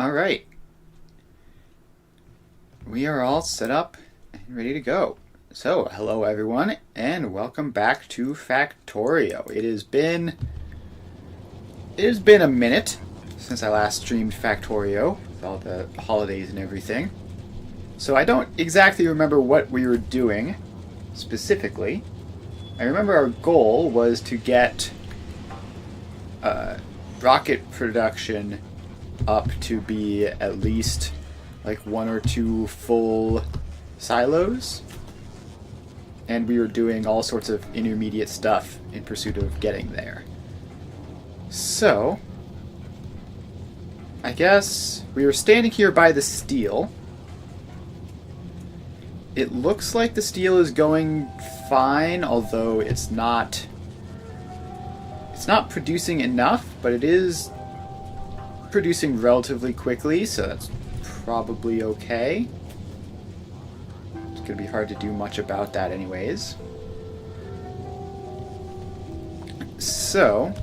Alright, we are all set up and ready to go. So, hello everyone, and welcome back to Factorio. It has been a minute since I last streamed Factorio, with all the holidays and everything. So I don't exactly remember what we were doing, specifically. I remember our goal was to get rocket production up to be at least like 1 or 2 full silos, and we were doing all sorts of intermediate stuff in pursuit of getting there. So I guess we were standing here by the steel. It looks like the steel is going fine, although it's not producing enough, but it is producing relatively quickly, so that's probably okay. It's going to be hard to do much about that anyways. So,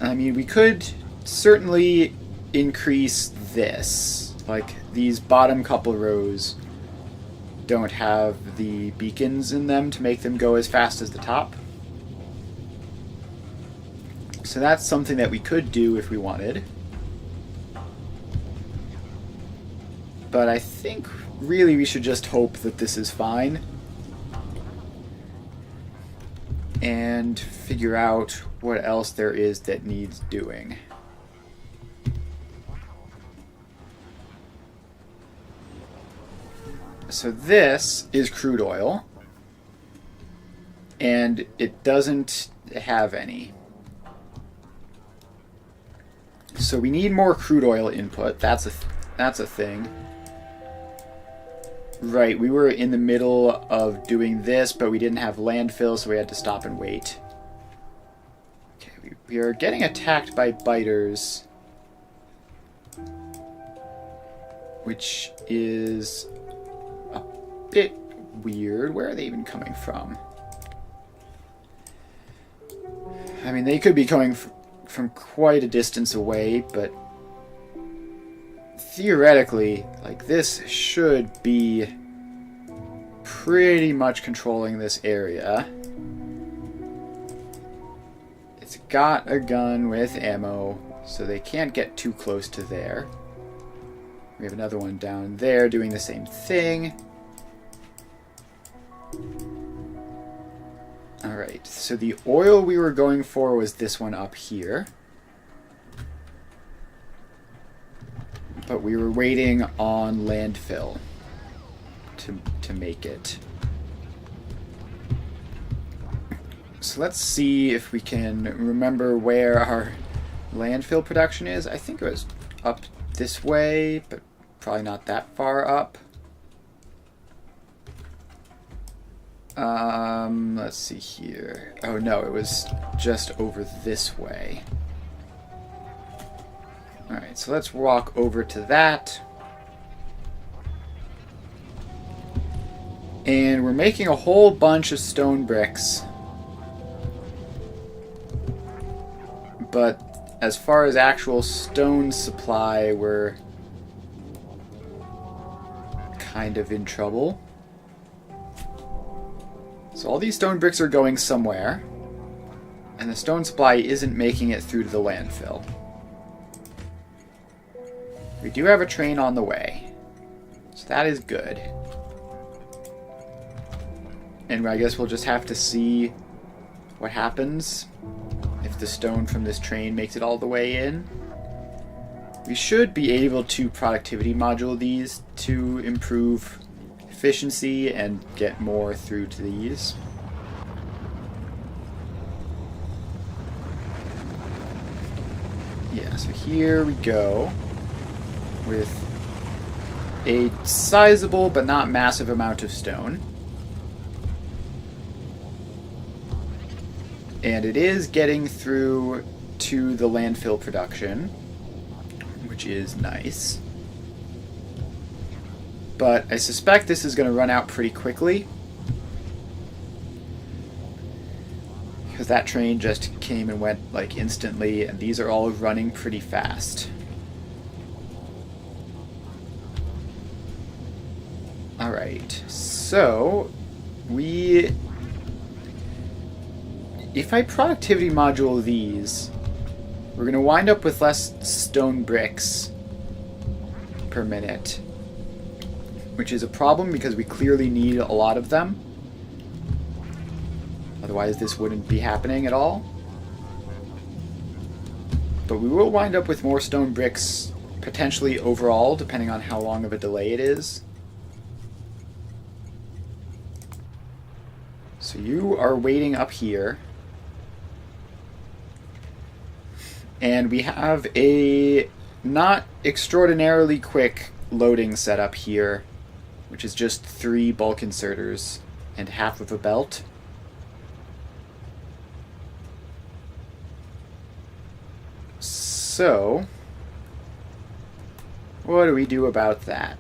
I mean, we could certainly increase this. Like, these bottom couple rows don't have the beacons in them to make them go as fast as the top. So that's something that we could do if we wanted. But I think really we should just hope that this is fine and figure out what else there is that needs doing. So this is crude oil, and it doesn't have any. So we need more crude oil input. That's a thing. Right, we were in the middle of doing this, but we didn't have landfill, so we had to stop and wait. Okay, we are getting attacked by biters, which is a bit weird. Where are they even coming from? I mean, they could be coming from quite a distance away, but theoretically, like, this should be pretty much controlling this area. It's got a gun with ammo, so they can't get too close to there. We have another one down there doing the same thing. Alright, so the oil we were going for was this one up here. But we were waiting on landfill to make it. So let's see if we can remember where our landfill production is. I think it was up this way, but probably not that far up. Let's see here. Oh no, it was just over this way. Alright, so let's walk over to that. And we're making a whole bunch of stone bricks. But as far as actual stone supply, we're kind of in trouble. So all these stone bricks are going somewhere, and the stone supply isn't making it through to the landfill. We do have a train on the way, so that is good. And I guess we'll just have to see what happens if the stone from this train makes it all the way in. We should be able to productivity module these to improve efficiency and get more through to these. Yeah, so here we go with a sizable but not massive amount of stone. And it is getting through to the landfill production, which is nice. But I suspect this is going to run out pretty quickly, because that train just came and went like instantly, and these are all running pretty fast. Alright, so if I productivity module these, we're going to wind up with less stone bricks per minute, which is a problem because we clearly need a lot of them. Otherwise this wouldn't be happening at all. But we will wind up with more stone bricks potentially overall, depending on how long of a delay it is. So you are waiting up here. And we have a not extraordinarily quick loading setup here, which is just 3 bulk inserters and half of a belt. So, what do we do about that?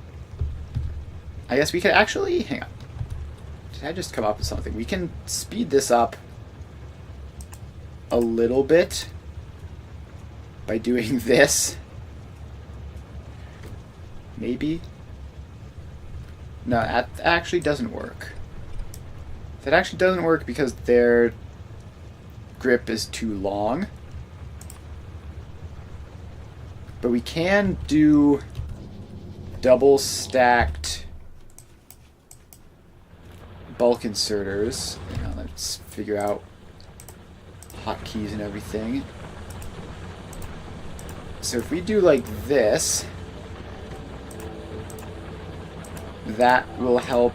I guess we could actually, hang on. Did I just come up with something? We can speed this up a little bit by doing this. Maybe? No, that actually doesn't work. That actually doesn't work because their grip is too long. But we can do double stacked bulk inserters. Hang on, let's figure out hotkeys and everything. So if we do like this, that will help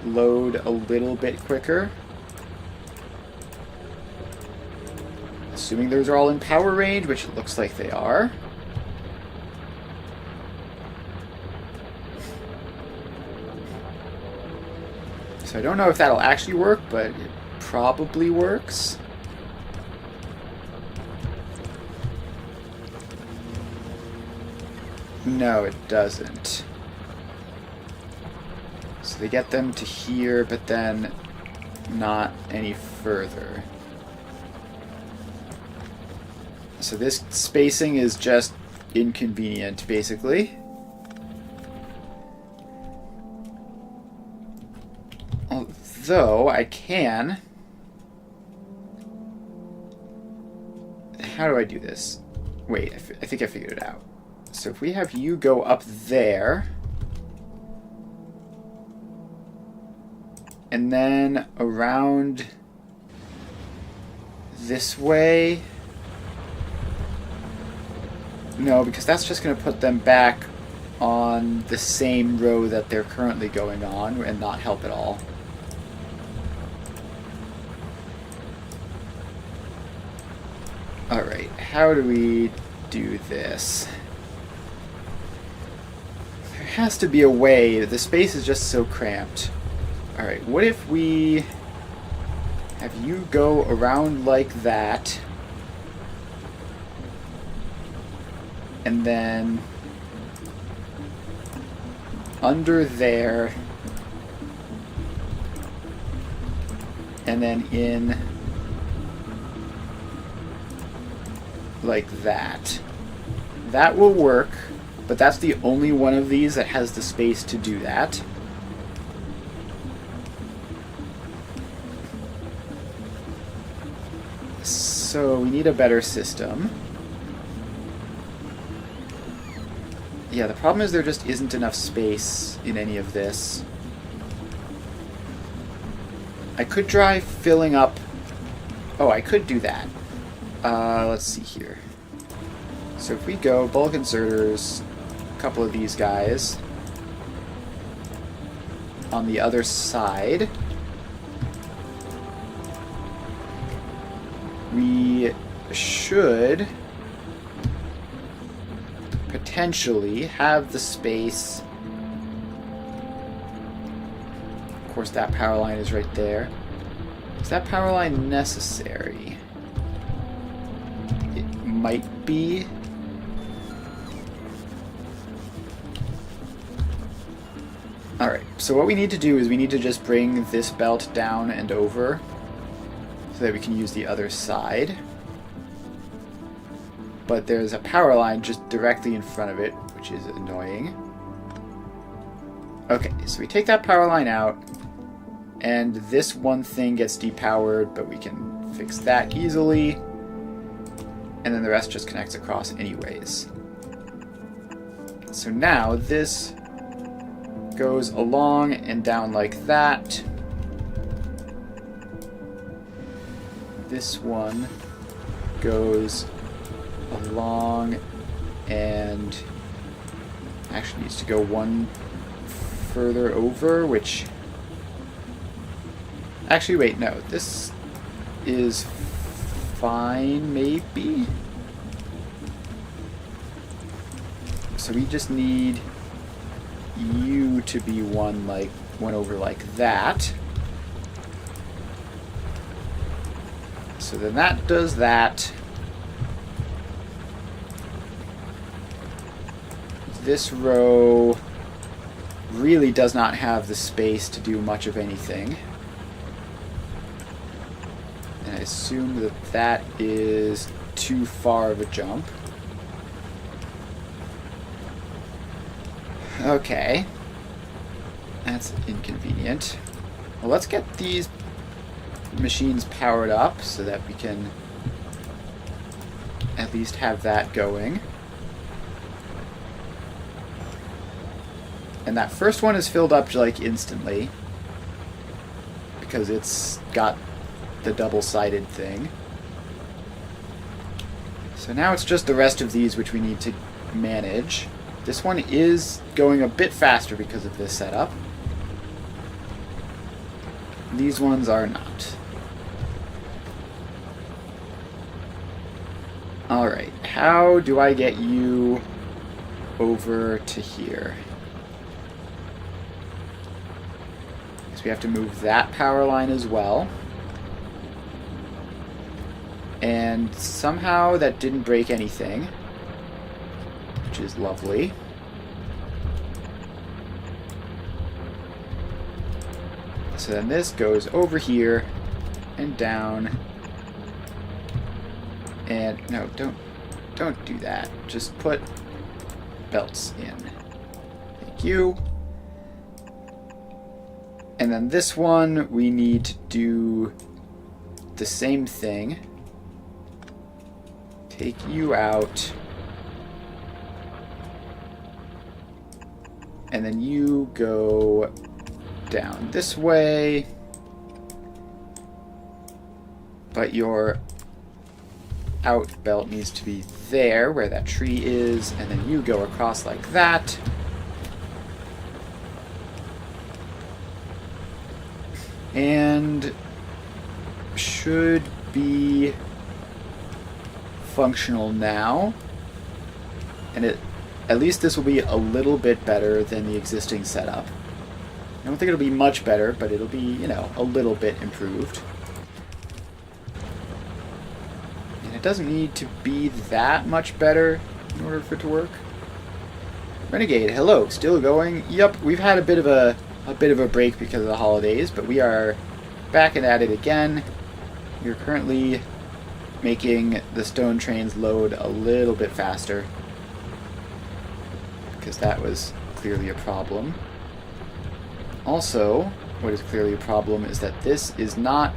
load a little bit quicker. Assuming those are all in power range, which it looks like they are. So I don't know if that'll actually work, but it probably works. No, it doesn't. So they get them to here, but then not any further. So this spacing is just inconvenient, basically. Although I can... How do I do this? Wait, I think I figured it out. So if we have you go up there, and then around this way... No, because that's just going to put them back on the same row that they're currently going on and not help at all. Alright, how do we do this? There has to be a way. The space is just so cramped. Alright, what if we have you go around like that, and then under there, and then in like that. That will work, but that's the only one of these that has the space to do that. So we need a better system. Yeah, the problem is there just isn't enough space in any of this. I could try filling up... Oh, I could do that. Let's see here. So if we go bulk inserters, a couple of these guys on the other side, we should potentially have the space. Of course, that power line is right there. Is that power line necessary? It might be. Alright, so what we need to do is we need to just bring this belt down and over. so that we can use the other side. But there's a power line just directly in front of it, which is annoying. Okay, so we take that power line out, and this one thing gets depowered, but we can fix that easily. And then the rest just connects across anyways. So now this goes along and down like that. This one goes along and actually needs to go one further over, which... Actually, wait, no. This is fine, maybe? So we just need you to be one over like that. So then that does that. This row really does not have the space to do much of anything. And I assume that that is too far of a jump. Okay. That's inconvenient. Well, let's get these machines powered up so that we can at least have that going. And that first one is filled up like instantly because it's got the double-sided thing. So now it's just the rest of these which we need to manage. This one is going a bit faster because of this setup. These ones are not. Alright, how do I get you over to here? Because we have to move that power line as well. And somehow that didn't break anything, which is lovely. So then this goes over here and down. And no, don't do that. Just put belts in. Thank you. And then this one we need to do the same thing. Take you out. And then you go down this way. But your out belt needs to be there where that tree is. And then you go across like that. And should be functional now. And at least this will be a little bit better than the existing setup. I don't think it'll be much better, but it'll be, you know, a little bit improved. And it doesn't need to be that much better in order for it to work. Renegade, hello, still going? Yep, we've had a bit of a break because of the holidays, but we are back and at it again. We're currently making the stone trains load a little bit faster, because that was clearly a problem. Also, what is clearly a problem is that this is not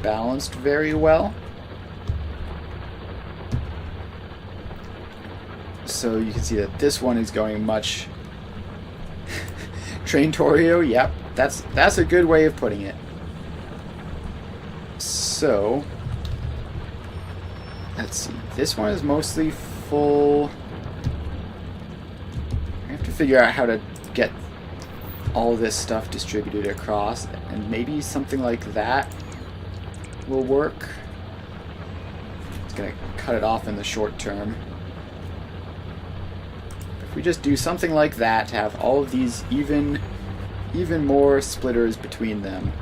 balanced very well. So you can see that this one is going much... Traintorio, yep, that's a good way of putting it. So, let's see, this one is mostly full. I have to figure out how to get all this stuff distributed across, and maybe something like that will work. It's gonna cut it off in the short term. If we just do something like that to have all of these even more splitters between them.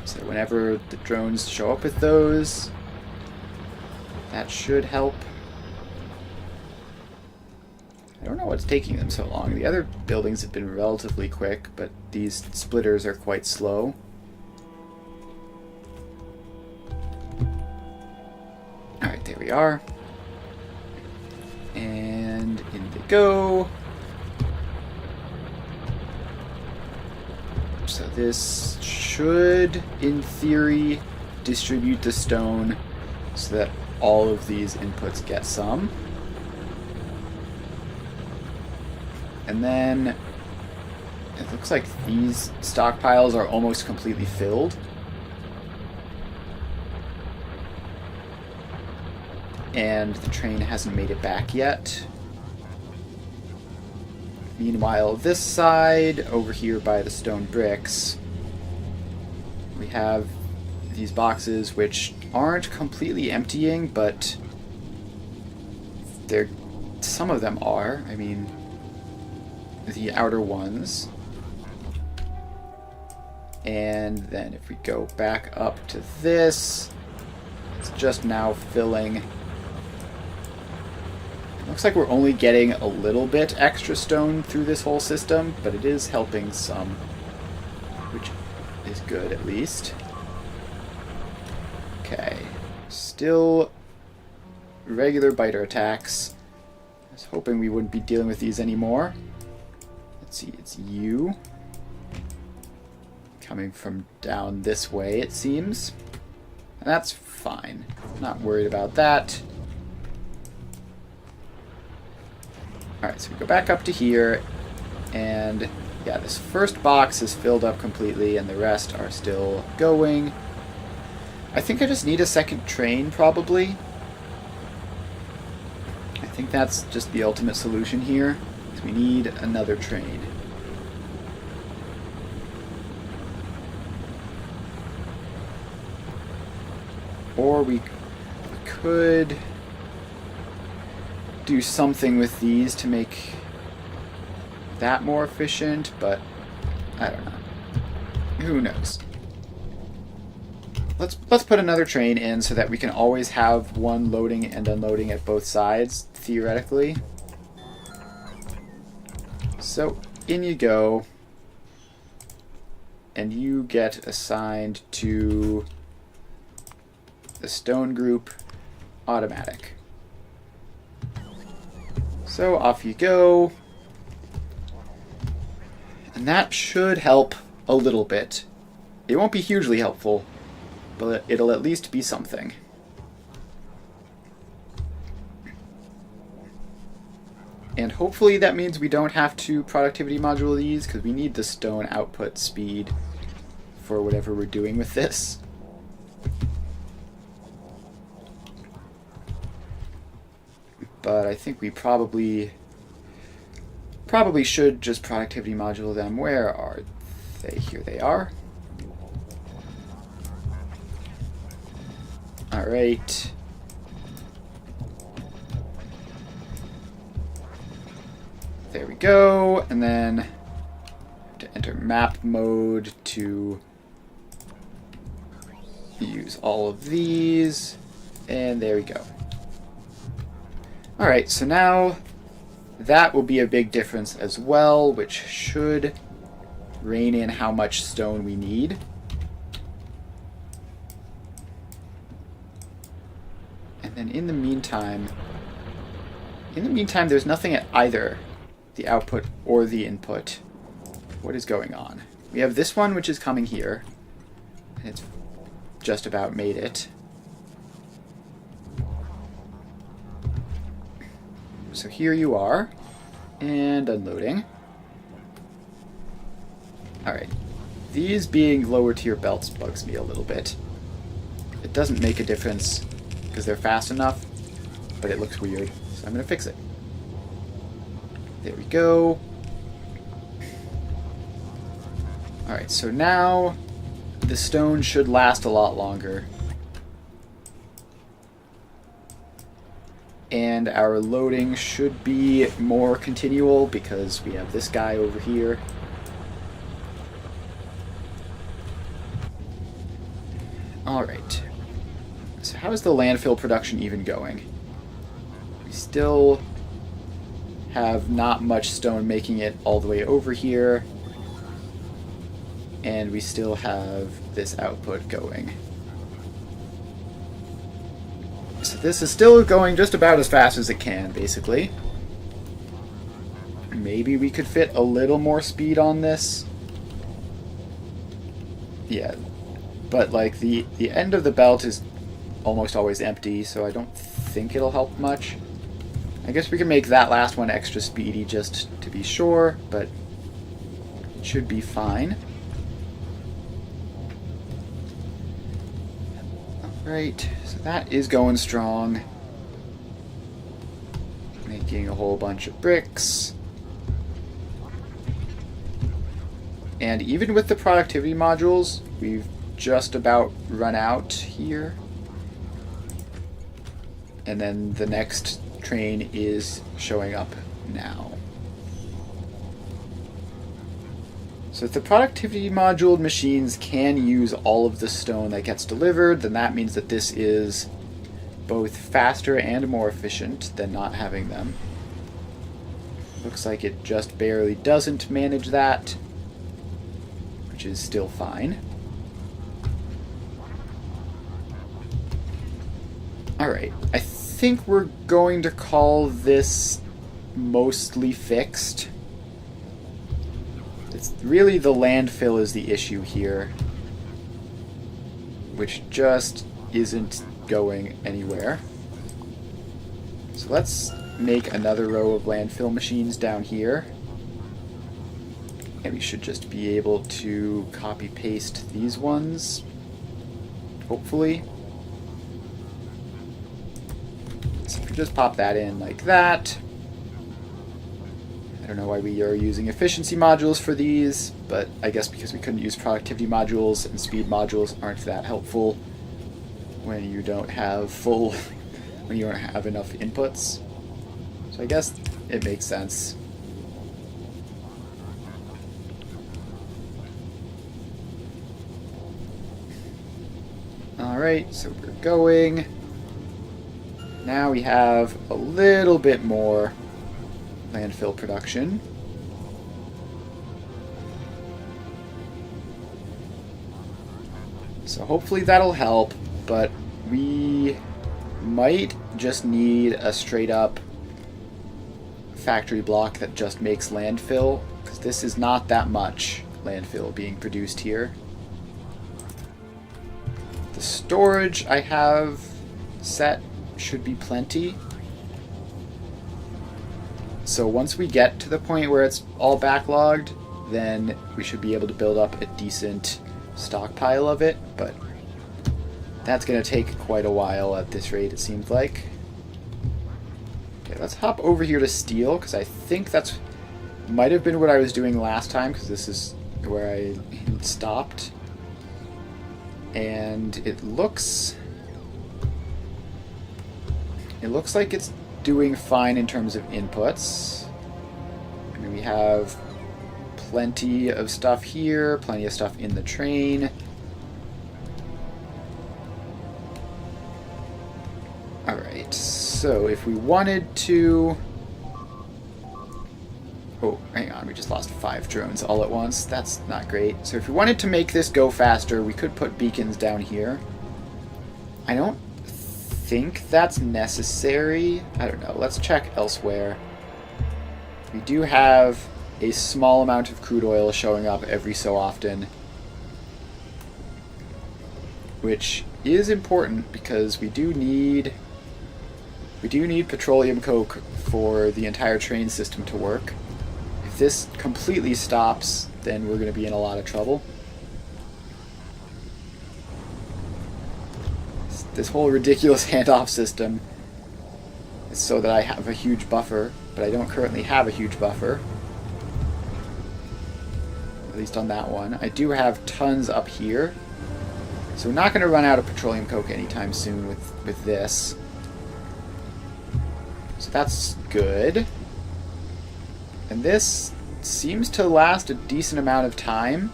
So whenever the drones show up with those, that should help. I don't know what's taking them so long. The other buildings have been relatively quick, but these splitters are quite slow. are. And in they go. So this should, in theory, distribute the stone so that all of these inputs get some. And then it looks like these stockpiles are almost completely filled. And the train hasn't made it back yet. Meanwhile, this side, over here by the stone bricks, we have these boxes which aren't completely emptying, but some of them are. I mean, the outer ones. And then if we go back up to this, it's just now filling. Looks like we're only getting a little bit extra stone through this whole system, but it is helping some, which is good at least. Okay, still regular biter attacks. I was hoping we wouldn't be dealing with these anymore. Let's see, it's you. Coming from down this way, it seems. And that's fine. Not worried about that. Alright, so we go back up to here, and yeah, this first box is filled up completely, and the rest are still going. I think I just need a second train, probably. I think that's just the ultimate solution here, is we need another train. Or we could do something with these to make that more efficient, but I don't know. Who knows? Let's put another train in so that we can always have one loading and unloading at both sides, theoretically. So in you go, and you get assigned to the stone group automatic. So off you go. And that should help a little bit. It won't be hugely helpful, but it'll at least be something. And hopefully that means we don't have to productivity module these, because we need the stone output speed for whatever we're doing with this. But I think we probably should just productivity module them. Where are they? Here they are. Alright. There we go. And then to enter map mode to use all of these. And there we go. Alright, so now that will be a big difference as well, which should rein in how much stone we need. And then in the meantime, there's nothing at either the output or the input. What is going on? We have this one, which is coming here, and it's just about made it. So here you are, and unloading. Alright, these being lower tier belts bugs me a little bit. It doesn't make a difference, because they're fast enough, but it looks weird, so I'm going to fix it. There we go. Alright, so now the stone should last a lot longer. And our loading should be more continual because we have this guy over here. Alright. So how is the landfill production even going? We still have not much stone making it all the way over here. And we still have this output going. So this is still going just about as fast as it can, basically. Maybe we could fit a little more speed on this. Yeah, but like the end of the belt is almost always empty, so I don't think it'll help much. I guess we can make that last one extra speedy just to be sure, but it should be fine. Alright, so that is going strong. Making a whole bunch of bricks. And even with the productivity modules, we've just about run out here. And then the next train is showing up now. So if the productivity module machines can use all of the stone that gets delivered, then that means that this is both faster and more efficient than not having them. Looks like it just barely doesn't manage that, which is still fine. Alright, I think we're going to call this mostly fixed. It's really the landfill is the issue here, which just isn't going anywhere. So let's make another row of landfill machines down here. And we should just be able to copy paste these ones, hopefully. So if we just pop that in like that. I don't know why we are using efficiency modules for these, but I guess because we couldn't use productivity modules, and speed modules aren't that helpful when you don't have when you don't have enough inputs. So I guess it makes sense. Alright, so we're going. Now we have a little bit more landfill production. So hopefully that'll help, but we might just need a straight up factory block that just makes landfill, because this is not that much landfill being produced here. The storage I have set should be plenty. So once we get to the point where it's all backlogged, then we should be able to build up a decent stockpile of it, but that's going to take quite a while at this rate, it seems like. Okay, let's hop over here to steel, because I think that's might have been what I was doing last time, because this is where I stopped. And it looks like it's doing fine in terms of inputs. I mean, we have plenty of stuff here, plenty of stuff in the train. Alright, so if we wanted to... Oh, hang on, we just lost 5 drones all at once. That's not great. So if we wanted to make this go faster, we could put beacons down here. I don't think that's necessary. I don't know. Let's check elsewhere. We do have a small amount of crude oil showing up every so often, which is important because we do need petroleum coke for the entire train system to work. If this completely stops, then we're going to be in a lot of trouble. This whole ridiculous handoff system is so that I have a huge buffer, but I don't currently have a huge buffer. At least on that one. I do have tons up here, so we're not going to run out of petroleum coke anytime soon with this. So that's good. And this seems to last a decent amount of time.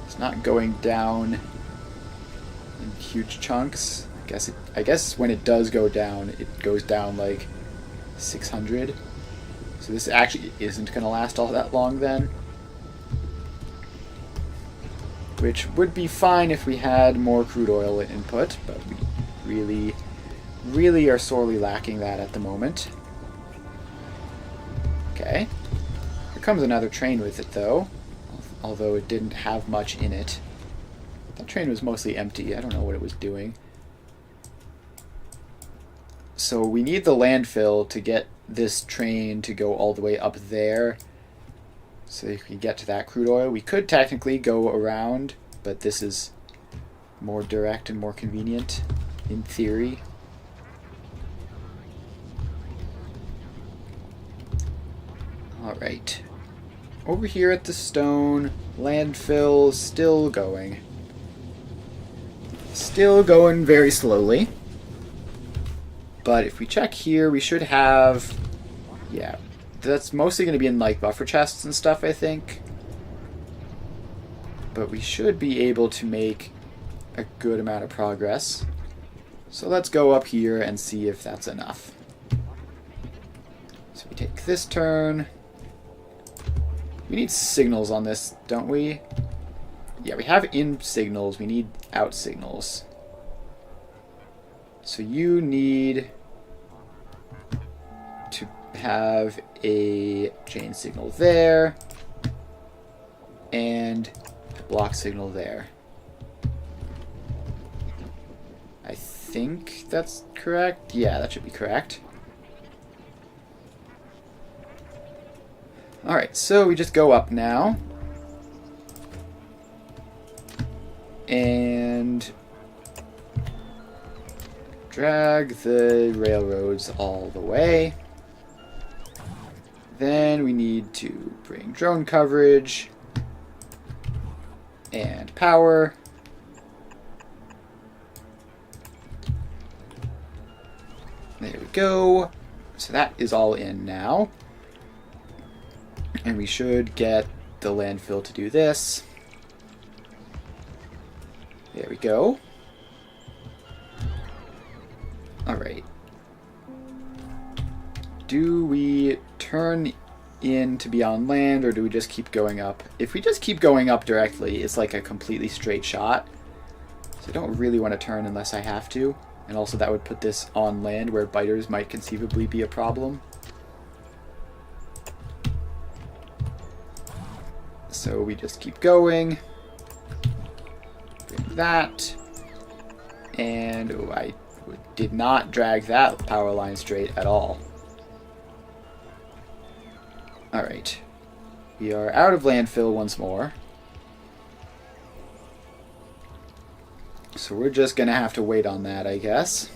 It's not going down in huge chunks. I guess when it does go down, it goes down like 600. So this actually isn't going to last all that long then. Which would be fine if we had more crude oil input, but we really really are sorely lacking that at the moment. Okay. Here comes another train with it, though. Although it didn't have much in it. That train was mostly empty. I don't know what it was doing. So we need the landfill to get this train to go all the way up there. So you can get to that crude oil. We could technically go around, but this is more direct and more convenient, in theory. Alright. Over here at the stone, landfill still going. Still going very slowly. But if we check here, we should have... Yeah, that's mostly going to be in like buffer chests and stuff, I think. But we should be able to make a good amount of progress. So let's go up here and see if that's enough. So we take this turn. We need signals on this, don't we? Yeah, we have in signals. We need out signals. So you need to have a chain signal there and a block signal there. I think that's correct. Yeah, that should be correct. Alright, so we just go up now. And drag the railroads all the way. Then we need to bring drone coverage and power. There we go. So that is all in now. And we should get the landfill to do this. There we go. Alright. Do we turn in to be on land, or do we just keep going up? If we just keep going up directly, it's like a completely straight shot. So I don't really want to turn unless I have to. And also that would put this on land where biters might conceivably be a problem. So we just keep going. Bring that. And oh, I did not drag that power line straight at all. Alright. We are out of landfill once more. So we're just going to have to wait on that, I guess.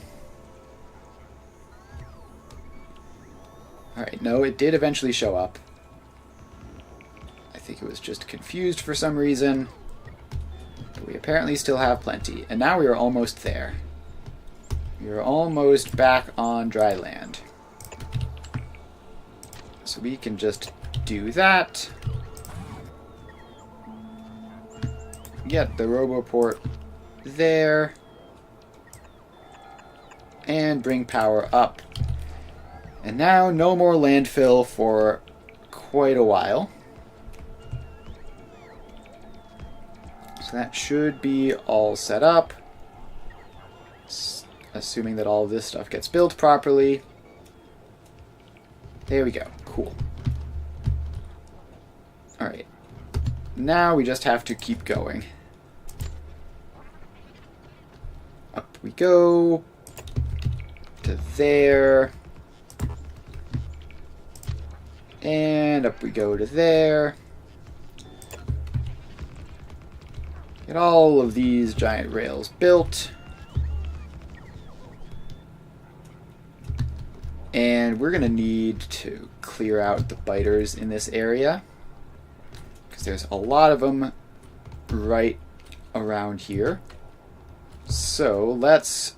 Alright, no, it did eventually show up. I think it was just confused for some reason. But we apparently still have plenty. And now we are almost there. We are almost back on dry land. So we can just do that. Get the RoboPort there. And bring power up. And now no more landfill for quite a while. So that should be all set up. Assuming that all of this stuff gets built properly. There we go. Cool. Alright. Now we just have to keep going. Up we go. To there. And up we go to there. Get all of these giant rails built. And we're going to need to clear out the biters in this area, because there's a lot of them right around here. So let's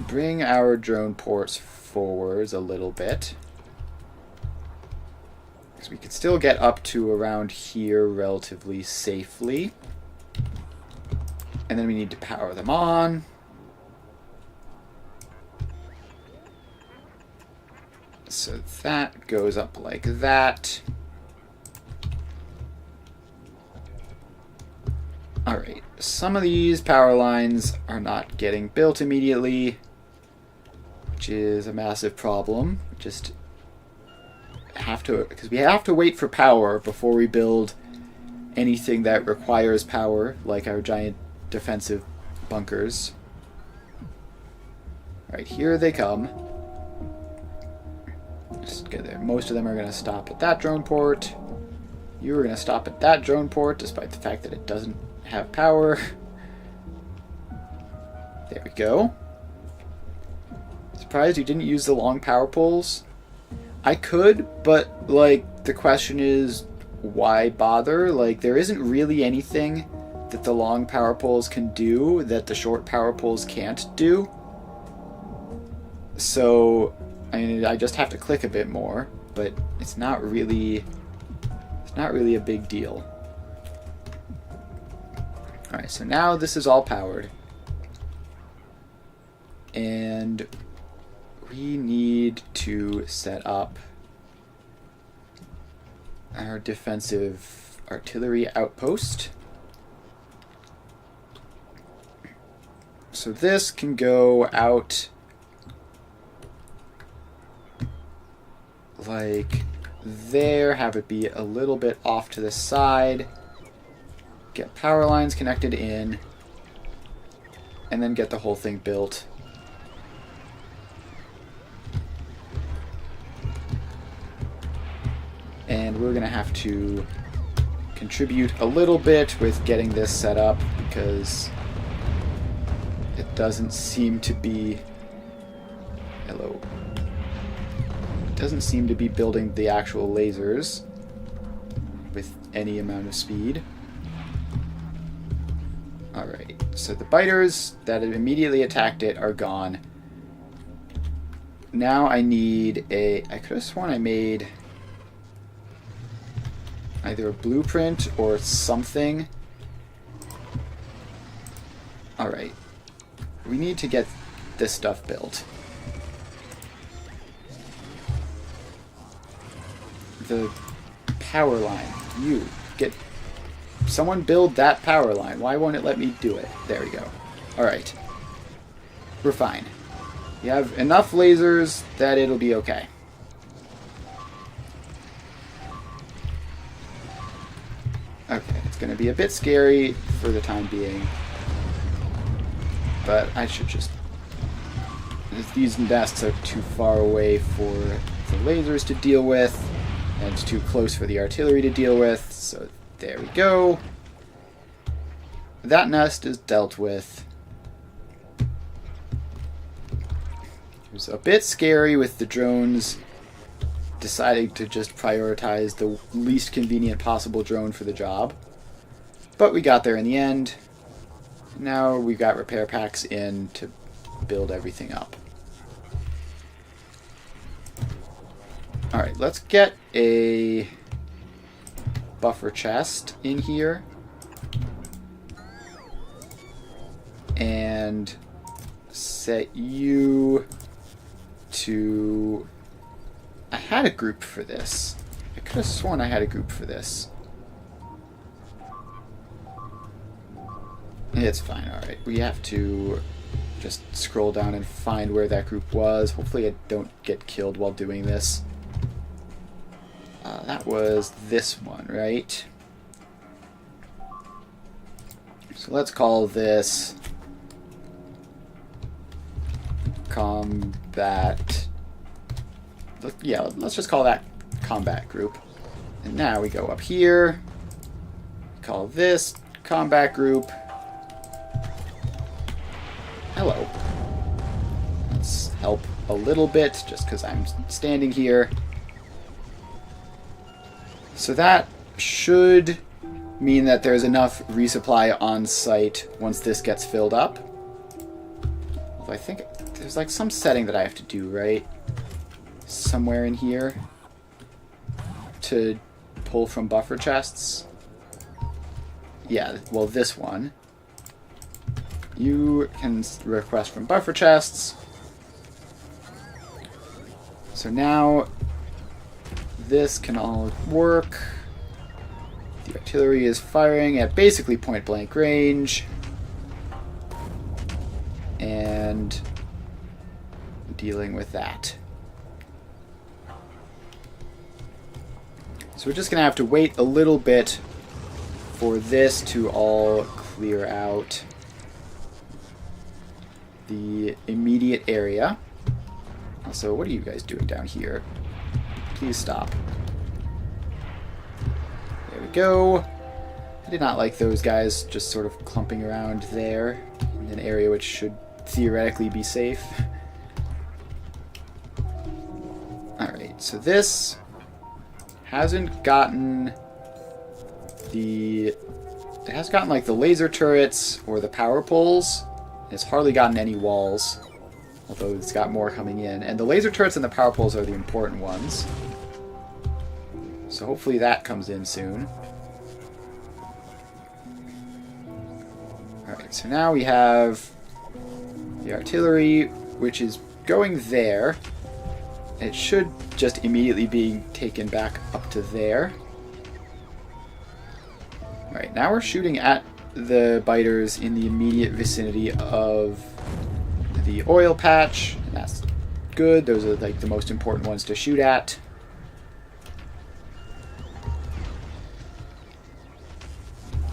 bring our drone ports forwards a little bit, because we can still get up to around here relatively safely. And then we need to power them on. So that goes up like that. Alright, some of these power lines are not getting built immediately. which is a massive problem. Just have to, because we have to wait for power before we build anything that requires power, like our giant defensive bunkers. Alright, here they come. Just get there. Most of them are going to stop at that drone port. You are going to stop at that drone port, despite the fact that it doesn't have power. There we go. Surprised you didn't use the long power poles. I could, but, like, the question is, why bother? Like, there isn't really anything that the long power poles can do that the short power poles can't do. So, I mean, I just have to click a bit more, but it's not really a big deal. Alright, so now this is all powered. And we need to set up our defensive artillery outpost. So this can go out like there, have it be a little bit off to the side, get power lines connected in, and then get the whole thing built. And we're going to have to contribute a little bit with getting this set up because it doesn't seem to be... Hello. It doesn't seem to be building the actual lasers with any amount of speed. Alright, so the biters that immediately attacked it are gone. Now I need a... I could have sworn I made either a blueprint or something. Alright. We need to get this stuff built. The power line. You get... Someone build that power line. Why won't it let me do it? There we go. Alright. We're fine. You have enough lasers that it'll be okay. Okay, it's going to be a bit scary for the time being. But I should just... These nests are too far away for the lasers to deal with, and it's too close for the artillery to deal with, so there we go. That nest is dealt with. It was a bit scary with the drones deciding to just prioritize the least convenient possible drone for the job. But we got there in the end. Now we've got repair packs in to build everything up. Alright, let's get a buffer chest in here. And set you to... I had a group for this. I could have sworn I had a group for this. It's fine, alright. We have to just scroll down and find where that group was. Hopefully I don't get killed while doing this. That was this one, right? So let's call this combat... Yeah, let's just call that combat group. And now we go up here. Call this combat group. Hello. Let's help a little bit, just because I'm standing here. So that should mean that there's enough resupply on site once this gets filled up. Although I think there's like some setting that I have to do, right? Somewhere in here to pull from buffer chests. Yeah, well, this one. You can request from buffer chests. So now this can all work. The artillery is firing at basically point blank range. And dealing with that. So we're just going to have to wait a little bit for this to all clear out the immediate area. Also, what are you guys doing down here? Please stop. There we go. I did not like those guys just sort of clumping around there in an area which should theoretically be safe. Alright, so this hasn't gotten the... It has gotten like the laser turrets or the power poles. It's hardly gotten any walls, although it's got more coming in. And the laser turrets and the power poles are the important ones. So hopefully that comes in soon. Alright, so now we have the artillery, which is going there. It should just immediately be taken back up to there. Alright, now we're shooting at the biters in the immediate vicinity of the oil patch. And that's good. Those are like the most important ones to shoot at.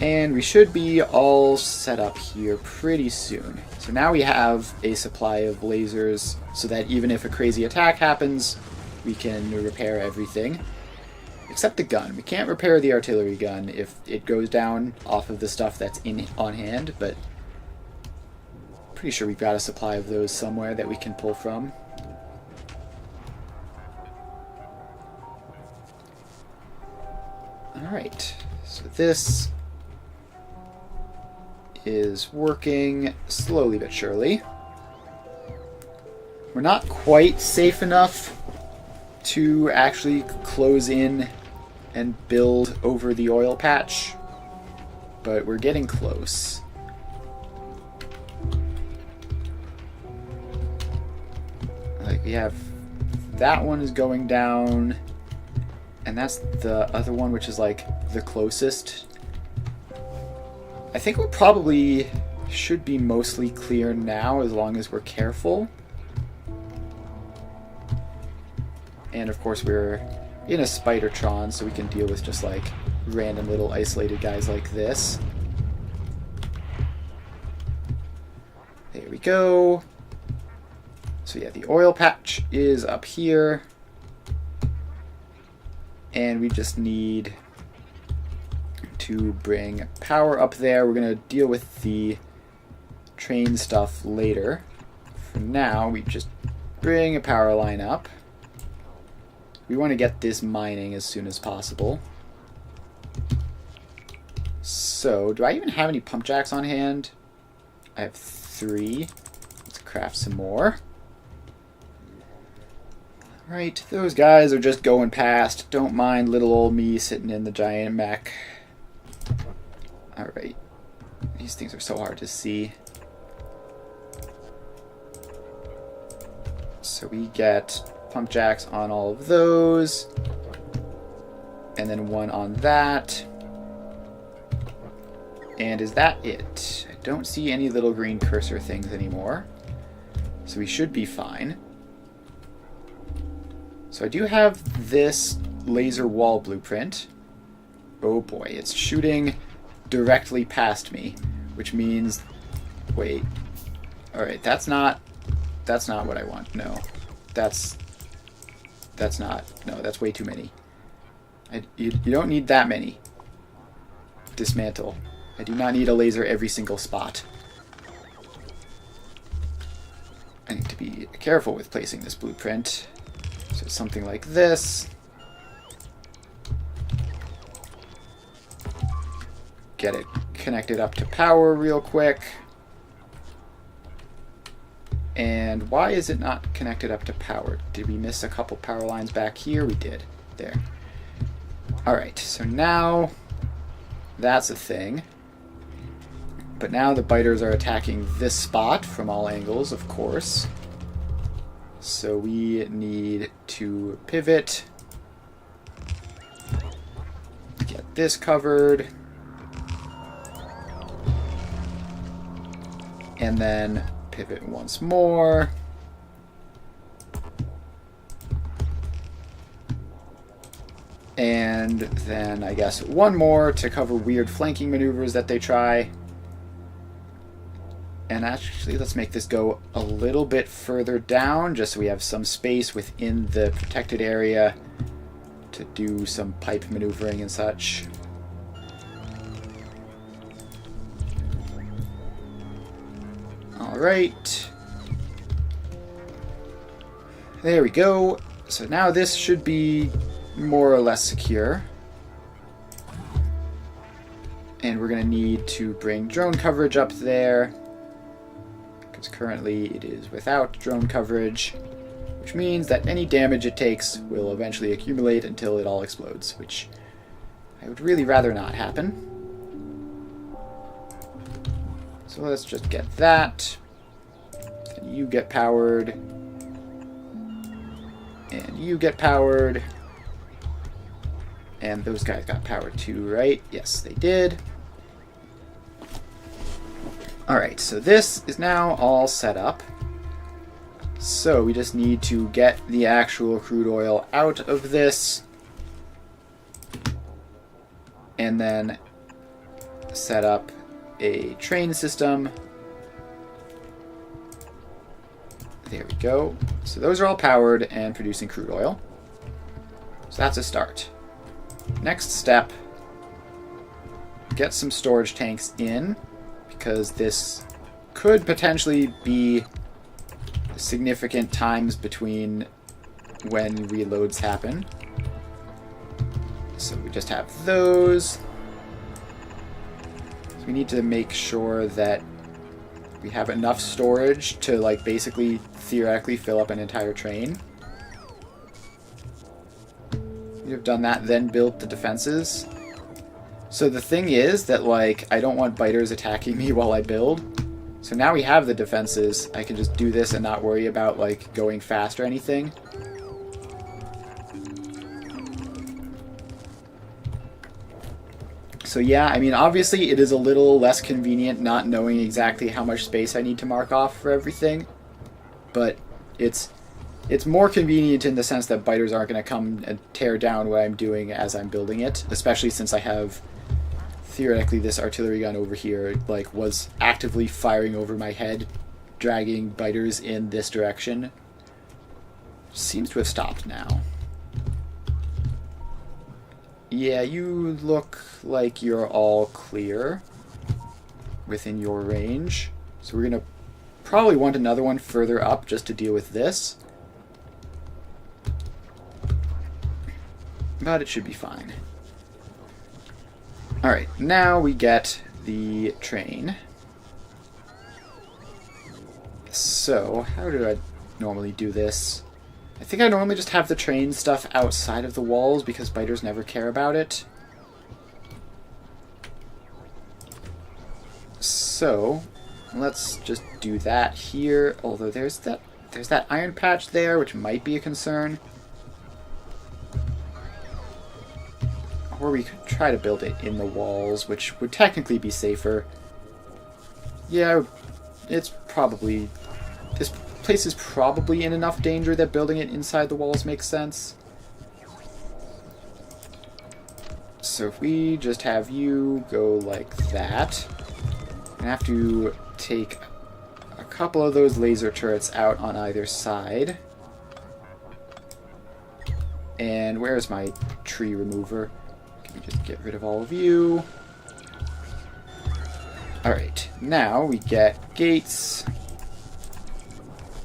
And we should be all set up here pretty soon. So now we have a supply of lasers so that even if a crazy attack happens, we can repair everything. Except the gun. We can't repair the artillery gun if it goes down off of the stuff that's on hand, but pretty sure we've got a supply of those somewhere that we can pull from. Alright, so this is working slowly but surely. We're not quite safe enough to actually close in and build over the oil patch, but we're getting close. Like, we have that one is going down, and that's the other one, which is like the closest. I think we probably should be mostly clear now as long as we're careful. And of course we're in a Spidertron, so we can deal with just like random little isolated guys like this. There we go. So yeah, the oil patch is up here. And we just need to bring power up there. We're going to deal with the train stuff later. For now, we just bring a power line up. We want to get this mining as soon as possible. So, do I even have any pump jacks on hand? I have 3. Let's craft some more. Right, those guys are just going past. Don't mind little old me sitting in the giant mech. Alright. These things are so hard to see. So we get pump jacks on all of those. And then one on that. And is that it? I don't see any little green cursor things anymore. So we should be fine. So I do have this laser wall blueprint. Oh boy, it's shooting directly past me, which means... Wait. Alright, that's not what I want. No. That's not... No, that's way too many. You don't need that many. Dismantle. I do not need a laser every single spot. I need to be careful with placing this blueprint. So something like this. Get it connected up to power real quick. And why is it not connected up to power? Did we miss a couple power lines back here? We did. There. Alright, so now that's a thing. But now the biters are attacking this spot from all angles, of course. So we need to pivot. Get this covered. And then pivot once more. And then I guess one more to cover weird flanking maneuvers that they try. And actually, let's make this go a little bit further down, just so we have some space within the protected area to do some pipe maneuvering and such. Alright. There we go. So now this should be more or less secure. And we're going to need to bring drone coverage up there, because currently it is without drone coverage, which means that any damage it takes will eventually accumulate until it all explodes, which I would really rather not happen. So let's just get that. And you get powered. And you get powered. And those guys got powered too, right? Yes, they did. Alright, so this is now all set up. So we just need to get the actual crude oil out of this. And then set up a train system. There we go. So those are all powered and producing crude oil. So that's a start. Next step, get some storage tanks in, because this could potentially be significant times between when reloads happen. So we just have those. So we need to make sure that we have enough storage to, like, basically theoretically fill up an entire train. We've done that, then built the defenses. So the thing is that, like, I don't want biters attacking me while I build. So now we have the defenses. I can just do this and not worry about, like, going fast or anything. So yeah, I mean, obviously it is a little less convenient not knowing exactly how much space I need to mark off for everything. But it's more convenient in the sense that biters aren't going to come and tear down what I'm doing as I'm building it, especially since I have, theoretically, this artillery gun over here, like, was actively firing over my head, dragging biters in this direction. Seems to have stopped now. Yeah, you look like you're all clear within your range. So we're going to probably want another one further up just to deal with this. But it should be fine. Alright, now we get the train. So, how do I normally do this? I think I normally just have the train stuff outside of the walls because biters never care about it. So, let's just do that here, although there's that iron patch there, which might be a concern. Or we could try to build it in the walls, which would technically be safer. Yeah, it's probably... This place is probably in enough danger that building it inside the walls makes sense. So if we just have you go like that, I'm gonna have to take a couple of those laser turrets out on either side. And where's my tree remover? Can we just get rid of all of you? Alright, now we get gates,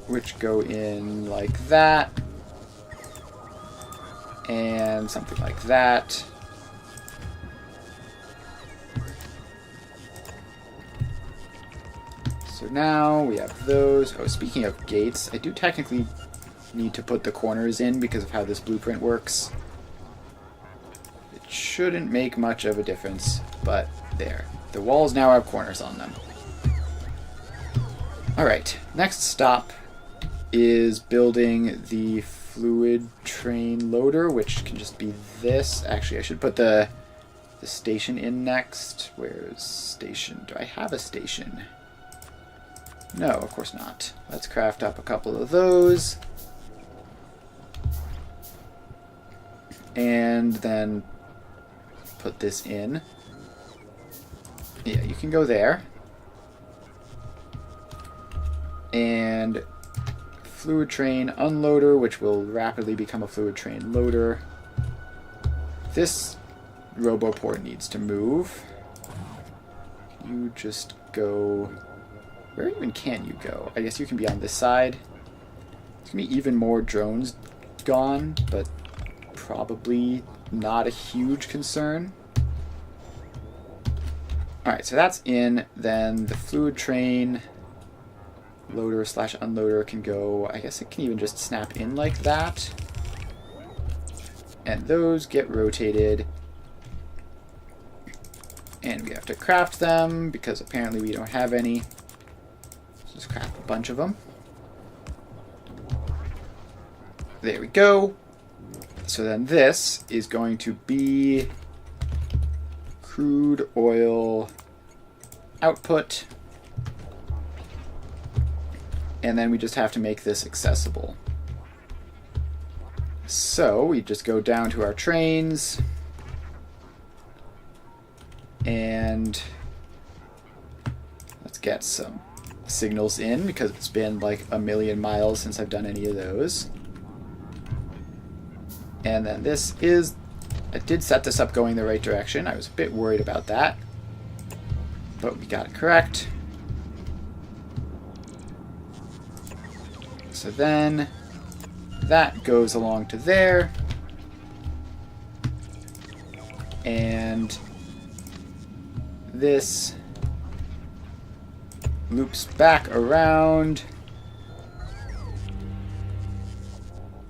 which go in like that, and something like that. So now we have those. Oh, speaking of gates, I do technically need to put the corners in because of how this blueprint works. It shouldn't make much of a difference, but there. The walls now have corners on them. Alright, next stop is building the fluid train loader, which can just be this. Actually, I should put the station in next. Where's station? Do I have a station? No, of course not. Let's craft up a couple of those. and then put this in. Yeah, you can go there. And fluid train unloader, which will rapidly become a fluid train loader. This roboport needs to move. You just go... Where even can you go? I guess you can be on this side. There's going to be even more drones gone, but probably not a huge concern. Alright, so that's in. Then the fluid train loader / unloader can go... I guess it can even just snap in like that. And those get rotated. And we have to craft them, because apparently we don't have any. Just craft a bunch of them. There we go. So then this is going to be crude oil output. And then we just have to make this accessible. So we just go down to our trains. And let's get some signals in, because it's been like a million miles since I've done any of those. And then this is... I did set this up going the right direction. I was a bit worried about that, but we got it correct. So then that goes along to there. And this loops back around.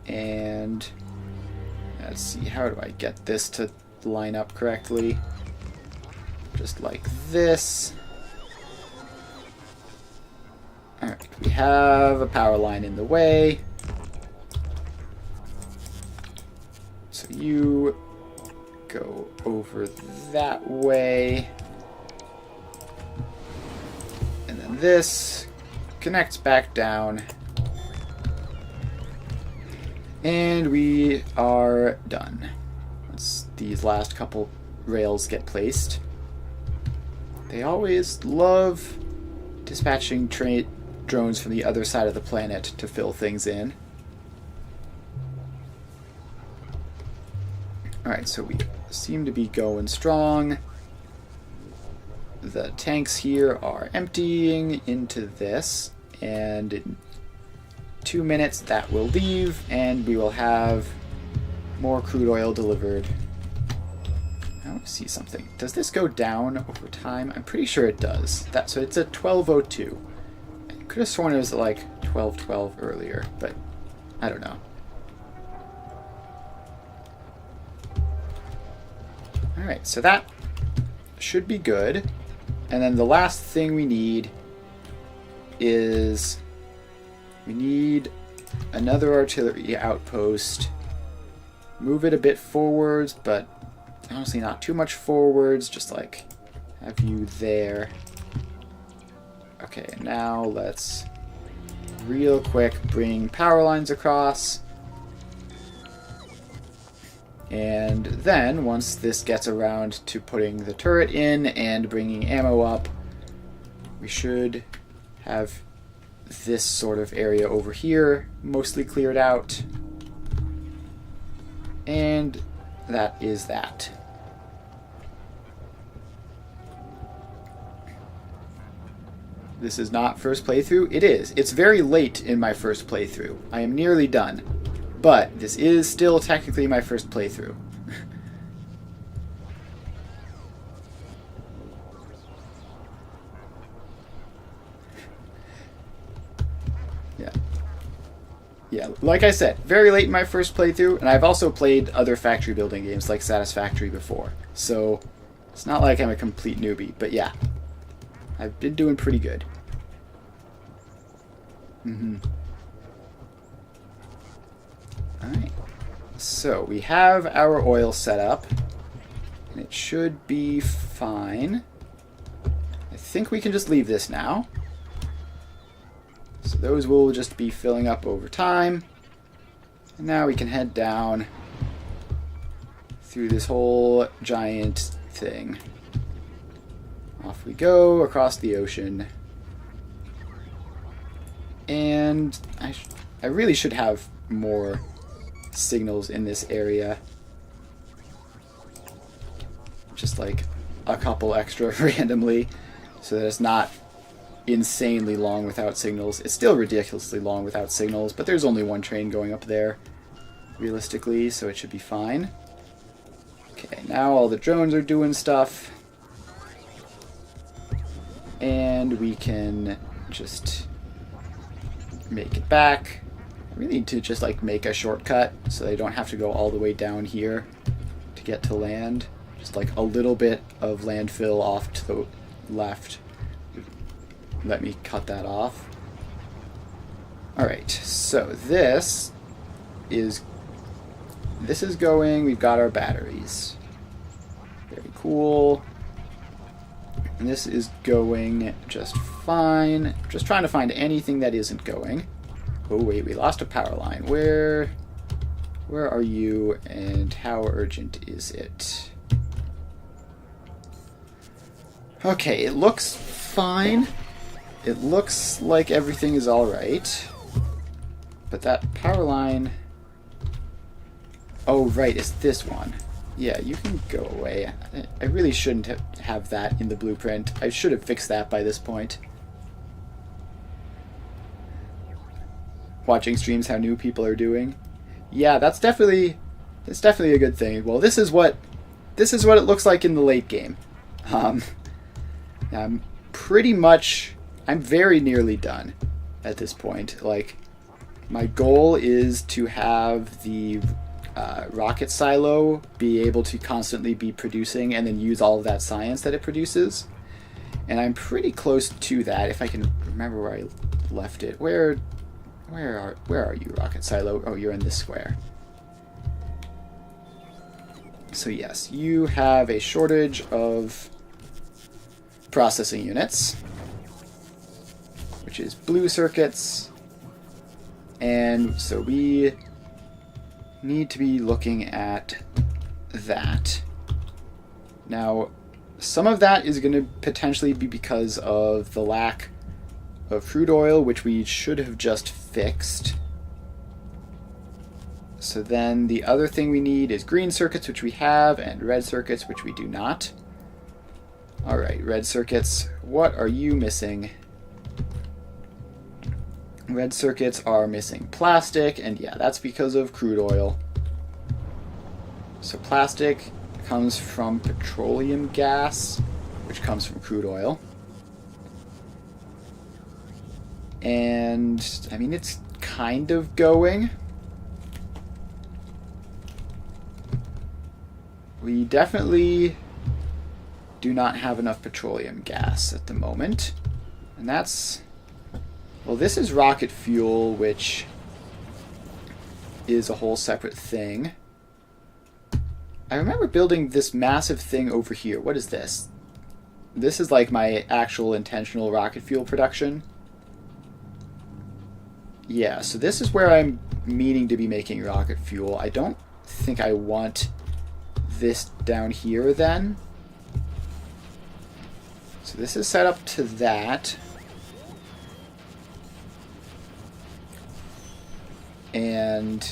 And let's see, how do I get this to line up correctly? Just like this. Alright, we have a power line in the way. So you go over that way. And then this connects back down. And we are done. Once these last couple rails get placed. They always love dispatching drones from the other side of the planet to fill things in. Alright, so we seem to be going strong. The tanks here are emptying into this, and in 2 minutes that will leave, and we will have more crude oil delivered. I want to see something. Does this go down over time? I'm pretty sure it does. So it's at 12:02. I could have sworn it was at like 12:12 earlier, but I don't know. Alright, so that should be good. And then the last thing we need is we need another artillery outpost. Move it a bit forwards, but honestly not too much forwards, just like have you there. Okay, now let's real quick bring power lines across. And then once this gets around to putting the turret in and bringing ammo up, we should have this sort of area over here mostly cleared out. And that is that. This is not first playthrough. It is. It's very late in my first playthrough. I am nearly done. But this is still technically my first playthrough. Yeah, like I said, very late in my first playthrough, and I've also played other factory building games like Satisfactory before, so it's not like I'm a complete newbie, but yeah, I've been doing pretty good. Alright, so we have our oil set up, and it should be fine. I think we can just leave this now. So those will just be filling up over time. And now we can head down through this whole giant thing. Off we go across the ocean. And I really should have more signals in this area. Just like a couple extra randomly, so that it's not insanely long without signals. It's still ridiculously long without signals, but there's only one train going up there, realistically, so it should be fine. Okay, now all the drones are doing stuff. And we can just make it back. I really need to just like make a shortcut so they don't have to go all the way down here to get to land. Just like a little bit of landfill off to the left. Let me cut that off. Alright, so this is going, we've got our batteries. Very cool. And this is going just fine. Just trying to find anything that isn't going. Oh wait, we lost a power line. Where are you and how urgent is it? Okay, it looks fine. It looks like everything is alright. But that power line... Oh right, it's this one. Yeah, you can go away. I really shouldn't have that in the blueprint. I should have fixed that by this point. Watching streams how new people are doing. Yeah, that's definitely a good thing. Well, this is what it looks like in the late game. I'm very nearly done at this point. Like, my goal is to have the rocket silo be able to constantly be producing and then use all of that science that it produces. And I'm pretty close to that, if I can remember where I left it. Where are you, rocket silo? Oh, you're in this square. So yes, you have a shortage of processing units, which is blue circuits. And so we need to be looking at that. Now, some of that is going to potentially be because of the lack of crude oil, which we should have just fixed. So then the other thing we need is green circuits, which we have, and red circuits, which we do not. Alright, red circuits, what are you missing? Red circuits are missing plastic, and yeah, that's because of crude oil. So plastic comes from petroleum gas, which comes from crude oil. And, I mean, it's kind of going. We definitely do not have enough petroleum gas at the moment. And that's... Well, this is rocket fuel, which is a whole separate thing. I remember building this massive thing over here. What is this? This is like my actual intentional rocket fuel production. Yeah, so this is where I'm meaning to be making rocket fuel. I don't think I want this down here then. So this is set up to that. And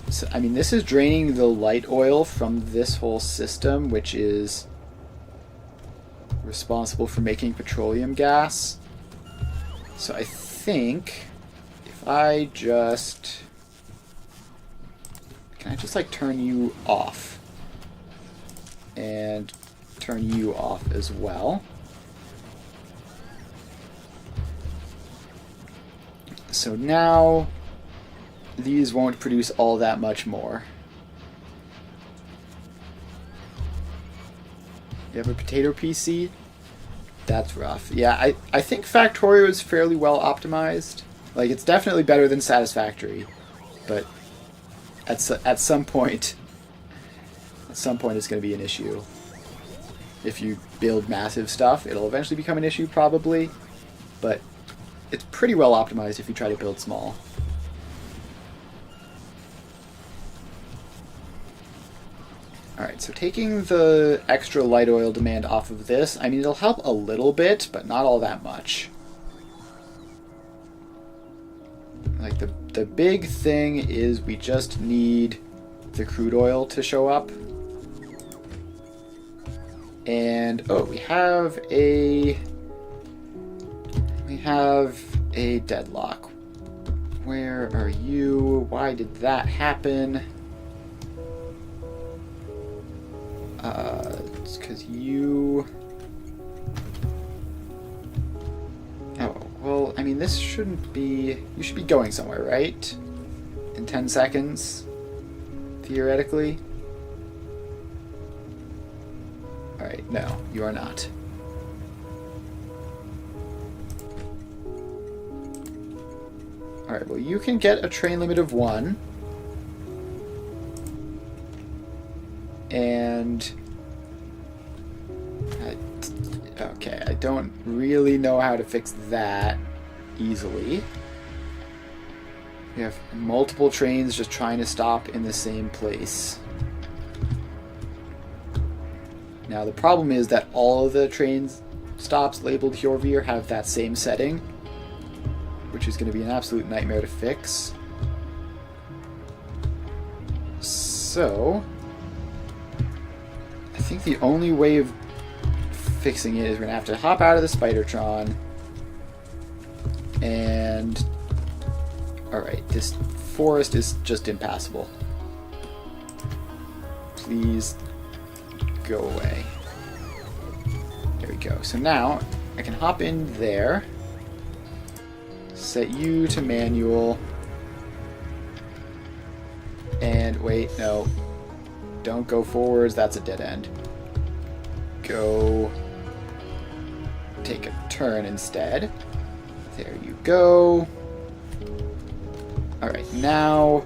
so, I mean, this is draining the light oil from this whole system, which is responsible for making petroleum gas. So I think if I just... Can I just like turn you off? And turn you off as well. So now these won't produce all that much more. You have a potato PC? That's rough. Yeah, I think Factorio is fairly well optimized. Like, it's definitely better than Satisfactory, but at some point it's going to be an issue. If you build massive stuff, it'll eventually become an issue probably, but it's pretty well optimized if you try to build small. Alright, so taking the extra light oil demand off of this, I mean, it'll help a little bit, but not all that much. Like, the big thing is we just need the crude oil to show up. And, oh, we have a deadlock. Where are you? Why did that happen? It's because you... Oh, well, I mean, this shouldn't be... You should be going somewhere, right? In 10 seconds, theoretically. Alright, no, you are not. Alright, well, you can get a train limit of 1. And... okay, I don't really know how to fix that easily. We have multiple trains just trying to stop in the same place. Now, the problem is that all of the train stops labeled Hjorvir have that same setting, which is going to be an absolute nightmare to fix. So, I think the only way of fixing it is we're going to have to hop out of the Spidertron. And... alright, this forest is just impassable. Please go away. There we go. So now, I can hop in there. Set you to manual. And wait, no. Don't go forwards, that's a dead end. Go... take a turn instead. There you go. Alright, now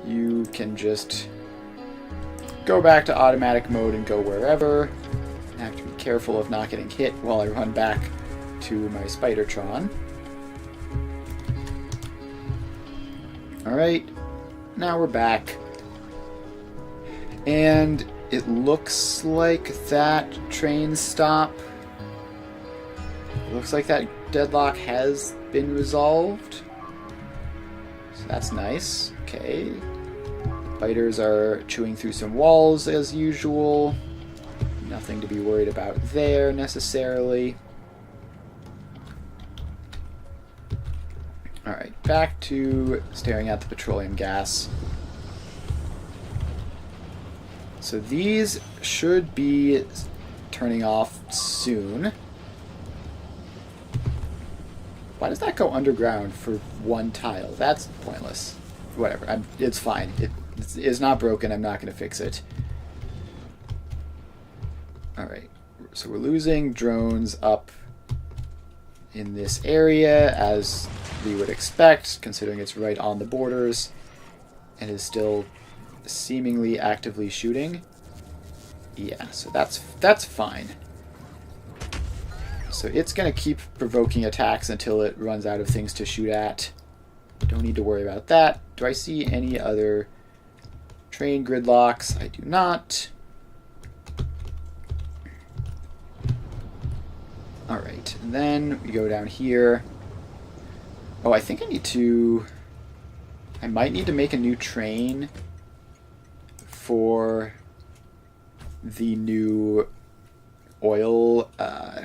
you can just go back to automatic mode and go wherever. I have to be careful of not getting hit while I run back to my Spidertron. Alright, now we're back. And it looks like that train stop... looks like that deadlock has been resolved. So that's nice. Okay. Biters are chewing through some walls as usual. Nothing to be worried about there necessarily. Alright, back to staring at the petroleum gas. So these should be turning off soon. Why does that go underground for one tile? That's pointless. Whatever, it's fine. It's not broken, I'm not going to fix it. Alright, so we're losing drones up in this area, as we would expect, considering it's right on the borders, and is still seemingly actively shooting. Yeah, so that's fine. So it's going to keep provoking attacks until it runs out of things to shoot at. Don't need to worry about that. Do I see any other train gridlocks? I do not. Alright, and then we go down here. Oh, I think I need to... I might need to make a new train for the new oil...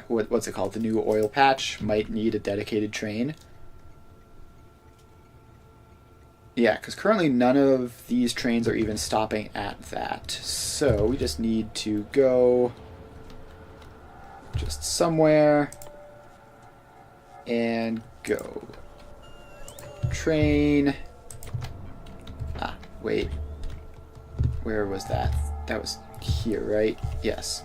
what's it called? The new oil patch might need a dedicated train. Yeah, because currently none of these trains are even stopping at that. So we just need to go just somewhere and go. Train. Ah, wait. Where was that? That was here, right? Yes.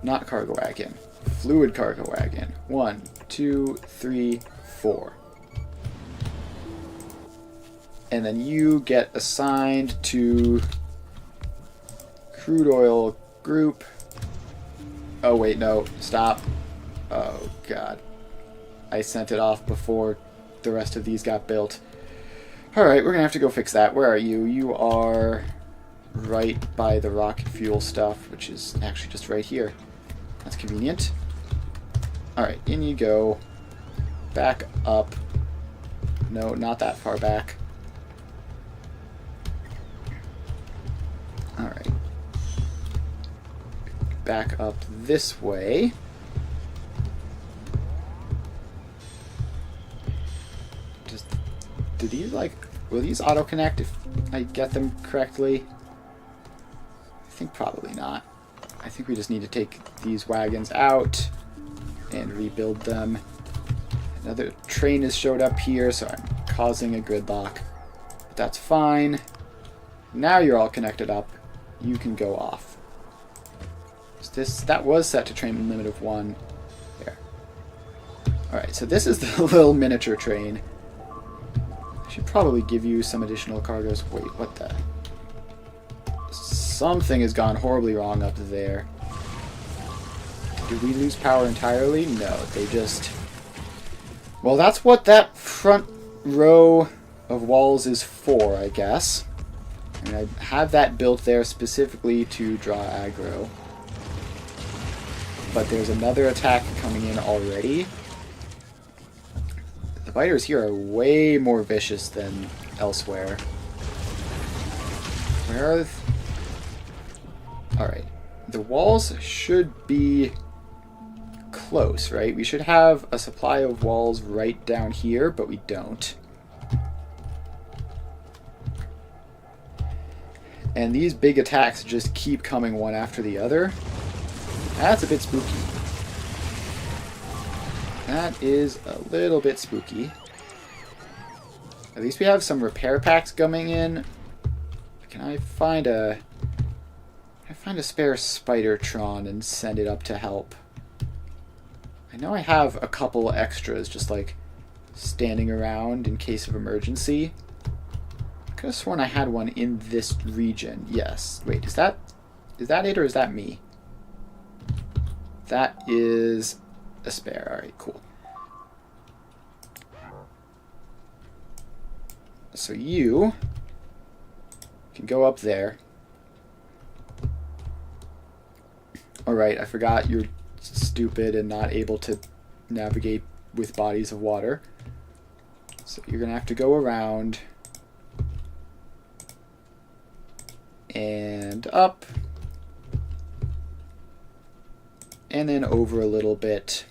Not cargo wagon. Fluid cargo wagon. 1, 2, 3, 4. And then you get assigned to crude oil group. Oh, wait, no. Stop. Oh, God. I sent it off before the rest of these got built. Alright, we're going to have to go fix that. Where are you? You are right by the rocket fuel stuff, which is actually just right here. That's convenient. Alright, in you go. Back up. No, not that far back. Alright. Back up this way. Just, do these, like, will these auto-connect if I get them correctly? I think probably not. I think we just need to take these wagons out and rebuild them. Another train has showed up here, so I'm causing a gridlock. But that's fine. Now you're all connected up. You can go off. So that was set to train limit of 1. There. Alright, so this is the little miniature train. I should probably give you some additional cargoes. Wait, what the? Something has gone horribly wrong up there. Did we lose power entirely? No, they just... Well, that's what that front row of walls is for, I guess. And I have that built there specifically to draw aggro. But there's another attack coming in already. The biters here are way more vicious than elsewhere. Where are Alright. The walls should be close, right? We should have a supply of walls right down here, but we don't. And these big attacks just keep coming one after the other. That's a bit spooky. That is a little bit spooky. At least we have some repair packs coming in. Can I find a spare Spidertron and send it up to help? I know I have a couple extras just like standing around in case of emergency. I could have sworn I had one in this region. Yes. Wait, is that it or is that me? That is a spare. Alright, cool. So you can go up there. Alright, I forgot you're stupid and not able to navigate with bodies of water. So you're going to have to go around and up and then over a little bit.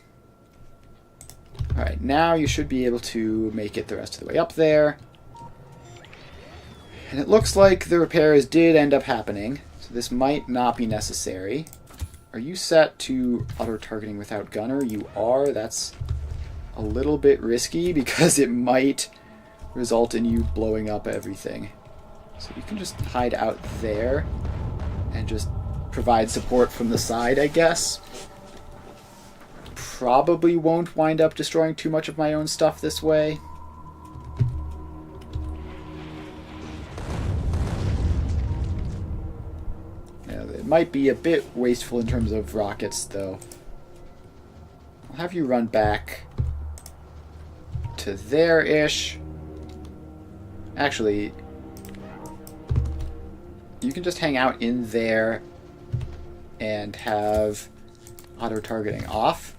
Alright, now you should be able to make it the rest of the way up there. And it looks like the repairs did end up happening, so this might not be necessary. Are you set to auto-targeting without gunner? You are. That's a little bit risky because it might result in you blowing up everything. So you can just hide out there and just provide support from the side, I guess. Probably won't wind up destroying too much of my own stuff this way. It might be a bit wasteful in terms of rockets, though. I'll have you run back to there-ish. Actually, you can just hang out in there and have auto-targeting off.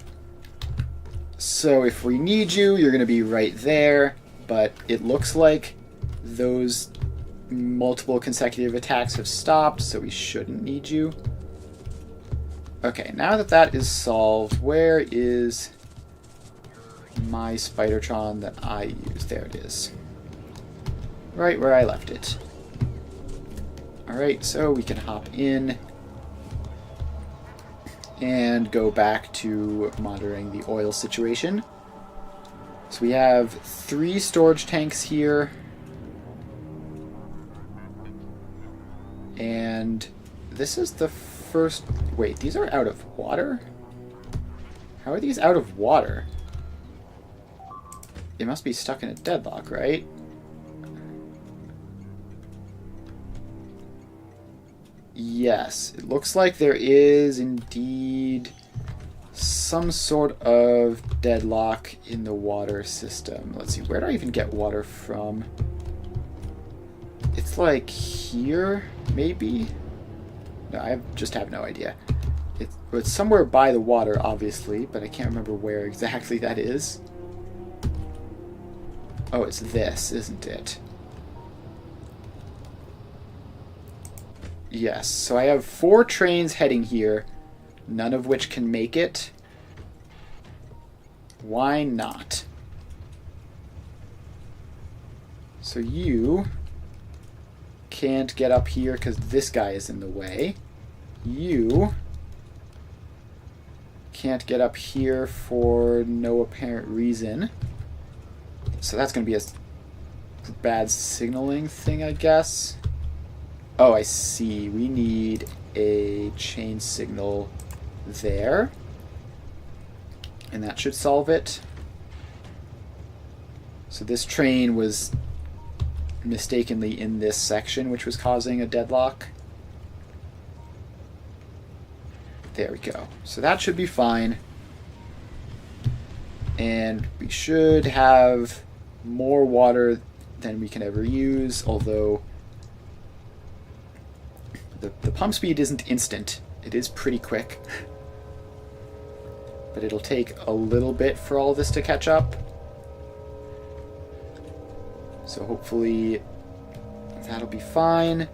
So if we need you, you're going to be right there, but it looks like those multiple consecutive attacks have stopped, so we shouldn't need you. Okay, now that that is solved, where is my Spidertron that I used? There it is. Right where I left it. Alright, so we can hop in and go back to monitoring the oil situation. So we have 3 storage tanks here. And this is the first... Wait, these are out of water? How are these out of water? They must be stuck in a deadlock, right? Yes, it looks like there is indeed some sort of deadlock in the water system. Let's see, where do I even get water from? It It's like here, maybe? No, I just have no idea. It's somewhere by the water, obviously, but I can't remember where exactly that is. Oh, it's this, isn't it? Yes, so I have 4 trains heading here, none of which can make it. Why not? So you can't get up here because this guy is in the way. You can't get up here for no apparent reason. So that's going to be a bad signaling thing, I guess. Oh, I see. We need a chain signal there. And that should solve it. So this train was mistakenly in this section, which was causing a deadlock. There we go. So that should be fine. And we should have more water than we can ever use, although the pump speed isn't instant. It is pretty quick. But it'll take a little bit for all this to catch up. So hopefully that'll be fine.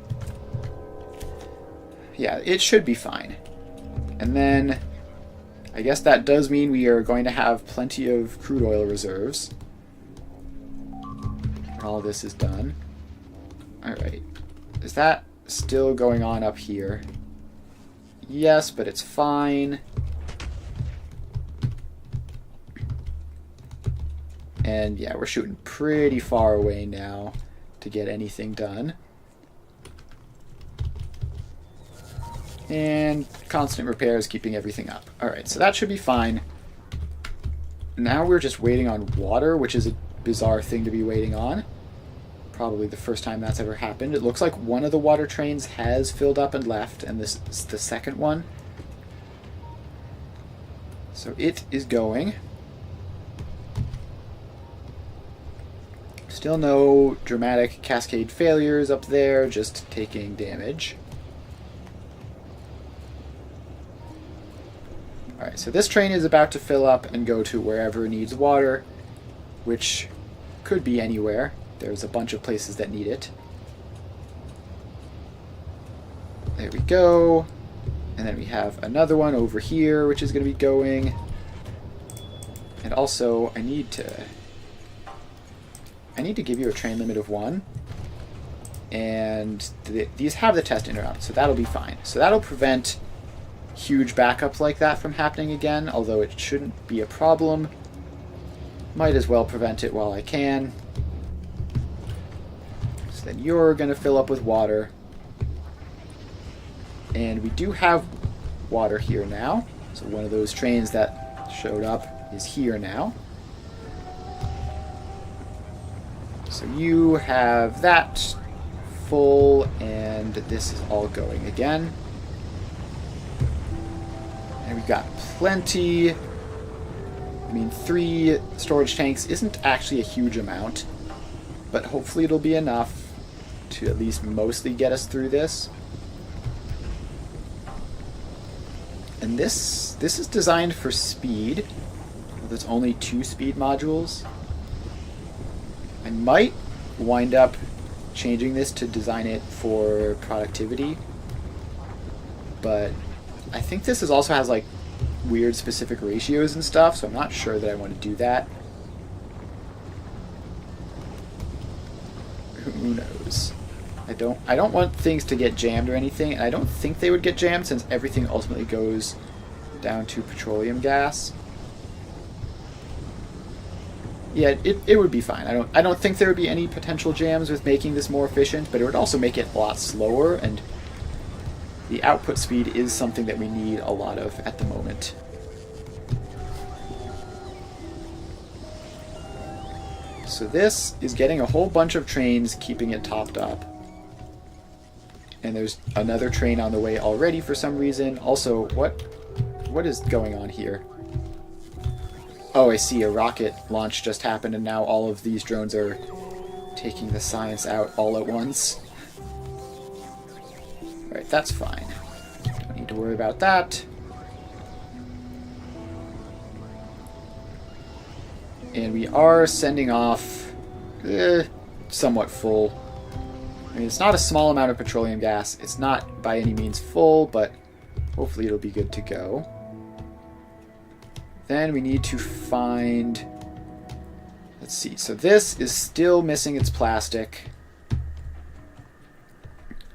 Yeah, it should be fine. And then I guess that does mean we are going to have plenty of crude oil reserves when all this is done. Alright. Is that still going on up here? Yes, but it's fine. And yeah, we're shooting pretty far away now to get anything done. And constant repairs keeping everything up. Alright, so that should be fine. Now we're just waiting on water, which is a bizarre thing to be waiting on. Probably the first time that's ever happened. It looks like one of the water trains has filled up and left, and this is the second one. So it is going. Still no dramatic cascade failures up there, just taking damage. Alright, so this train is about to fill up and go to wherever it needs water, which could be anywhere. There's a bunch of places that need it. There we go. And then we have another one over here, which is going to be going. And also, I need to give you a train limit of 1. And these have the test interrupt, so that'll be fine. So that'll prevent huge backups like that from happening again, although it shouldn't be a problem. Might as well prevent it while I can. So then you're going to fill up with water. And we do have water here now. So one of those trains that showed up is here now. So you have that full, and this is all going again. And we've got plenty. I mean, 3 storage tanks isn't actually a huge amount, but hopefully it'll be enough to at least mostly get us through this. And this is designed for speed. There's only 2 speed modules. I might wind up changing this to design it for productivity, but I think this also has like weird specific ratios and stuff, so I'm not sure that I want to do that. Who knows? I don't want things to get jammed or anything, and I don't think they would get jammed since everything ultimately goes down to petroleum gas. Yeah, it would be fine. I don't think there would be any potential jams with making this more efficient, but it would also make it a lot slower, and the output speed is something that we need a lot of at the moment. So this is getting a whole bunch of trains, keeping it topped up. And there's another train on the way already for some reason. Also, what is going on here? Oh, I see, a rocket launch just happened, and now all of these drones are taking the science out all at once. Alright, that's fine. Don't need to worry about that. And we are sending off somewhat full. I mean, it's not a small amount of petroleum gas. It's not by any means full, but hopefully it'll be good to go. Then we need to find... Let's see. So this is still missing its plastic.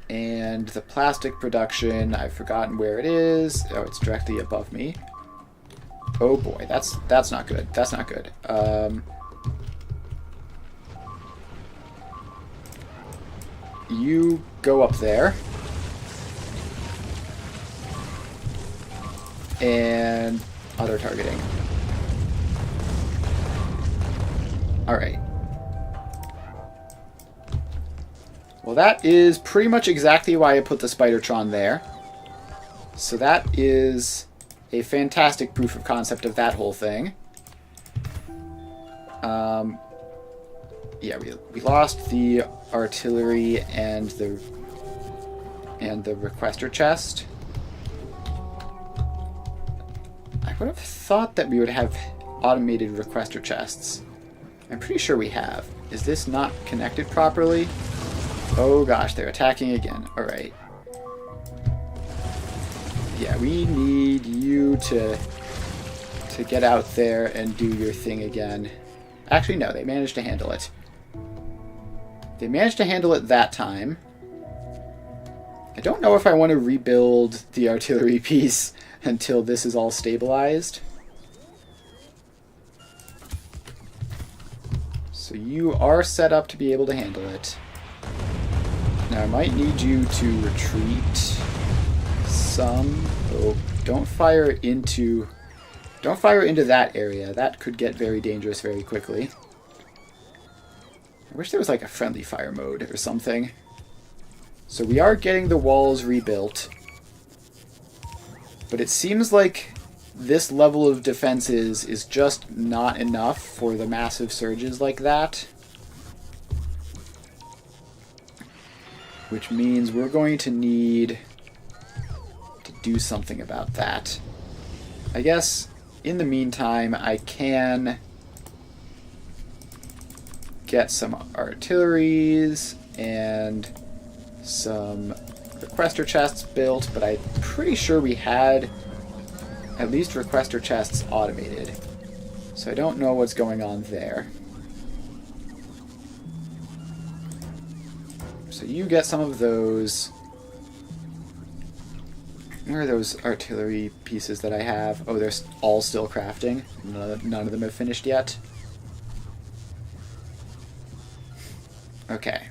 And the plastic production, I've forgotten where it is. Oh, it's directly above me. Oh boy, that's not good. That's not good. You go up there. And auto targeting. Alright. Well, that is pretty much exactly why I put the Spidertron there. So that is a fantastic proof of concept of that whole thing. Yeah, we lost the artillery and the requester chest. I would have thought that we would have automated requester chests. I'm pretty sure we have. Is this not connected properly? Oh gosh, they're attacking again. Alright. Yeah, we need you to get out there and do your thing again. Actually, no, they managed to handle it. They managed to handle it that time. I don't know if I want to rebuild the artillery piece until this is all stabilized. So you are set up to be able to handle it. Now I might need you to retreat some. Oh, don't fire into that area. That could get very dangerous very quickly. I wish there was like a friendly fire mode or something. So we are getting the walls rebuilt. But it seems like this level of defenses is just not enough for the massive surges like that. Which means we're going to need to do something about that. I guess in the meantime I can get some artilleries and some requester chests built, but I'm pretty sure we had at least requester chests automated. So I don't know what's going on there. So you get some of those. Where are those artillery pieces that I have? Oh, they're all still crafting. None of them have finished yet. Okay.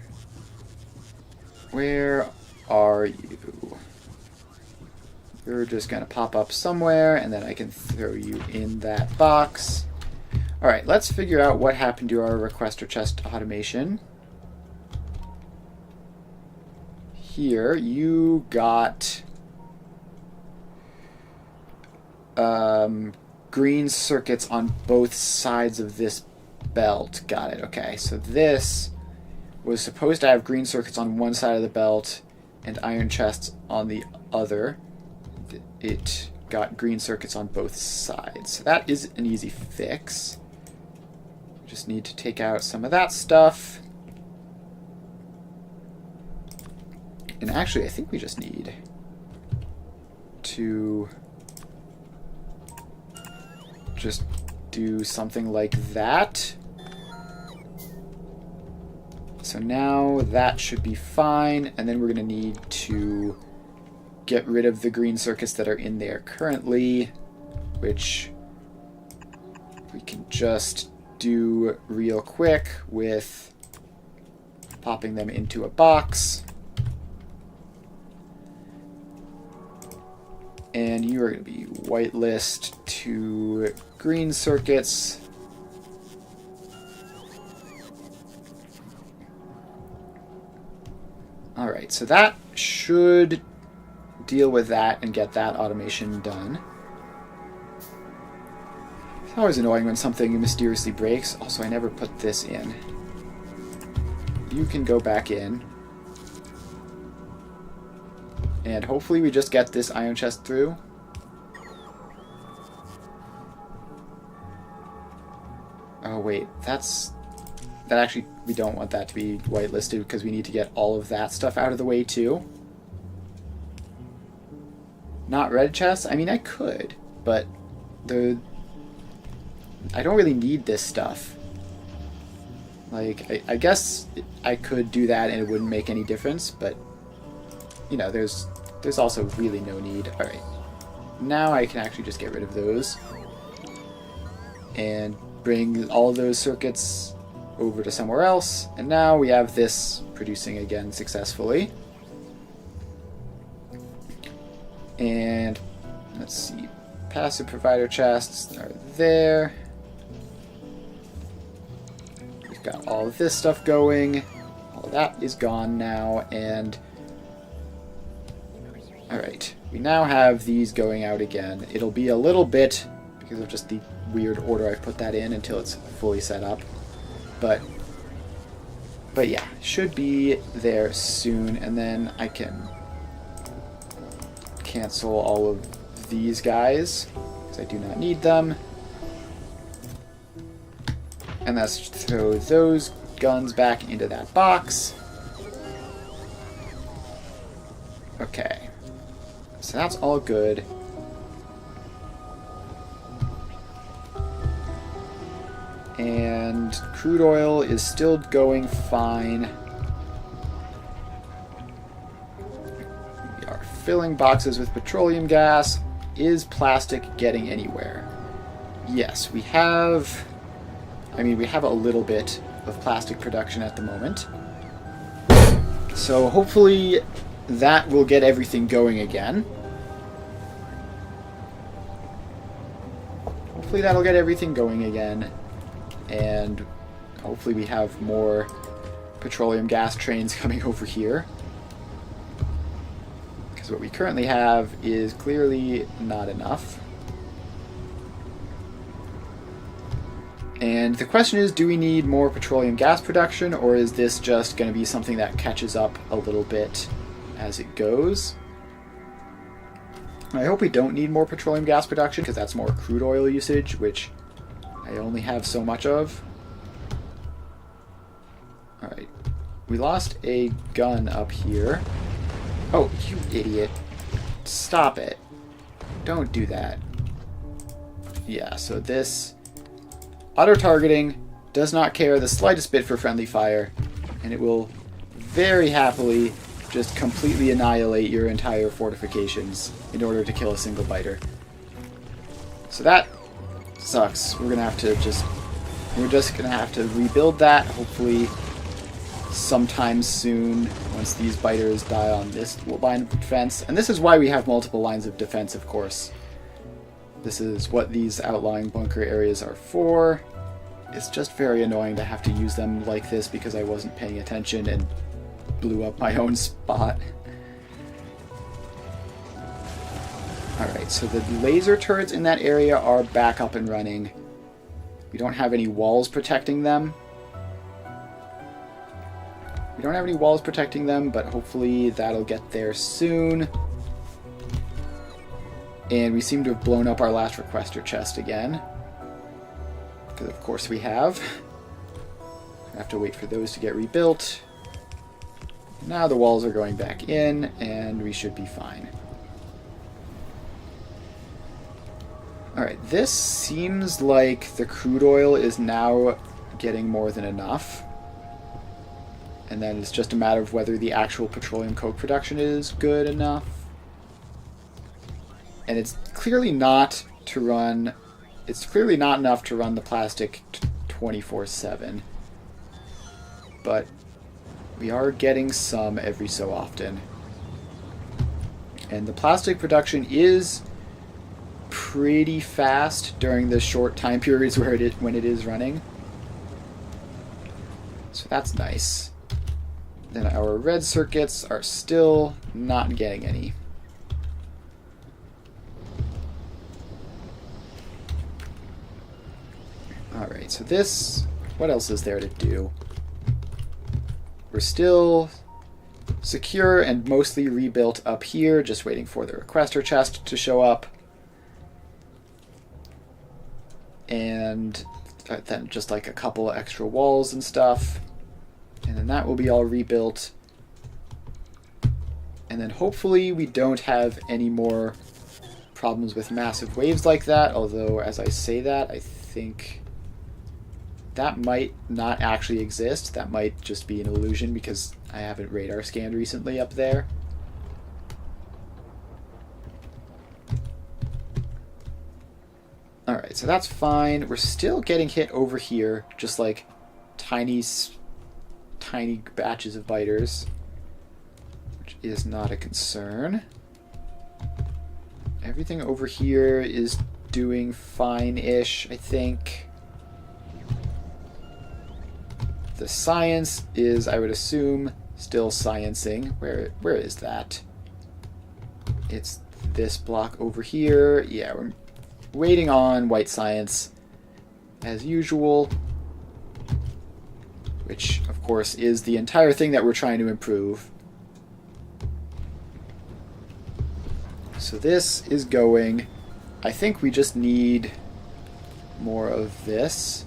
Where are you? You're just going to pop up somewhere, and then I can throw you in that box. Alright, let's figure out what happened to our requester chest automation. Here, you got green circuits on both sides of this belt. Got it, okay. So this was supposed to have green circuits on one side of the belt and iron chests on the other. It got green circuits on both sides. So that is an easy fix. Just need to take out some of that stuff. And actually, I think we just need to just do something like that. So now that should be fine, and then we're going to need to get rid of the green circuits that are in there currently, which we can just do real quick with popping them into a box. And you are going to be whitelist to green circuits. Alright, so that should deal with that and get that automation done. It's always annoying when something mysteriously breaks. Also, I never put this in. You can go back in. And hopefully we just get this iron chest through. Oh wait, that actually, we don't want that to be whitelisted because we need to get all of that stuff out of the way too. Not red chests? I mean, I could, but I don't really need this stuff. Like, I guess I could do that and it wouldn't make any difference, but, you know, there's also really no need. Alright, now I can actually just get rid of those and bring all of those circuits over to somewhere else, and now we have this producing again successfully. And let's see, passive provider chests are there. We've got all of this stuff going. All of that is gone now, and alright, we now have these going out again. It'll be a little bit because of just the weird order I've put that in until it's fully set up. But yeah, should be there soon, and then I can cancel all of these guys because I do not need them. And let's throw those guns back into that box. Okay, so that's all good. And crude oil is still going fine. We are filling boxes with petroleum gas. Is plastic getting anywhere? Yes, we have... I mean, we have a little bit of plastic production at the moment. So hopefully that will get everything going again. Hopefully that'll get everything going again. And hopefully we have more petroleum gas trains coming over here. Because what we currently have is clearly not enough. And the question is, do we need more petroleum gas production, or is this just going to be something that catches up a little bit as it goes? I hope we don't need more petroleum gas production, because that's more crude oil usage, which I only have so much of. Alright. We lost a gun up here. Oh, you idiot. Stop it. Don't do that. Yeah, so this auto-targeting does not care the slightest bit for friendly fire, and it will very happily just completely annihilate your entire fortifications in order to kill a single biter. So that sucks. We're just gonna have to rebuild that, hopefully sometime soon, once these biters die on this line of defense. And this is why we have multiple lines of defense, of course. This is what these outlying bunker areas are for. It's just very annoying to have to use them like this because I wasn't paying attention and blew up my own spot. Alright, so the laser turrets in that area are back up and running. We don't have any walls protecting them. But hopefully that'll get there soon. And we seem to have blown up our last requester chest again. Because of course we have. We have to wait for those to get rebuilt. Now the walls are going back in, and we should be fine. Alright, this seems like the crude oil is now getting more than enough. And then it's just a matter of whether the actual petroleum coke production is good enough. And it's clearly not to run... It's clearly not enough to run the plastic 24/7. But we are getting some every so often. And the plastic production is pretty fast during the short time periods when it is running. So that's nice. Then our red circuits are still not getting any. Alright, so this... What else is there to do? We're still secure and mostly rebuilt up here, just waiting for the requester chest to show up. And then just like a couple extra walls and stuff. And then that will be all rebuilt. And then hopefully we don't have any more problems with massive waves like that, although as I say that, I think that might not actually exist. That might just be an illusion because I haven't radar scanned recently up there. Alright, so that's fine. We're still getting hit over here, just like tiny batches of biters, which is not a concern. Everything over here is doing fine-ish, I think. The science is, I would assume, still sciencing. Where is that? It's this block over here. Yeah, we're waiting on white science as usual, which, of course, is the entire thing that we're trying to improve. So this is going. I think we just need more of this.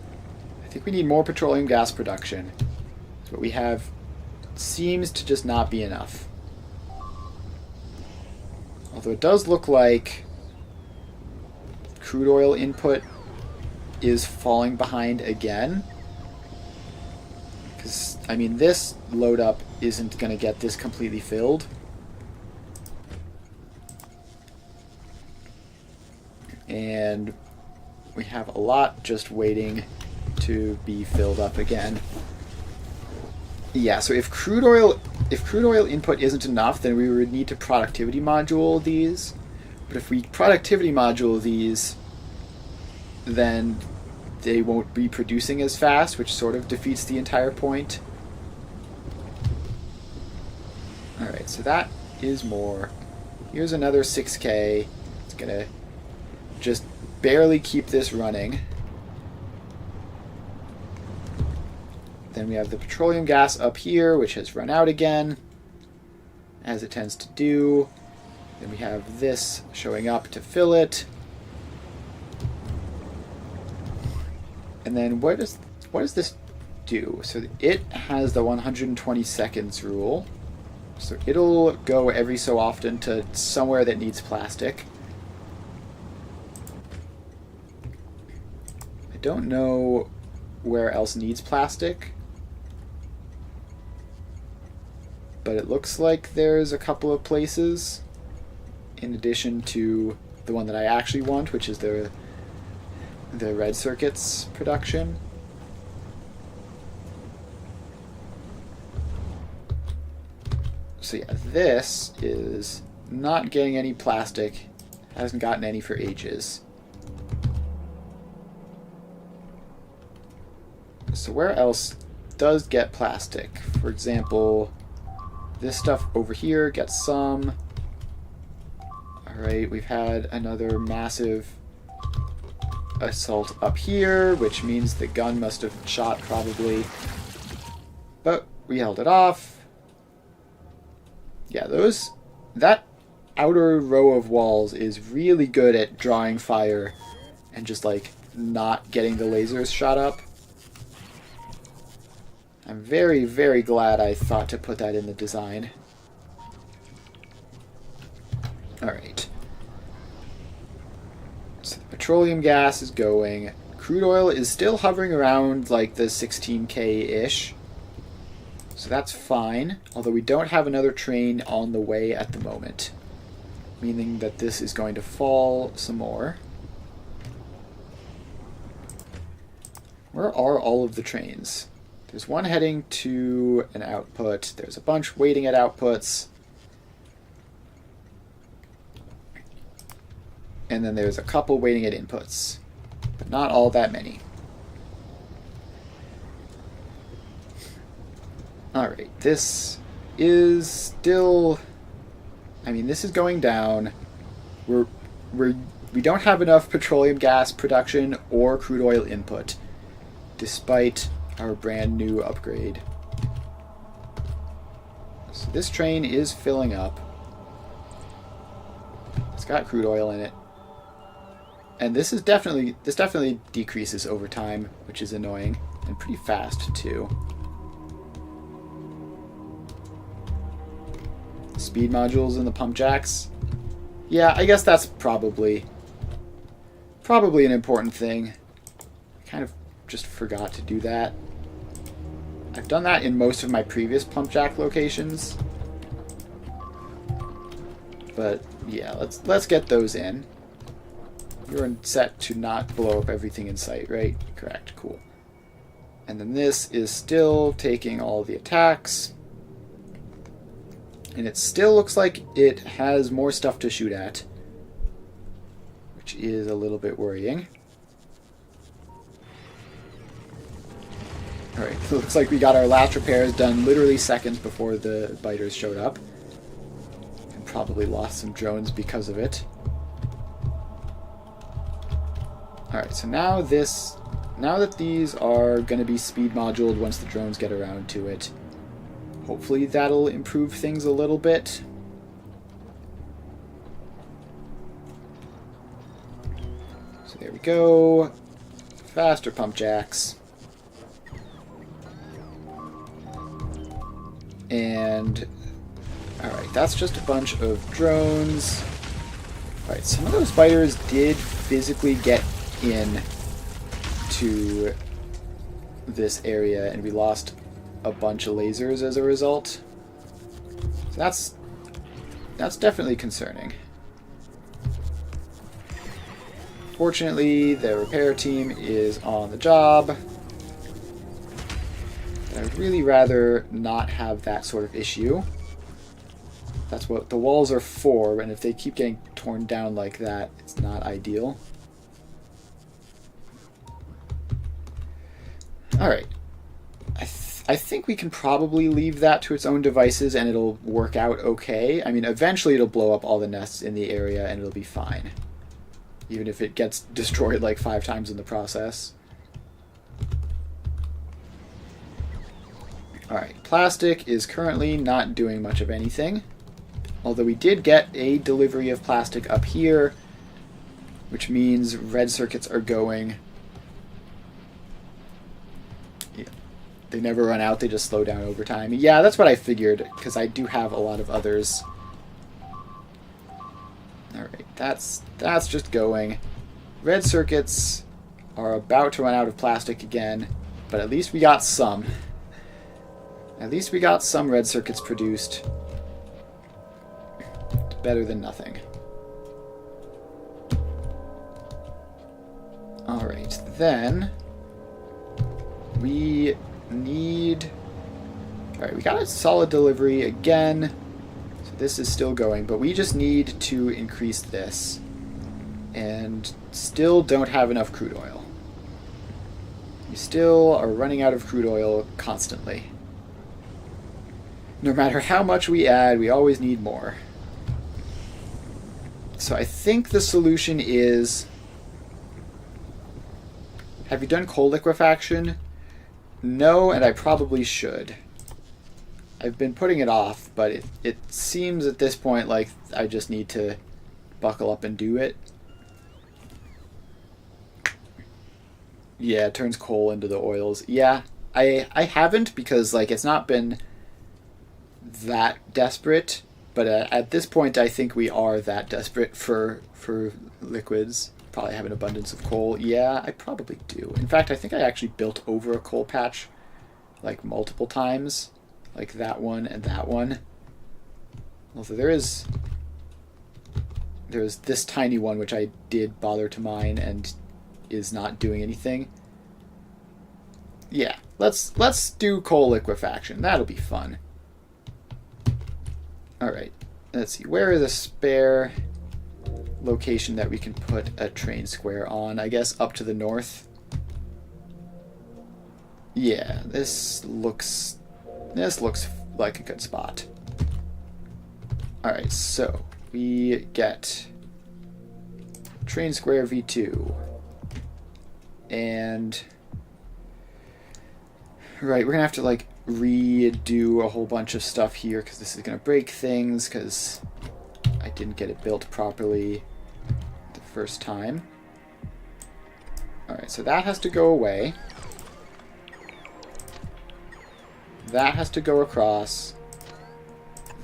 I think we need more petroleum gas production. So what we have seems to just not be enough. Although it does look like crude oil input is falling behind again. Because, I mean, this load up isn't going to get this completely filled. And we have a lot just waiting to be filled up again. Yeah, so if crude oil input isn't enough, then we would need to productivity module these. But if we productivity module these, then they won't be producing as fast, which sort of defeats the entire point. Alright, so that is more. Here's another 6K. It's gonna just barely keep this running. Then we have the petroleum gas up here, which has run out again, as it tends to do. Then we have this showing up to fill it. And then what does this do? So it has the 120 seconds rule. So it'll go every so often to somewhere that needs plastic. I don't know where else needs plastic, but it looks like there's a couple of places in addition to the one that I actually want, which is the red circuits production. So yeah, this is not getting any plastic, hasn't gotten any for ages. So where else does get plastic? For example, this stuff over here gets some. Alright, we've had another massive assault up here, which means the gun must have shot probably. But we held it off. Yeah, that outer row of walls is really good at drawing fire and just like not getting the lasers shot up. I'm very, very glad I thought to put that in the design. Alright. So the petroleum gas is going. Crude oil is still hovering around like the 16K-ish. So that's fine, although we don't have another train on the way at the moment, meaning that this is going to fall some more. Where are all of the trains? There's one heading to an output. There's a bunch waiting at outputs. And then there's a couple waiting at inputs, but not all that many. Alright, this is still, I mean, this is going down. We don't have enough petroleum gas production or crude oil input, despite our brand new upgrade. So this train is filling up. It's got crude oil in it. And this definitely decreases over time, which is annoying. And pretty fast, too. Speed modules in the pump jacks. Yeah, I guess that's probably an important thing. I kind of just forgot to do that. I've done that in most of my previous pump jack locations. But yeah, let's get those in. You're set to not blow up everything in sight, right? Correct, cool. And then this is still taking all the attacks. And it still looks like it has more stuff to shoot at, which is a little bit worrying. Alright, so it looks like we got our last repairs done literally seconds before the biters showed up. And probably lost some drones because of it. Alright, so now that these are going to be speed moduled once the drones get around to it, hopefully that'll improve things a little bit. So there we go. Faster pump jacks. And, alright, that's just a bunch of drones. Alright, some of those biters did physically get in to this area, and we lost a bunch of lasers as a result. So that's definitely concerning. Fortunately, the repair team is on the job. And I'd really rather not have that sort of issue. That's what the walls are for, and if they keep getting torn down like that, it's not ideal. Alright. I think we can probably leave that to its own devices and it'll work out okay. I mean, eventually it'll blow up all the nests in the area and it'll be fine. Even if it gets destroyed like 5 times in the process. Alright, plastic is currently not doing much of anything. Although we did get a delivery of plastic up here, which means red circuits are going. Yeah. They never run out, they just slow down over time. Yeah, that's what I figured, because I do have a lot of others. Alright, that's just going. Red circuits are about to run out of plastic again, but at least we got some. At least we got some red circuits produced. It's better than nothing. Alright, then we need... Alright, we got a solid delivery again. So this is still going, but we just need to increase this. And still don't have enough crude oil. We still are running out of crude oil constantly. No matter how much we add, we always need more. So I think the solution is... Have you done coal liquefaction? No, and I probably should. I've been putting it off, but it seems at this point like I just need to buckle up and do it. Yeah, it turns coal into the oils. Yeah, I haven't because like it's not been that desperate, but at this point I think we are that desperate for liquids. Probably have an abundance of coal. Yeah, I probably do. In fact, I think I actually built over a coal patch like multiple times, like that one and that one. Although there's this tiny one which I did bother to mine and is not doing anything. Yeah, let's do coal liquefaction. That'll be fun. Alright, let's see. Where is a spare location that we can put a train square on? I guess up to the north. Yeah, this looks like a good spot. Alright, so we get train square V2. And right, we're gonna have to like redo a whole bunch of stuff here because this is going to break things because I didn't get it built properly the first time. Alright, so that has to go away. That has to go across.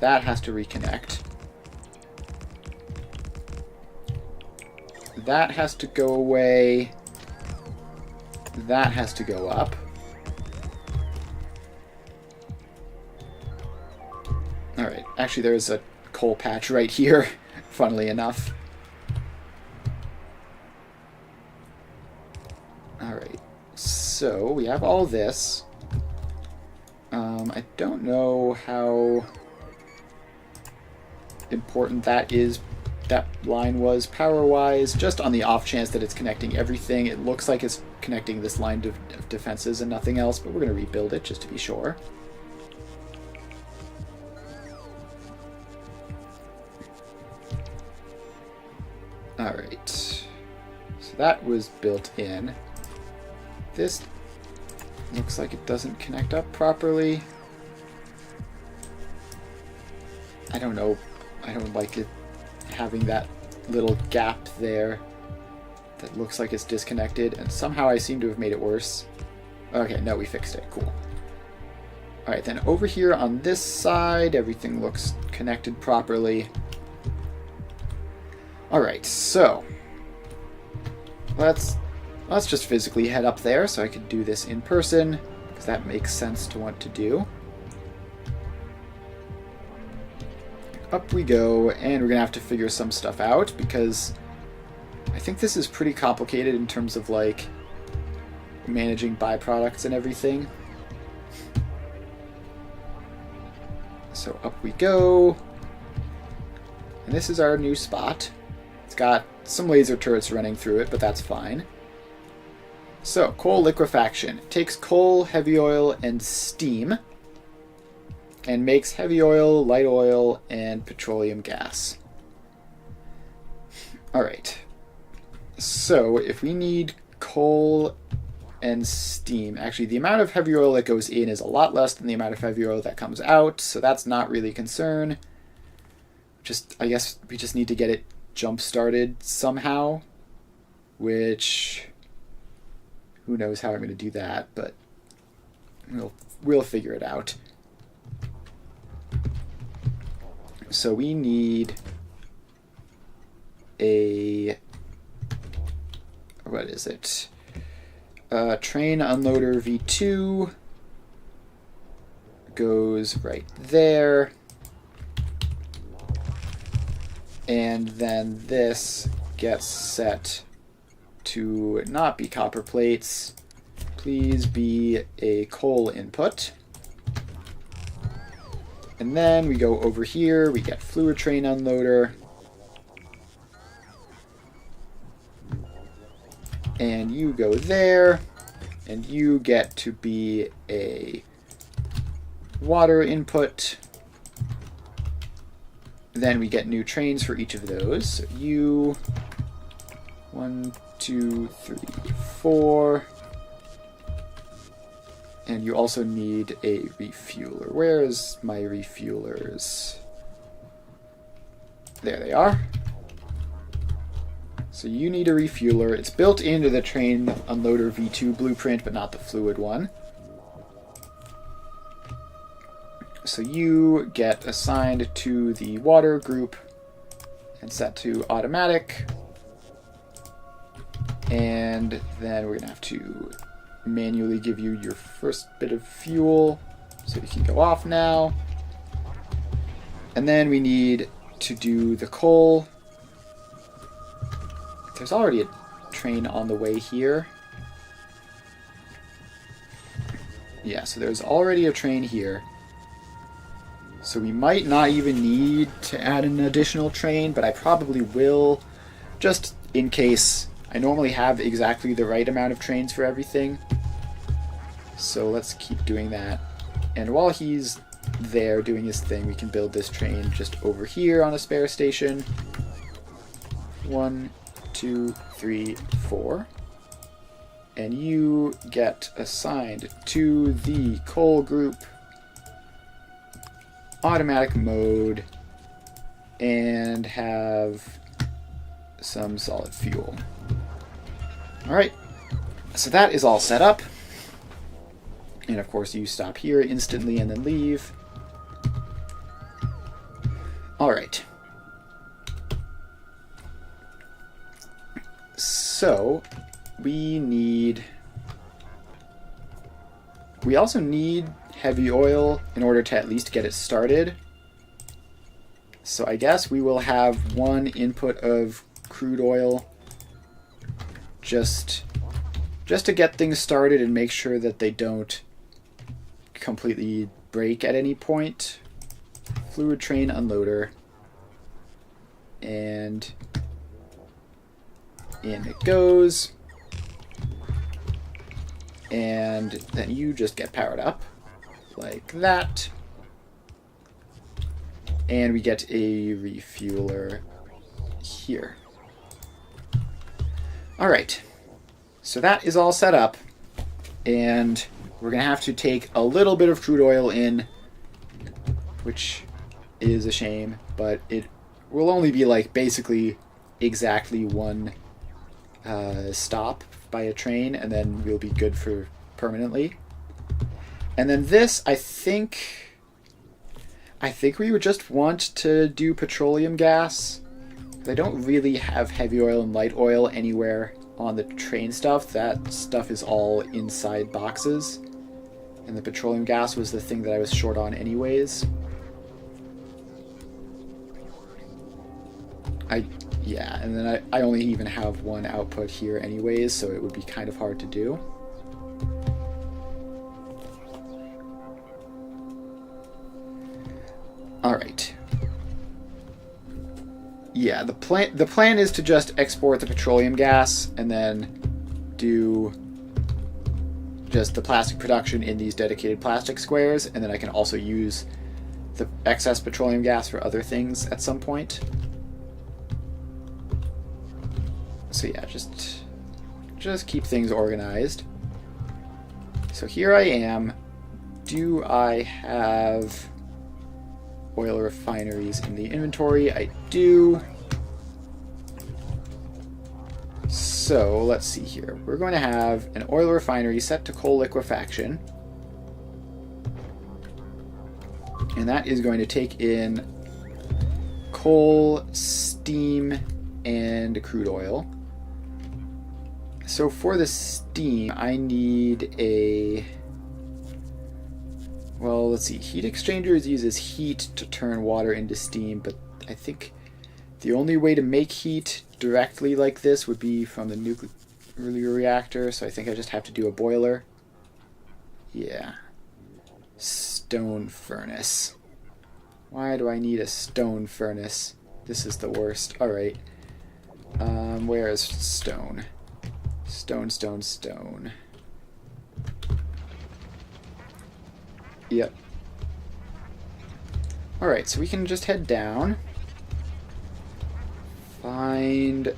That has to reconnect. That has to go away. That has to go up. Alright, actually there's a coal patch right here, funnily enough. Alright, so we have all this. I don't know how important that line was power-wise, just on the off chance that it's connecting everything. It looks like it's connecting this line of defenses and nothing else, but we're going to rebuild it just to be sure. Alright, so that was built in. This looks like it doesn't connect up properly. I don't know. I don't like it having that little gap there that looks like it's disconnected, and somehow I seem to have made it worse. Okay, no, we fixed it. Cool. Alright, then over here on this side, everything looks connected properly. Alright, so let's just physically head up there so I can do this in person, because that makes sense to want to do. Up we go, and we're going to have to figure some stuff out, because I think this is pretty complicated in terms of, like, managing byproducts and everything. So up we go. And this is our new spot. It's got some laser turrets running through it, but that's fine. So, coal liquefaction. It takes coal, heavy oil, and steam, and makes heavy oil, light oil, and petroleum gas. Alright. So, if we need coal and steam... Actually, the amount of heavy oil that goes in is a lot less than the amount of heavy oil that comes out, so that's not really a concern. I guess we just need to get it jump-started somehow, which... who knows how I'm going to do that, but we'll figure it out. So we need a... what is it? Train unloader V2 goes right there. And then this gets set to not be copper plates. Please be a coal input. And then we go over here, we get fluid train unloader. And you go there, and you get to be a water input. Then we get new trains for each of those. So you, 1, 2, 3, 4. And you also need a refueler. Where is my refuelers? There they are. So you need a refueler. It's built into the train unloader V2 blueprint, but not the fluid one. So you get assigned to the water group and set to automatic. And then we're going to have to manually give you your first bit of fuel so you can go off now. And then we need to do the coal. There's already a train on the way here. Yeah, so there's already a train here. So we might not even need to add an additional train, but I probably will, just in case. I normally have exactly the right amount of trains for everything. So let's keep doing that. And while he's there doing his thing, we can build this train just over here on a spare station. 1, 2, 3, 4. and you get assigned to the coal group, automatic mode, and have some solid fuel. Alright, so that is all set up. And of course you stop here instantly and then leave. Alright. So, we also need heavy oil in order to at least get it started. So I guess we will have one input of crude oil just to get things started and make sure that they don't completely break at any point. Fluid train unloader. And in it goes. And then you just get powered up like that. And we get a refueler here. Alright, so that is all set up, and we're going to have to take a little bit of crude oil in, which is a shame, but it will only be like basically exactly one stop by a train, and then we'll be good for permanently. And then this, I think we would just want to do petroleum gas. They don't really have heavy oil and light oil anywhere on the train stuff. That stuff is all inside boxes. And the petroleum gas was the thing that I was short on anyways. Yeah, and then I only even have one output here anyways, so it would be kind of hard to do. Alright. Yeah, the plan is to just export the petroleum gas and then do just the plastic production in these dedicated plastic squares, and then I can also use the excess petroleum gas for other things at some point. So yeah, just keep things organized. So here I am. Do I have oil refineries in the inventory? I do. So let's see here. We're going to have an oil refinery set to coal liquefaction. And that is going to take in coal, steam, and crude oil. So for the steam, I need a... Well, let's see. Heat exchangers uses heat to turn water into steam, but I think the only way to make heat directly like this would be from the nuclear reactor, so I think I just have to do a boiler. Yeah. Stone furnace. Why do I need a stone furnace? This is the worst. Alright. Where is stone? Stone. Yep. Alright, so we can just head down. Find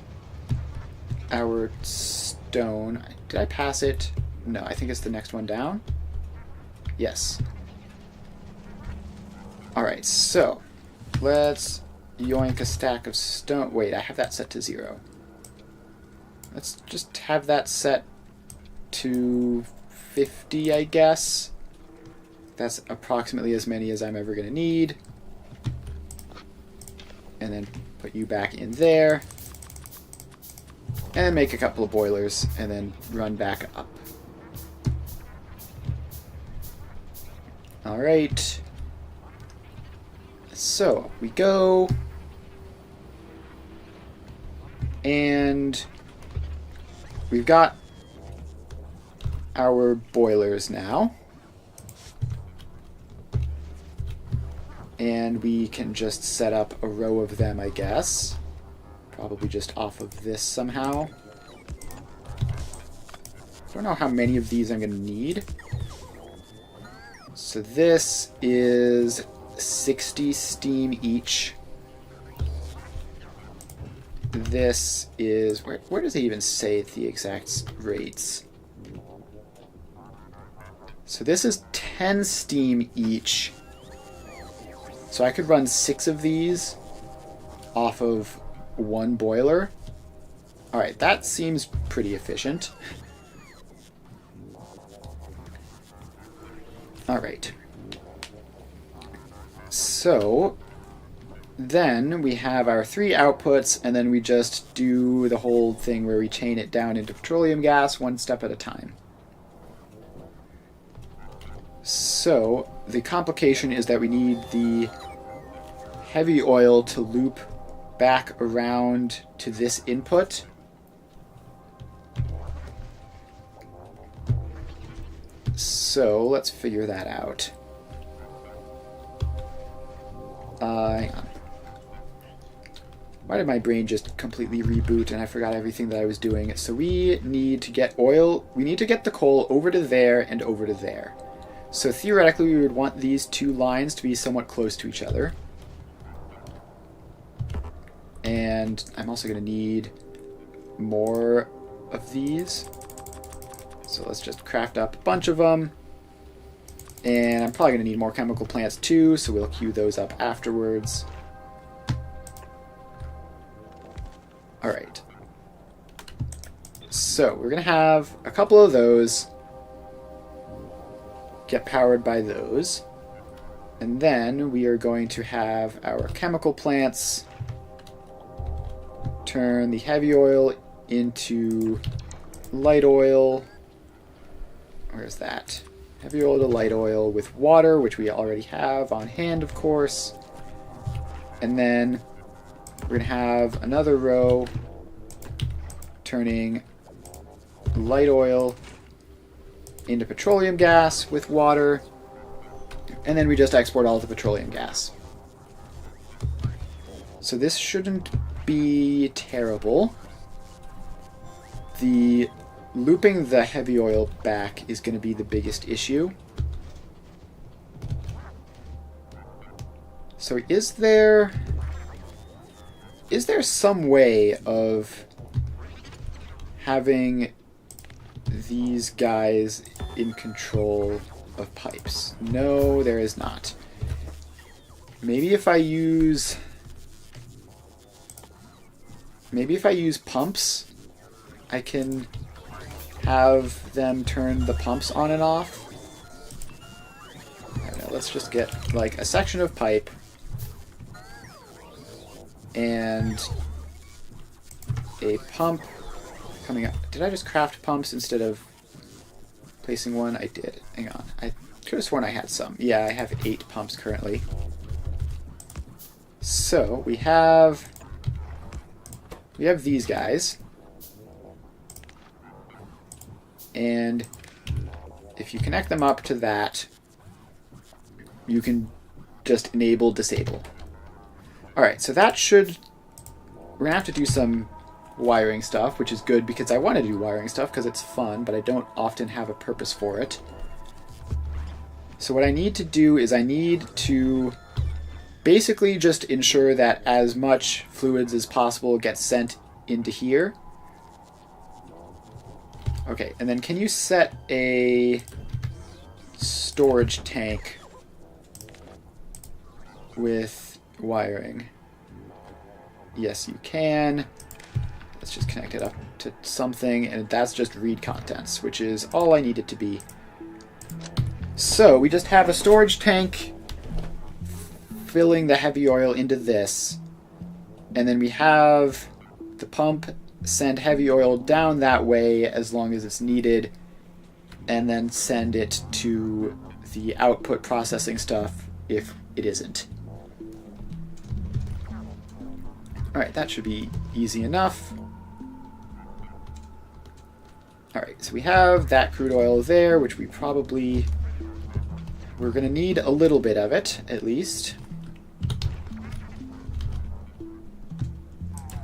our stone. Did I pass it? No, I think it's the next one down. Yes. Alright, so let's yoink a stack of stone. Wait, I have that set to 0. Let's just have that set to 50, I guess. That's approximately as many as I'm ever going to need. And then put you back in there. And make a couple of boilers, and then run back up. Alright. So, we go. And we've got our boilers now. And we can just set up a row of them, I guess. Probably just off of this somehow. Don't know how many of these I'm going to need. So this is 60 steam each. This is... Where does it even say the exact rates? So this is 10 steam each. So I could run 6 of these off of one boiler. Alright, that seems pretty efficient. Alright. So then we have our 3 outputs, and then we just do the whole thing where we chain it down into petroleum gas one step at a time. So the complication is that we need the heavy oil to loop back around to this input. So let's figure that out. Hang on. Why did my brain just completely reboot and I forgot everything that I was doing? So we need to get oil, we need to get the coal over to there and over to there. So theoretically we would want these 2 lines to be somewhat close to each other. And I'm also going to need more of these. So let's just craft up a bunch of them. And I'm probably going to need more chemical plants too, so we'll queue those up afterwards. Alright. So we're going to have a couple of those get powered by those. And then we are going to have our chemical plants turn the heavy oil into light oil. Where's that? Heavy oil to light oil with water, which we already have on hand, of course. And then we're going to have another row turning light oil into petroleum gas with water. And then we just export all of the petroleum gas. So this shouldn't be terrible. The looping the heavy oil back is going to be the biggest issue. So is there some way of having these guys in control of pipes? No, there is not. Maybe if I use pumps, I can have them turn the pumps on and off. I don't know, let's just get like a section of pipe and a pump coming up. Did I just craft pumps instead of placing one? I did. Hang on. I could have sworn I had some. Yeah, I have 8 pumps currently. So we have these guys. And if you connect them up to that, you can just enable, disable. Alright, so that should... We're going to have to do some wiring stuff, which is good because I want to do wiring stuff because it's fun, but I don't often have a purpose for it. So what I need to do is I need to basically just ensure that as much fluids as possible gets sent into here. Okay, and then can you set a storage tank with wiring? Yes, you can. Let's just connect it up to something, and that's just read contents, which is all I need it to be. So we just have a storage tank filling the heavy oil into this, and then we have the pump send heavy oil down that way as long as it's needed, and then send it to the output processing stuff if it isn't. Alright, that should be easy enough. Alright, so we have that crude oil there, which we're going to need a little bit of it, at least.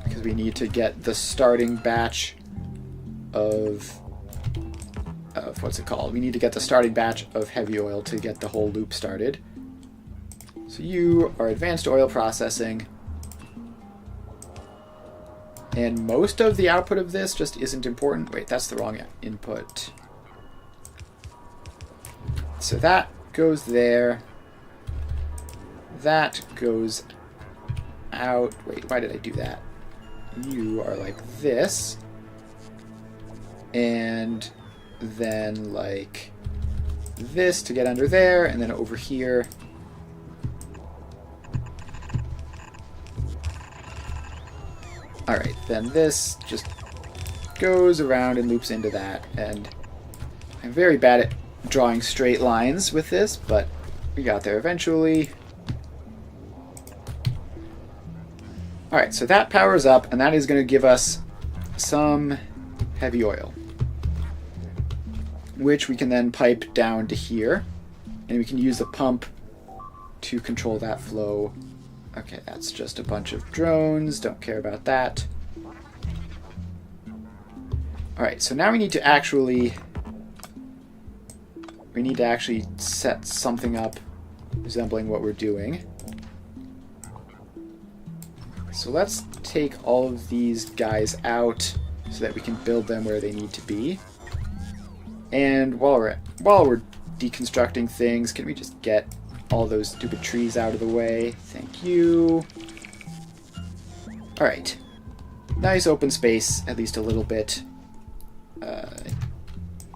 Because we need to get the starting batch of what's it called? We need to get the starting batch of heavy oil to get the whole loop started. So you are advanced oil processing. And most of the output of this just isn't important. Wait, that's the wrong input. So that goes there. That goes out. Wait, why did I do that? You are like this. And then like this to get under there, and then over here. Alright, then this just goes around and loops into that, and I'm very bad at drawing straight lines with this, but we got there eventually. Alright, so that powers up, and that is going to give us some heavy oil, which we can then pipe down to here, and we can use the pump to control that flow. Okay, that's just a bunch of drones, don't care about that. Alright, so now we need to actually set something up resembling what we're doing. So let's take all of these guys out so that we can build them where they need to be. And while we're deconstructing things, can we just get all those stupid trees out of the way? Thank you. Alright. Nice open space, at least a little bit.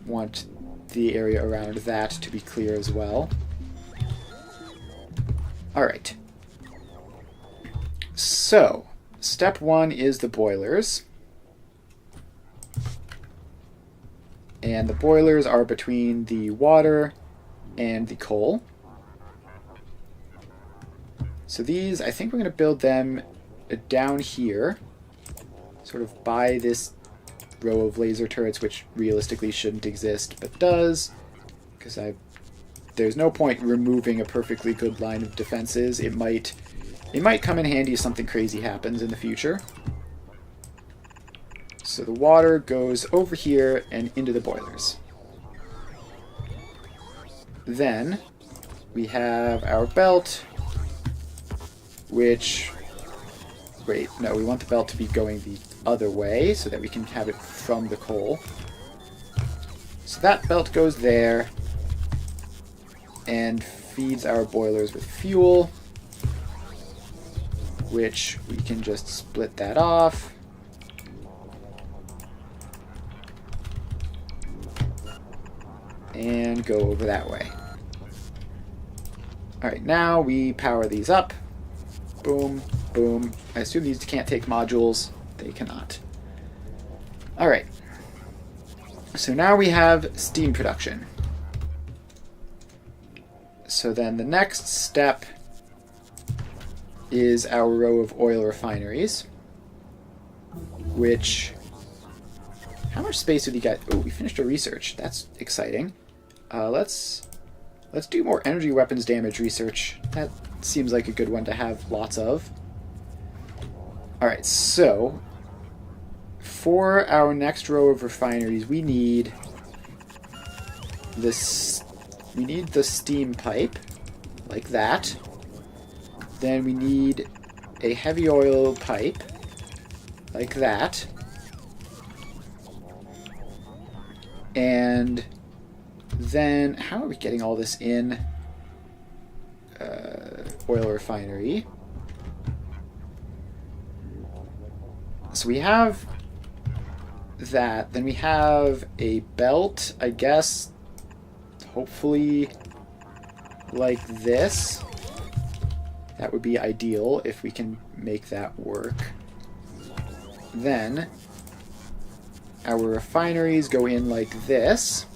Want the area around that to be clear as well. Alright. So, step one is the boilers. And the boilers are between the water and the coal. So these, I think we're going to build them down here, sort of by this row of laser turrets, which realistically shouldn't exist, but does, because there's no point removing a perfectly good line of defenses. It might come in handy if something crazy happens in the future. So the water goes over here and into the boilers. Then we have our belt, which... Wait, no, we want the belt to be going the other way so that we can have it from the coal. So that belt goes there and feeds our boilers with fuel, which we can just split that off. And go over that way. Alright, now we power these up. Boom, boom. I assume these can't take modules. They cannot. Alright. So now we have steam production. So then the next step is our row of oil refineries, which... How much space did you get? Oh, we finished our research. That's exciting. Let's do more energy weapons damage research. That seems like a good one to have lots of. Alright, so for our next row of refineries, we need this. We need the steam pipe, like that. Then we need a heavy oil pipe, like that. And then, how are we getting all this in? Oil refinery. So we have that. Then we have a belt, I guess. Hopefully like this. That would be ideal if we can make that work. Then our refineries go in like this.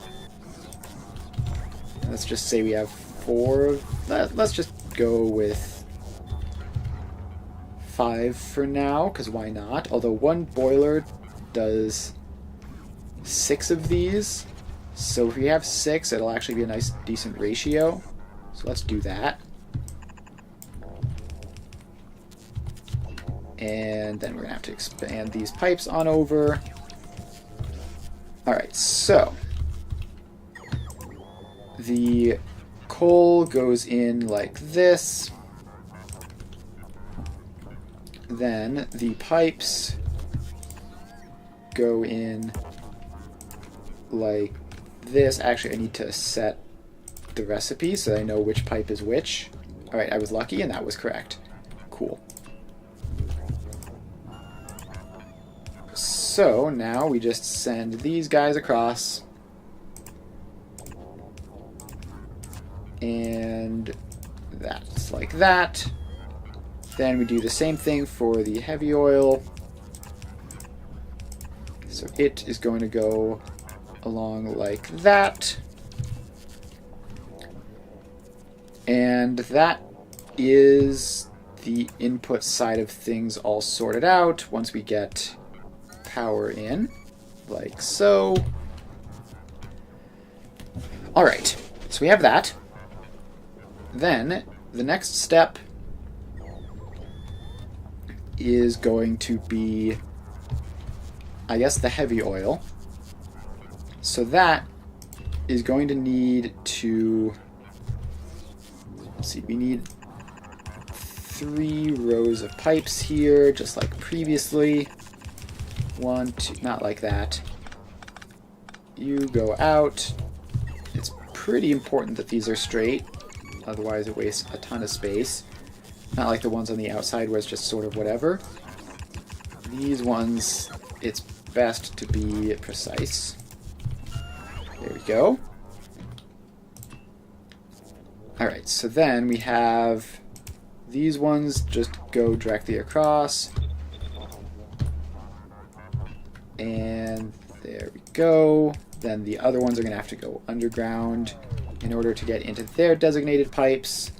Let's just say we have 4. Let's just go with 5 for now, because why not? Although one boiler does 6 of these. So if we have 6, it'll actually be a nice, decent ratio. So let's do that. And then we're going to have to expand these pipes on over. Alright, so the coal goes in like this. Then the pipes go in like this. Actually, I need to set the recipe so that I know which pipe is which. Alright, I was lucky and that was correct. Cool. So now we just send these guys across. And that's like that. Then we do the same thing for the heavy oil. So it is going to go along like that. And that is the input side of things all sorted out once we get power in, like so. Alright, so we have that. Then the next step is going to be, I guess, the heavy oil. So that is going to need to, let's see, we need 3 rows of pipes here, just like previously. 1, 2, not like that. You go out. It's pretty important that these are straight, otherwise it wastes a ton of space. Not like the ones on the outside where it's just sort of whatever. These ones, it's best to be precise. There we go. Alright, so then we have these ones just go directly across. And there we go. Then the other ones are going to have to go underground in order to get into their designated pipes.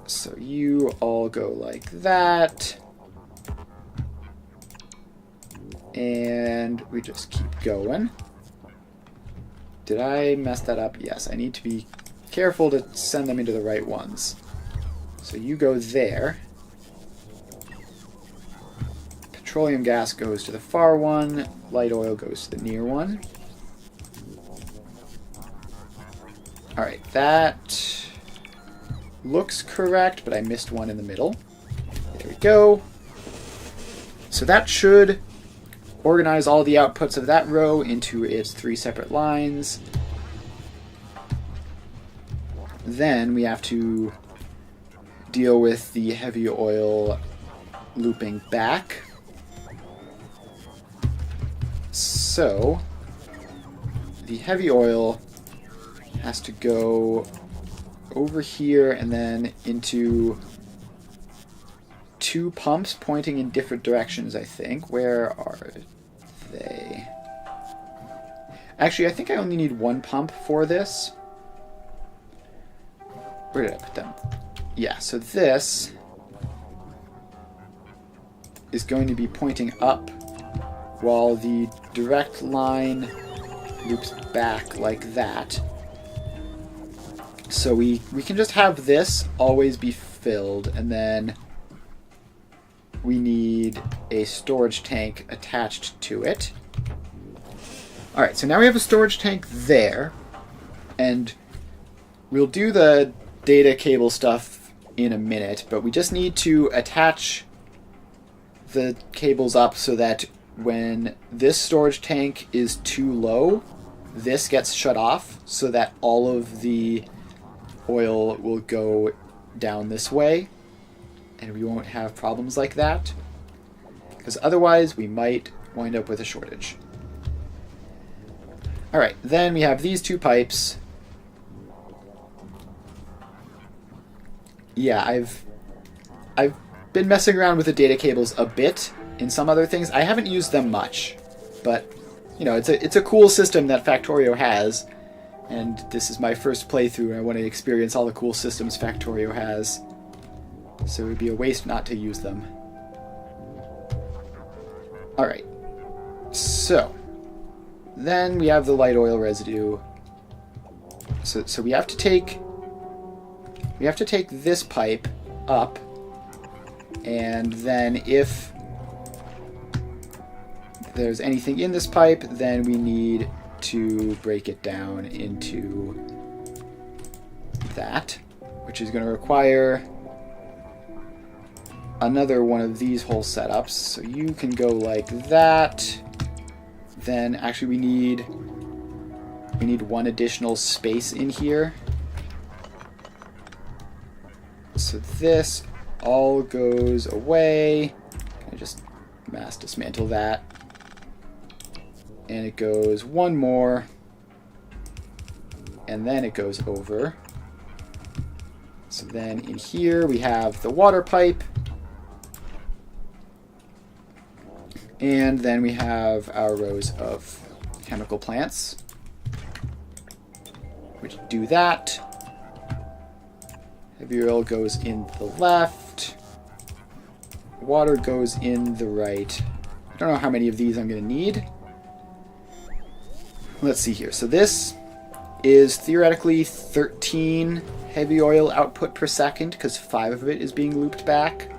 So you all go like that. And we just keep going. Did I mess that up? Yes, I need to be careful to send them into the right ones. So you go there. Petroleum gas goes to the far one. Light oil goes to the near one. Alright, that looks correct, but I missed one in the middle. There we go. So that should organize all the outputs of that row into its 3 separate lines. Then we have to deal with the heavy oil looping back. So the heavy oil has to go over here and then into 2 pumps pointing in different directions, I think. Where are they? Actually, I think I only need 1 pump for this. Where did I put them? Yeah, so this is going to be pointing up while the direct line loops back like that. So we can just have this always be filled, and then we need a storage tank attached to it. Alright, so now we have a storage tank there, and we'll do the data cable stuff in a minute, but we just need to attach the cables up so that when this storage tank is too low, this gets shut off so that all of the oil will go down this way, and we won't have problems like that, because otherwise we might wind up with a shortage. Alright, then we have these 2 pipes. Yeah, I've been messing around with the data cables a bit in some other things. I haven't used them much, but you know, it's a cool system that Factorio has, and this is my first playthrough, and I want to experience all the cool systems Factorio has, so it would be a waste not to use them. Alright, so then we have the light oil residue. So we have to take this pipe up, and then if there's anything in this pipe, then we need to break it down into that, which is going to require another one of these whole setups. So you can go like that. Then actually we need We need one additional space in here. So this all goes away. I just mass dismantle that. And it goes one more. And then it goes over. So then in here we have the water pipe. And then we have our rows of chemical plants, which do that. Heavy oil goes in the left. Water goes in the right. I don't know how many of these I'm going to need. Let's see here. So this is theoretically 13 heavy oil output per second because 5 of it is being looped back.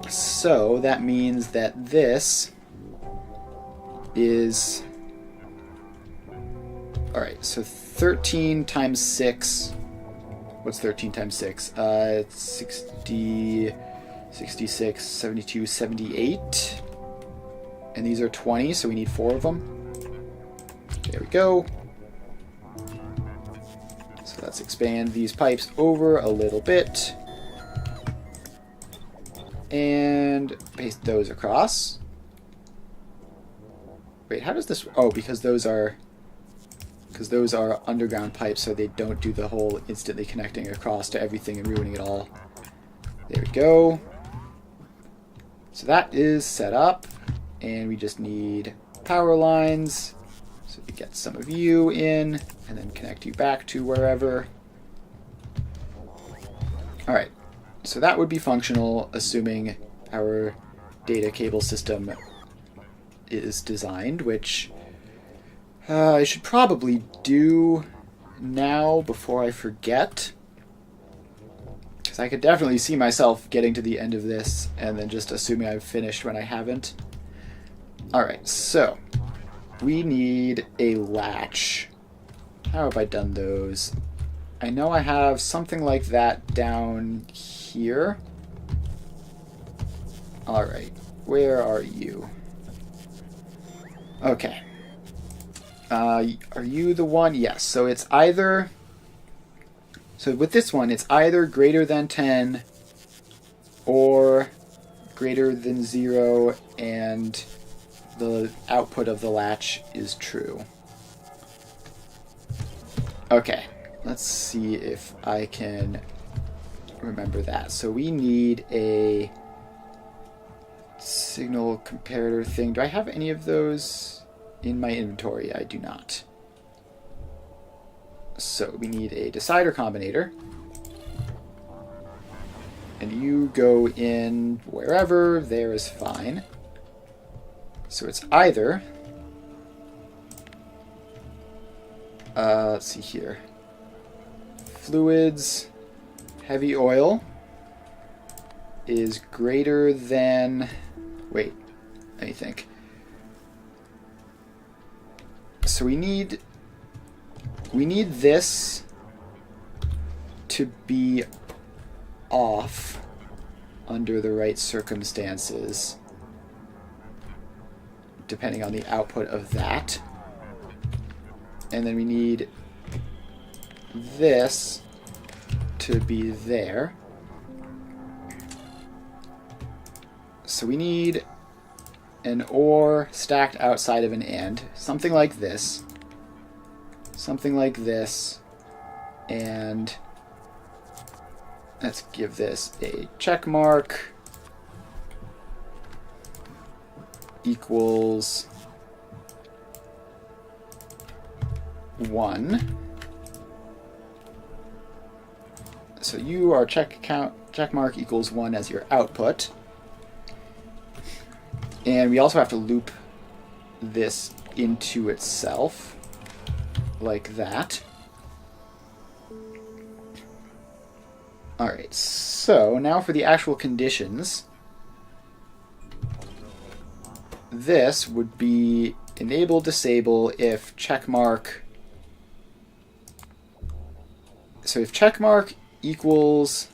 So that means that this is... Alright, so 13 times 6. What's 13 times 6? It's 60, 66, 72, 78. And these are 20, so we need 4 of them. There we go. So let's expand these pipes over a little bit. And paste those across. Wait, how does this... Oh, because those are underground pipes, so they don't do the whole instantly connecting across to everything and ruining it all. There we go. So that is set up. And we just need power lines. So we get some of you in, and then connect you back to wherever. Alright. So that would be functional, assuming our data cable system is designed, which I should probably do now before I forget. Because I could definitely see myself getting to the end of this and then just assuming I've finished when I haven't. Alright, so we need a latch. How have I done those? I know I have something like that down here. Alright, where are you? Okay. Are you the one? Yes, so it's either... So with this one, it's either greater than 10 or greater than 0 and the output of the latch is true. Okay, let's see if I can remember that. So we need a signal comparator thing. Do I have any of those in my inventory? I do not. So we need a decider combinator. And you go in wherever, there is fine. So it's either... let's see here. Fluids, heavy oil is greater than... Wait, let me think. So we need this to be off under the right circumstances, depending on the output of that. And then we need this to be there. So we need an OR stacked outside of an AND. Something like this. Something like this. And let's give this a check mark. Equals 1. So you are check mark equals 1 as your output. And we also have to loop this into itself like that. Alright, so now for the actual conditions. This would be enable, disable if checkmark. So if checkmark equals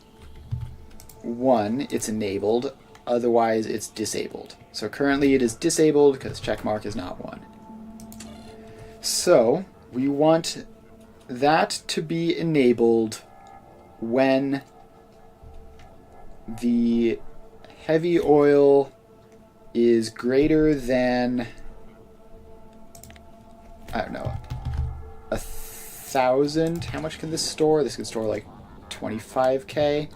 1, it's enabled. Otherwise, it's disabled. So currently it is disabled because checkmark is not 1. So we want that to be enabled when the heavy oil is greater than, I don't know, 1,000. How much can this store? This can store like 25k.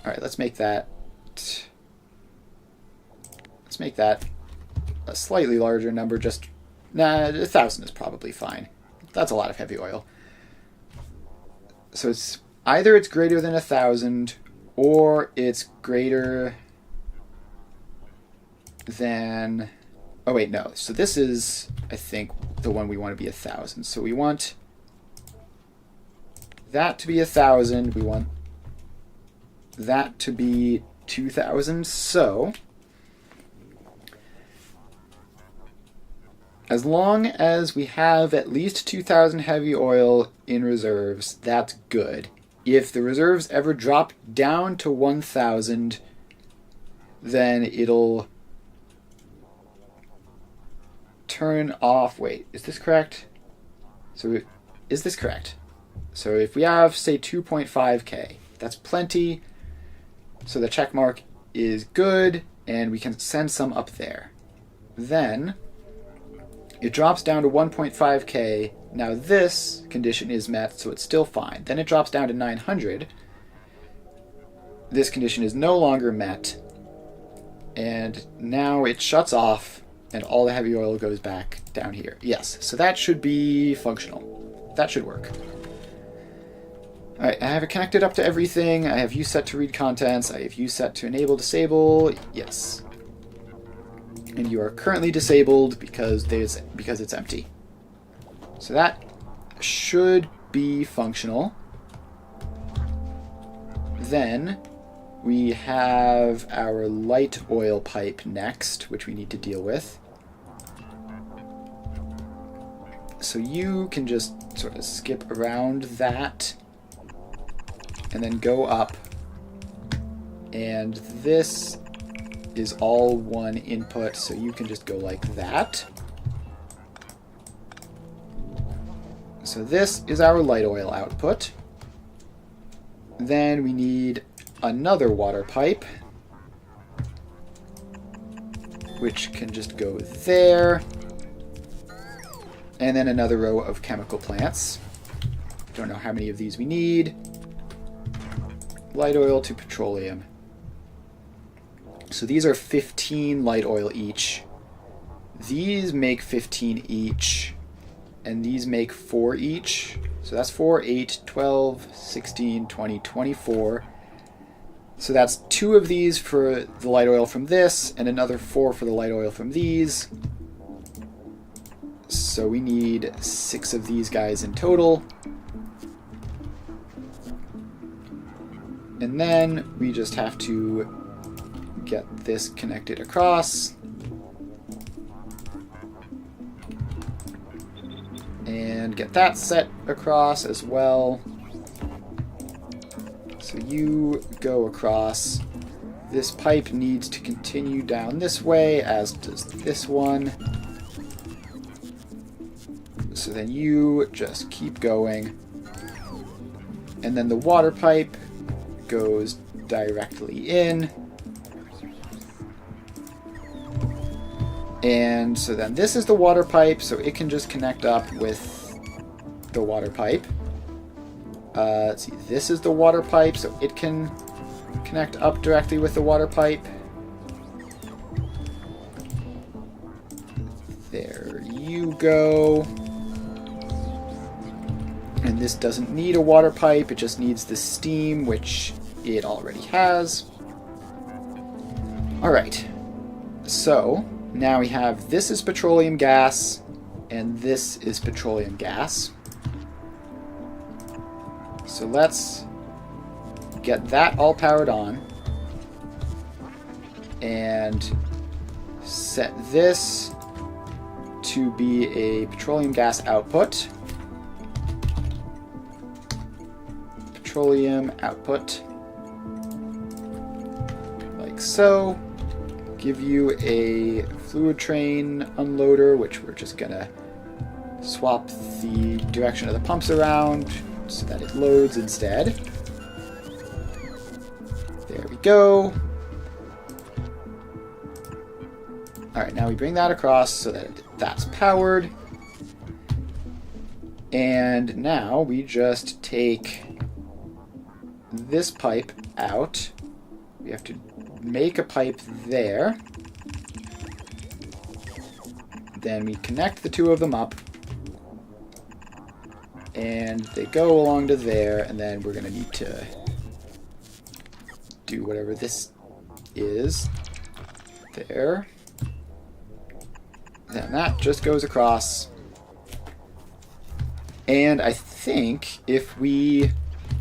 All right, let's make that a slightly larger number. Just 1,000 is probably fine. That's a lot of heavy oil. So it's either it's greater than 1,000 or it's greater than, oh wait, no. So this is, I think, the one we want to be 1,000. So we want that to be 1,000. We want that to be 2,000. So as long as we have at least 2,000 heavy oil in reserves, that's good. If the reserves ever drop down to 1,000, then it'll turn off. Wait, is this correct? So is this correct? So if we have, say, 2.5k, that's plenty. So the check mark is good, and we can send some up there. Then it drops down to 1.5k. Now this condition is met, so it's still fine. Then it drops down to 900. This condition is no longer met. And now it shuts off, and all the heavy oil goes back down here. Yes, so that should be functional. That should work. Alright, I have it connected up to everything. I have use set to read contents. I have use set to enable disable. Yes. And you are currently disabled because it's empty. So that should be functional. Then we have our light oil pipe next, which we need to deal with. So you can just sort of skip around that and then go up. And this is all one input, so you can just go like that. So this is our light oil output. Then we need another water pipe, which can just go there. And then another row of chemical plants. Don't know how many of these we need. Light oil to petroleum. So these are 15 light oil each. These make 15 each. And these make 4 each. So that's 4, 8, 12, 16, 20, 24. So that's 2 of these for the light oil from this, and another 4 for the light oil from these. So we need 6 of these guys in total. And then we just have to get this connected across. And get that set across as well. So you go across. This pipe needs to continue down this way, as does this one. So then you just keep going. And then the water pipe goes directly in. And so then this is the water pipe, so it can just connect up with the water pipe. Let's see, this is the water pipe, so it can connect up directly with the water pipe. There you go. And this doesn't need a water pipe, it just needs the steam, which it already has. Alright, so now we have this is petroleum gas, and this is petroleum gas. So let's get that all powered on and set this to be a petroleum gas output. Petroleum output. Like so. give you a fluid train unloader, which we're just gonna swap the direction of the pumps around so that it loads instead. There we go. Alright, now we bring that across so that that's powered. And now we just take this pipe out. We have to make a pipe there. Then we connect the two of them up. And they go along to there, and then we're going to need to do whatever this is. There. Then that just goes across. And I think if we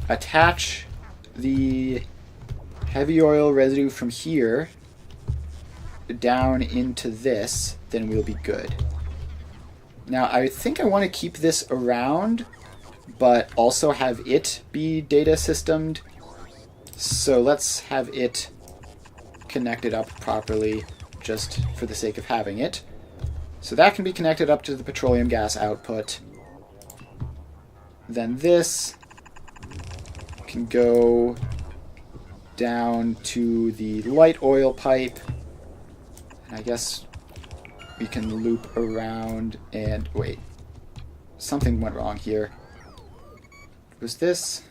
attach the heavy oil residue from here down into this, then we'll be good. Now, I think I want to keep this around, but also have it be data systemed. So let's have it connected up properly, just for the sake of having it. So that can be connected up to the petroleum gas output. Then this can go down to the light oil pipe. And I guess we can loop around and... wait. Something went wrong here. Was this...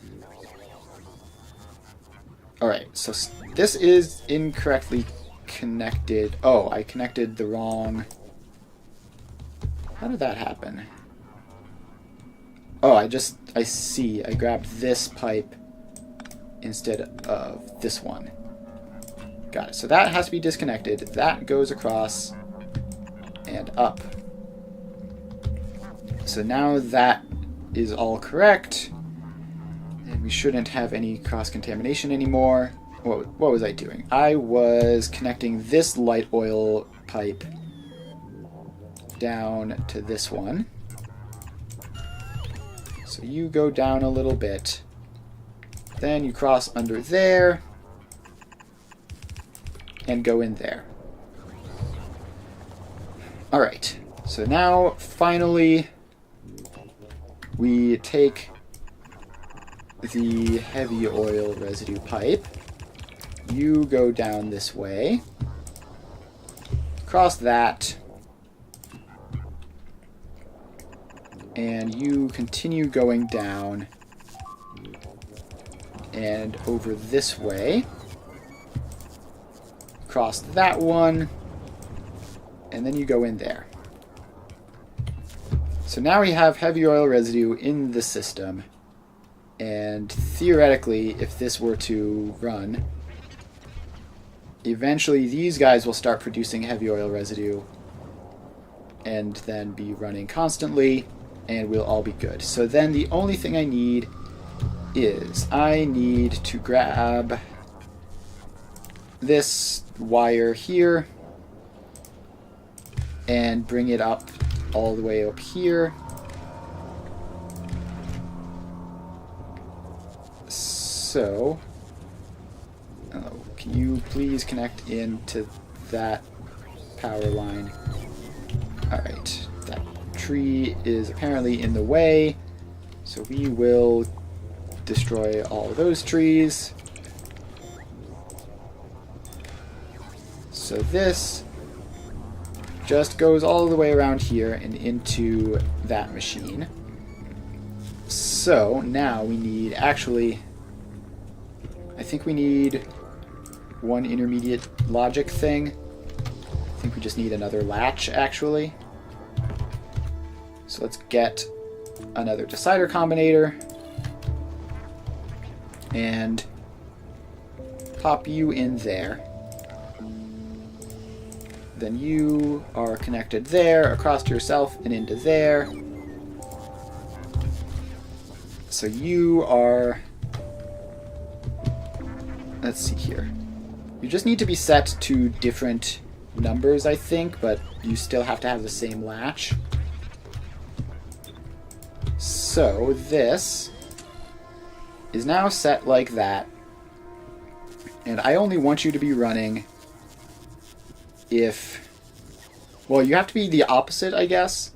Alright, so this is incorrectly connected. Oh, I connected the wrong... How did that happen? Oh, I see. I grabbed this pipe instead of this one. Got it. So that has to be disconnected. That goes across and up. So now that is all correct. And we shouldn't have any cross-contamination anymore. What was I doing? I was connecting this light oil pipe down to this one. So you go down a little bit. Then you cross under there. And go in there. Alright. So now, finally, we take the heavy oil residue pipe. You go down this way. Cross that. And you continue going down and over this way. Cross that one. And then you go in there. So now we have heavy oil residue in the system. And theoretically, if this were to run, eventually these guys will start producing heavy oil residue and then be running constantly. And we'll all be good. So then the only thing I need is I need to grab this wire here and bring it up all the way up here. So, can you please connect into that power line? Alright, that tree is apparently in the way, so we will destroy all those trees. So this just goes all the way around here and into that machine. So now we need, actually, I think we need one intermediate logic thing. I think we just need another latch, actually. So let's get another decider combinator and pop you in there. Then you are connected there, across to yourself and into there. So you are... Let's see here. You just need to be set to different numbers, I think, but you still have to have the same latch. So this is now set like that. And I only want you to be running if... Well, you have to be the opposite, I guess.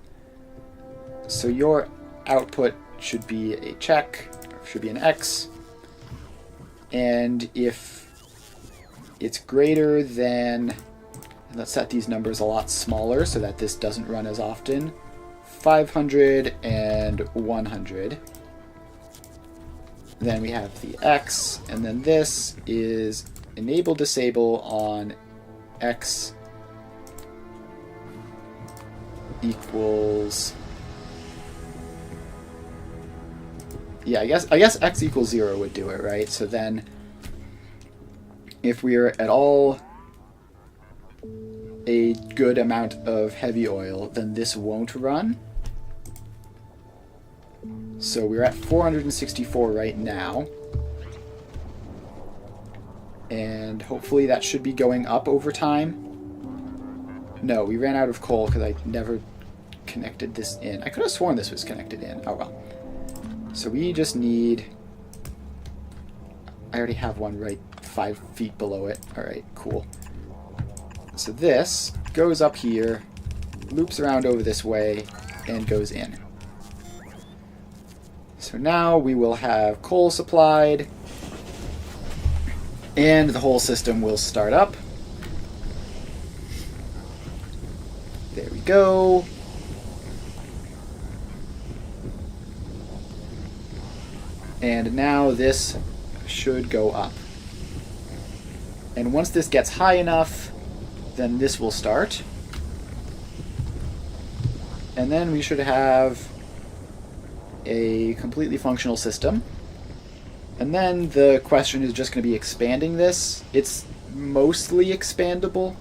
So your output should be a check, or should be an X. And if it's greater than... And let's set these numbers a lot smaller so that this doesn't run as often. 500 and 100. Then we have the X, and then this is enable disable on X equals... Yeah, I guess X equals 0 would do it, right? So then if we're at all a good amount of heavy oil, then this won't run. So we're at 464 right now. And hopefully that should be going up over time. No, we ran out of coal because I never connected this in. I could have sworn this was connected in. Oh well. So we just need... I already have one right 5 feet below it. Alright, cool. So this goes up here, loops around over this way, and goes in. So now we will have coal supplied, and the whole system will start up. There we go. And now this should go up. And once this gets high enough, then this will start. And then we should have a completely functional system. And then the question is just going to be expanding this. It's mostly expandable.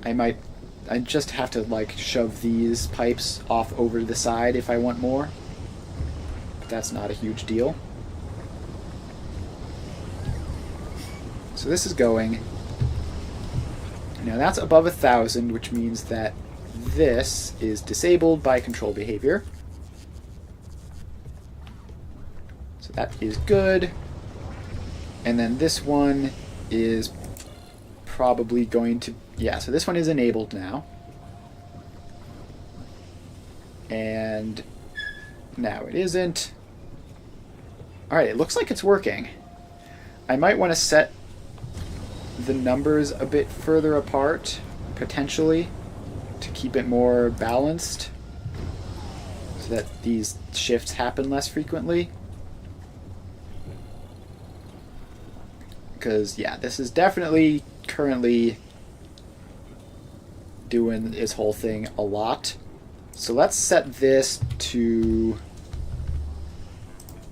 I just have to like shove these pipes off over to the side if I want more. But that's not a huge deal. So this is going. Now that's above 1,000, which means that this is disabled by control behavior. So that is good. And then this one is probably going to... Yeah, so this one is enabled now. And now it isn't. Alright, it looks like it's working. I might want to set the numbers a bit further apart, potentially, to keep it more balanced, so that these shifts happen less frequently. Because, yeah, this is definitely currently doing its whole thing a lot. So let's set this to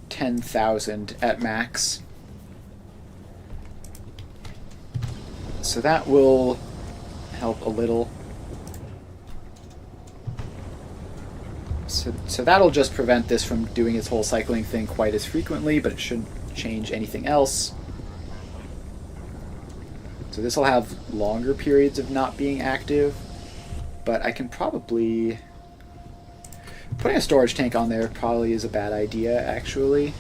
10,000 at max. So that will help a little. So that'll just prevent this from doing its whole cycling thing quite as frequently, but it shouldn't change anything else. So this will have longer periods of not being active, but I can probably... Putting a storage tank on there probably is a bad idea, actually.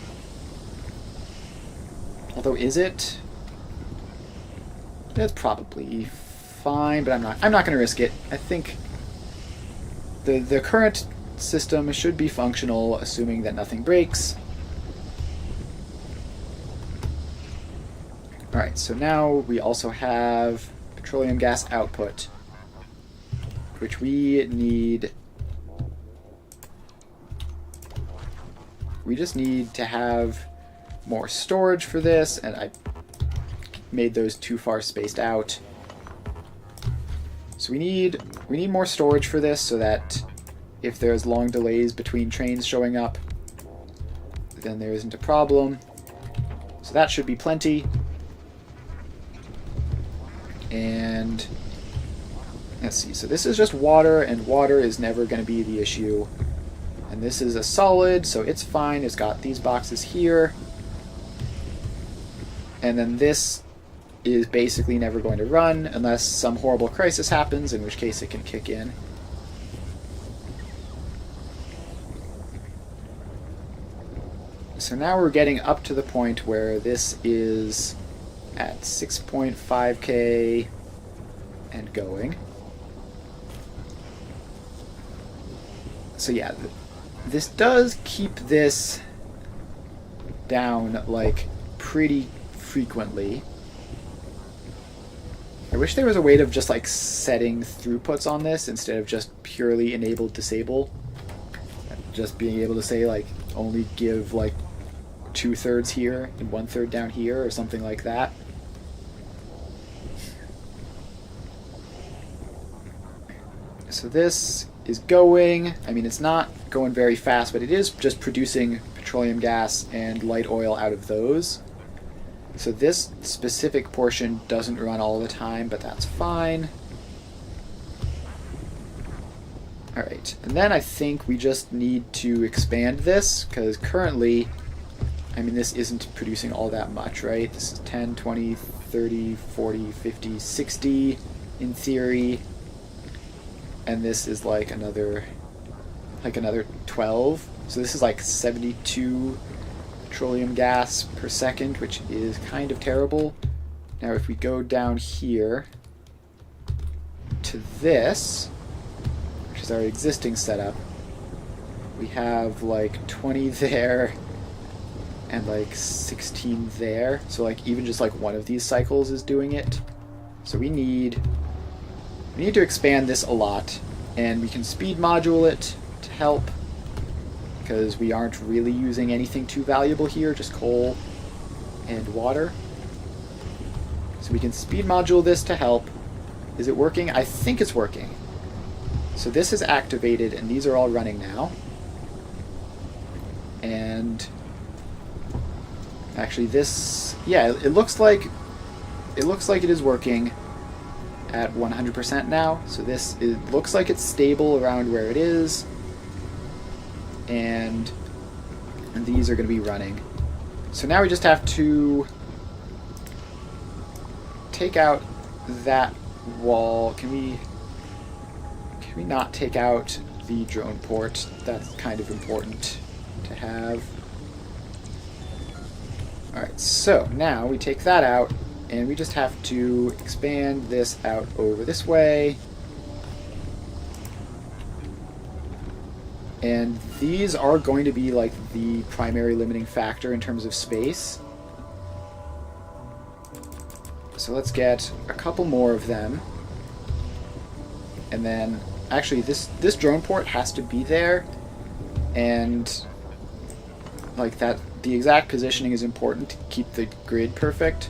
Although, is it? It's probably fine, but I'm not going to risk it. I think the current system should be functional, assuming that nothing breaks. Alright, so now we also have petroleum gas output, which we need... We just need to have more storage for this, and I made those too far spaced out. So we need more storage for this so that if there's long delays between trains showing up, then there isn't a problem. So that should be plenty. And let's see, so this is just water, and water is never going to be the issue. And this is a solid, so it's fine. It's got these boxes here. And then this is basically never going to run unless some horrible crisis happens, in which case it can kick in. So now we're getting up to the point where this is at 6.5K and going. So yeah, this does keep this down, like, pretty frequently. I wish there was a way of just, like, setting throughputs on this instead of just purely enable disable. Just being able to say, like, only give, like, 2/3 here and 1/3 down here or something like that. So this is going, I mean, it's not going very fast, but it is just producing petroleum gas and light oil out of those. So this specific portion doesn't run all the time, but that's fine. Alright, and then I think we just need to expand this, because currently, I mean, this isn't producing all that much, right? This is 10, 20, 30, 40, 50, 60 in theory. And this is like another 12. So this is like 72 petroleum gas per second, which is kind of terrible. Now if we go down here to this, which is our existing setup, we have like 20 there and like 16 there. So like even just like one of these cycles is doing it. So we need to expand this a lot, and we can speed module it to help, because we aren't really using anything too valuable here, just coal and water. So we can speed module this to help. Is it working? I think it's working. So this is activated, and these are all running now. And actually this, yeah, it looks like it is working at 100% now. So this looks like it's stable around where it is, and these are going to be running. So now we just have to take out that wall. Can we not take out the drone port? That's kind of important to have. Alright, so now we take that out, and we just have to expand this out over this way. And these are going to be like the primary limiting factor in terms of space. So let's get a couple more of them. And then, actually, this drone port has to be there. And like that, the exact positioning is important to keep the grid perfect.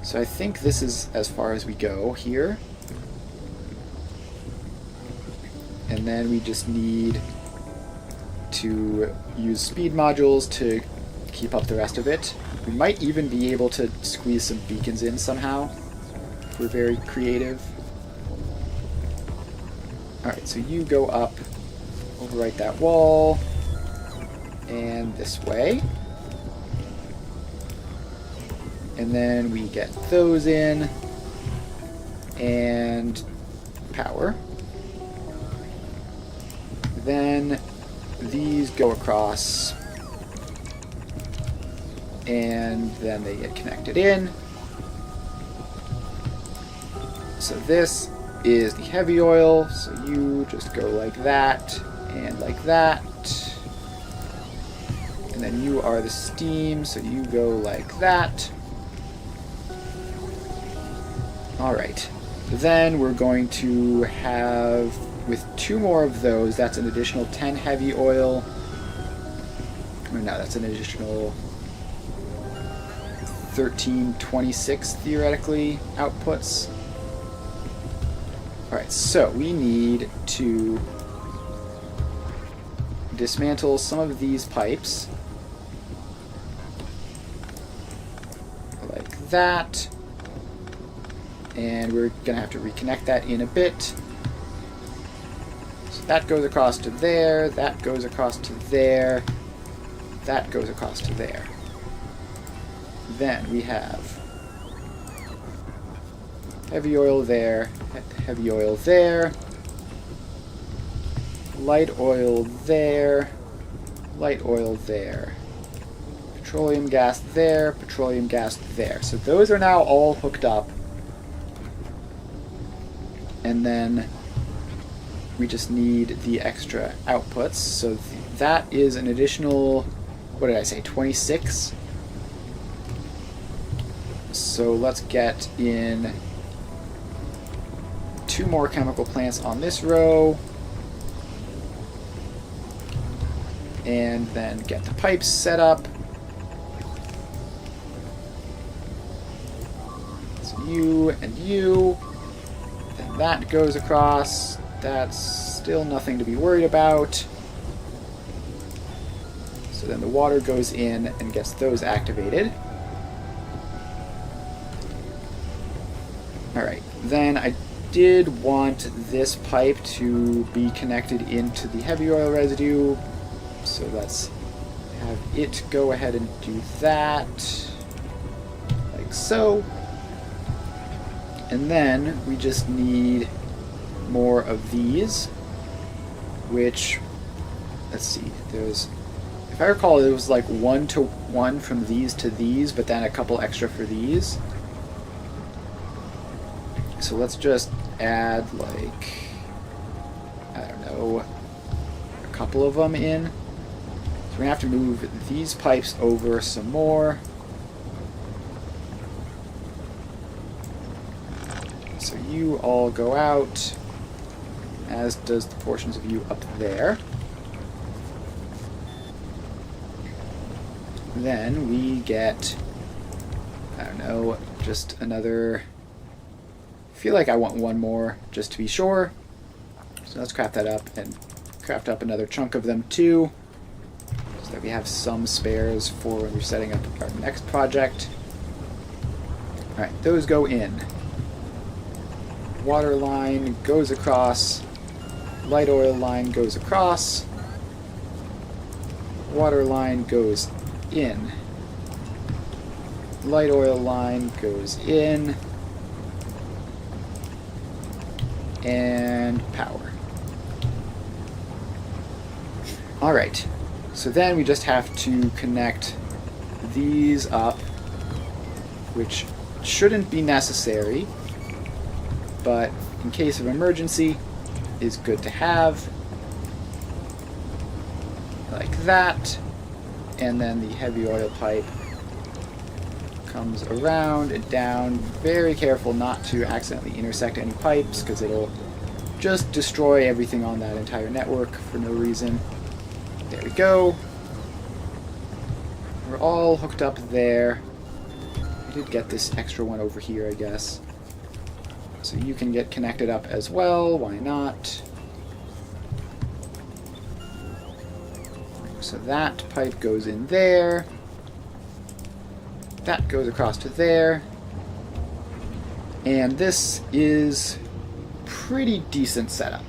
So I think this is as far as we go here. And then we just need to use speed modules to keep up the rest of it. We might even be able to squeeze some beacons in somehow, if we're very creative. Alright, so you go up, overwrite that wall, and this way. And then we get those in, and power. Then these go across, and then they get connected in. So this is the heavy oil, so you just go like that, and like that. And then you are the steam, so you go like that. Alright, then we're going to have, with 2 more of those, that's an additional 10 heavy oil. Or no, that's an additional 1326 theoretically outputs. Alright, so we need to dismantle some of these pipes. Like that. And we're going to have to reconnect that in a bit. So that goes across to there, that goes across to there, that goes across to there. Then we have heavy oil there, heavy oil there, light oil there, light oil there, petroleum gas there, petroleum gas there. So those are now all hooked up. And then we just need the extra outputs. So that is an additional, what did I say, 26? So let's get in 2 more chemical plants on this row. And then get the pipes set up. So you and you. Then that goes across. That's still nothing to be worried about. So then the water goes in and gets those activated. Alright, then I did want this pipe to be connected into the heavy oil residue. So let's have it go ahead and do that, like so. And then we just need more of these, which, let's see, there's, if I recall, it was like 1 to 1 from these to these, but then a couple extra for these. So let's just add, like, I don't know, a couple of them in. So we're going to have to move these pipes over some more. So you all go out, as does the portions of you up there. Then we get, I don't know, just another, I feel like I want one more just to be sure. So let's craft that up and craft up another chunk of them too, so that we have some spares for when we're setting up our next project. Alright, those go in. Water line goes across. Light oil line goes across. Water line goes in. Light oil line goes in. And power. Alright. So then we just have to connect these up, which shouldn't be necessary, but in case of emergency is good to have. Like that. And then the heavy oil pipe comes around and down. Very careful not to accidentally intersect any pipes, because it'll just destroy everything on that entire network for no reason. There we go. We're all hooked up there. I did get this extra one over here, I guess. So you can get connected up as well. Why not? So that pipe goes in there. That goes across to there. And this is pretty decent setup.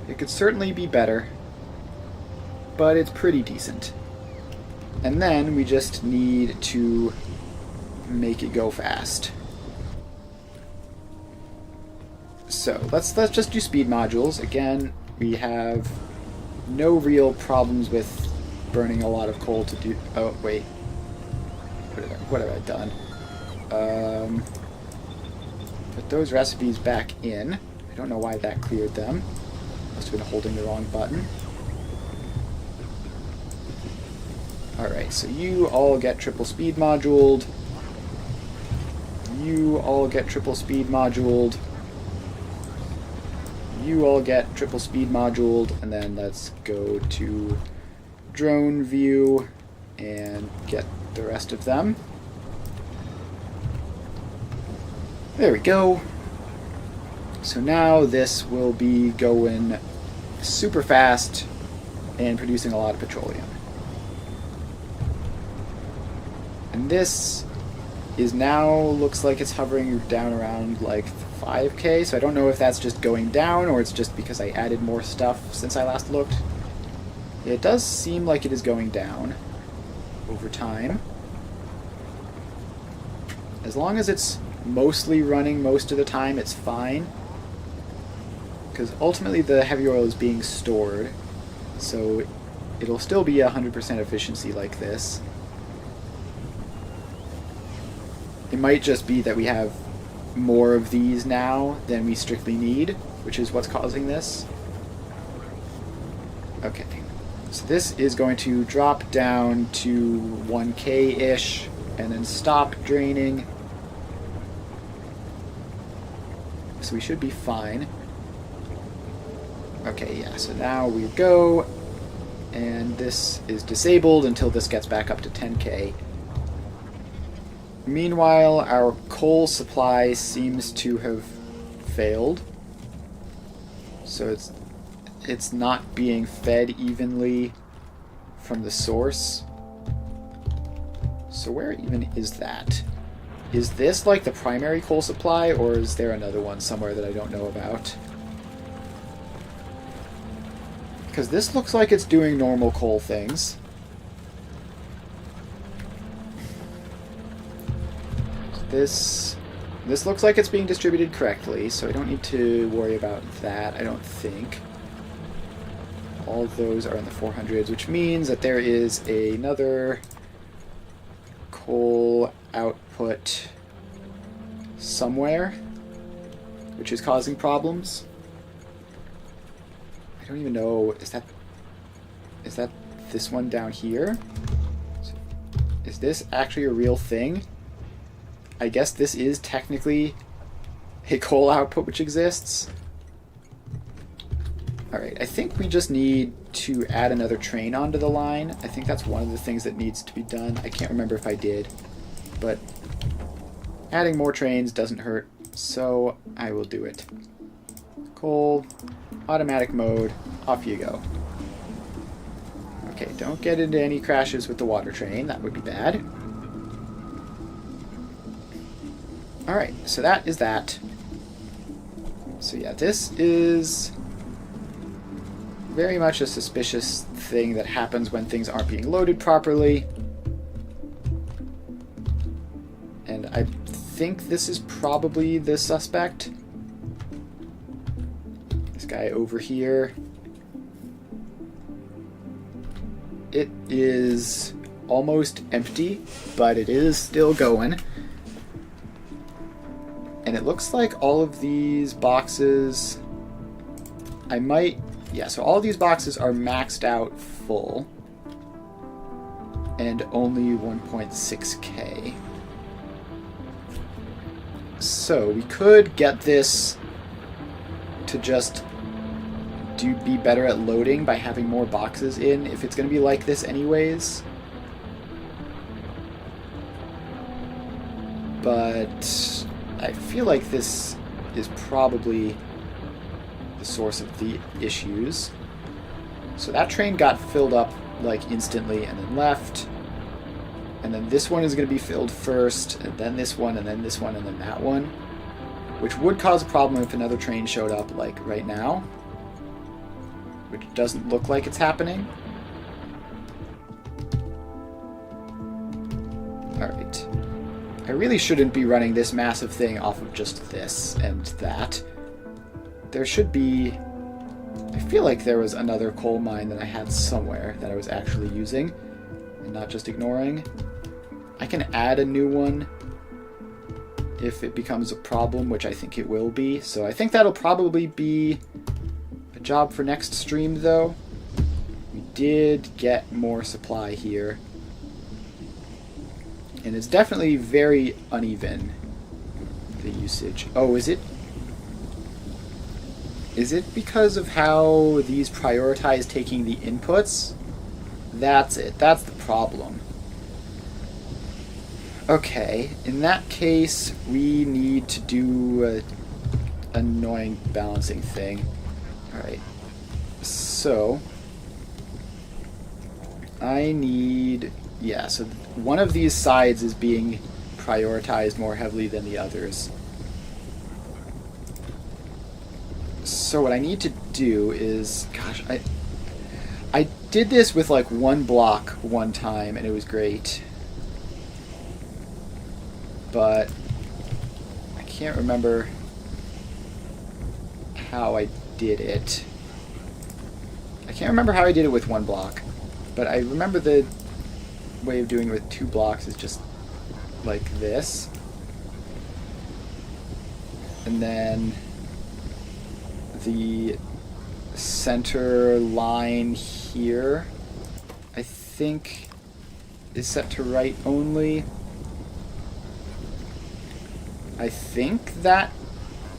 It could certainly be better, but it's pretty decent. And then we just need to make it go fast. So let's just do speed modules. Again, we have no real problems with burning a lot of coal to do. Oh wait, what have I done? Put those recipes back in. I don't know why that cleared them. Must have been holding the wrong button. Alright, so you all get triple speed moduled. You all get triple speed moduled. You all get triple speed moduled. And then let's go to drone view and get the rest of them. There we go. So now this will be going super fast and producing a lot of petroleum. And this is now, looks like it's hovering down around like 5K, so I don't know if that's just going down or it's just because I added more stuff since I last looked. It does seem like it is going down over time. As long as it's mostly running most of the time, it's fine. Because ultimately the heavy oil is being stored, so it'll still be 100% efficiency like this. It might just be that we have more of these now than we strictly need, which is what's causing this. Okay. So this is going to drop down to 1K-ish and then stop draining. So we should be fine. Okay, yeah, so now we go, and this is disabled until this gets back up to 10K. Meanwhile, our coal supply seems to have failed. So it's not being fed evenly from the source. So where even is that? Is this like the primary coal supply, or is there another one somewhere that I don't know about? Because this looks like it's doing normal coal things. This looks like it's being distributed correctly, so I don't need to worry about that, I don't think. All of those are in the 400s, which means that there is another coal output somewhere, which is causing problems. I don't even know, is that this one down here? Is this actually a real thing? I guess this is technically a coal output which exists. Alright, I think we just need to add another train onto the line. I think that's one of the things that needs to be done. I can't remember if I did, but adding more trains doesn't hurt, so I will do it. Coal, automatic mode, off you go. Okay, don't get into any crashes with the water train, that would be bad. Alright, so that is that. So yeah, this is very much a suspicious thing that happens when things aren't being loaded properly. And I think this is probably the suspect. This guy over here. It is almost empty, but it is still going. And it looks like all of these boxes... Yeah, so all of these boxes are maxed out full. And only 1.6K. So we could get this to just be better at loading by having more boxes in, if it's going to be like this anyways. But I feel like this is probably the source of the issues. So that train got filled up like instantly and then left. And then this one is going to be filled first, and then this one, and then this one, and then that one. Which would cause a problem if another train showed up like right now. Which doesn't look like it's happening. Alright. I really shouldn't be running this massive thing off of just this and that. There should be... I feel like there was another coal mine that I had somewhere that I was actually using and not just ignoring. I can add a new one if it becomes a problem, which I think it will be. So I think that'll probably be a job for next stream, though. We did get more supply here. And it's definitely very uneven, the usage. Oh, is it? Is it because of how these prioritize taking the inputs? That's it. That's the problem. Okay, in that case, we need to do an annoying balancing thing. Alright. So, I need... Yeah, so one of these sides is being prioritized more heavily than the others. So what I need to do is... Gosh, I did this with like one block one time, and it was great. But I can't remember how I did it. I can't remember how I did it with one block, but I remember the way of doing it with 2 blocks is just like this. And then the center line here, I think, is set to right only. I think that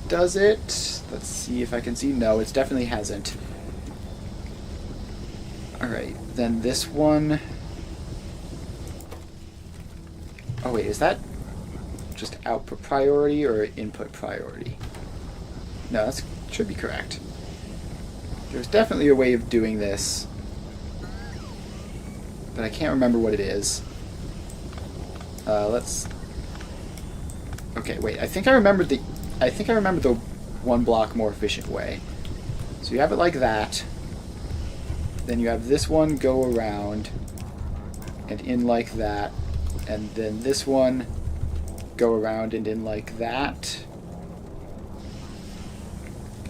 does it. Let's see if I can see. No, it definitely hasn't. Alright, then this one... Oh wait, is that just output priority or input priority? No, that should be correct. There's definitely a way of doing this, but I can't remember what it is. Let's... Okay, wait. I think I remembered the one block more efficient way. So you have it like that. Then you have this one go around and in like that, and then this one go around and in like that.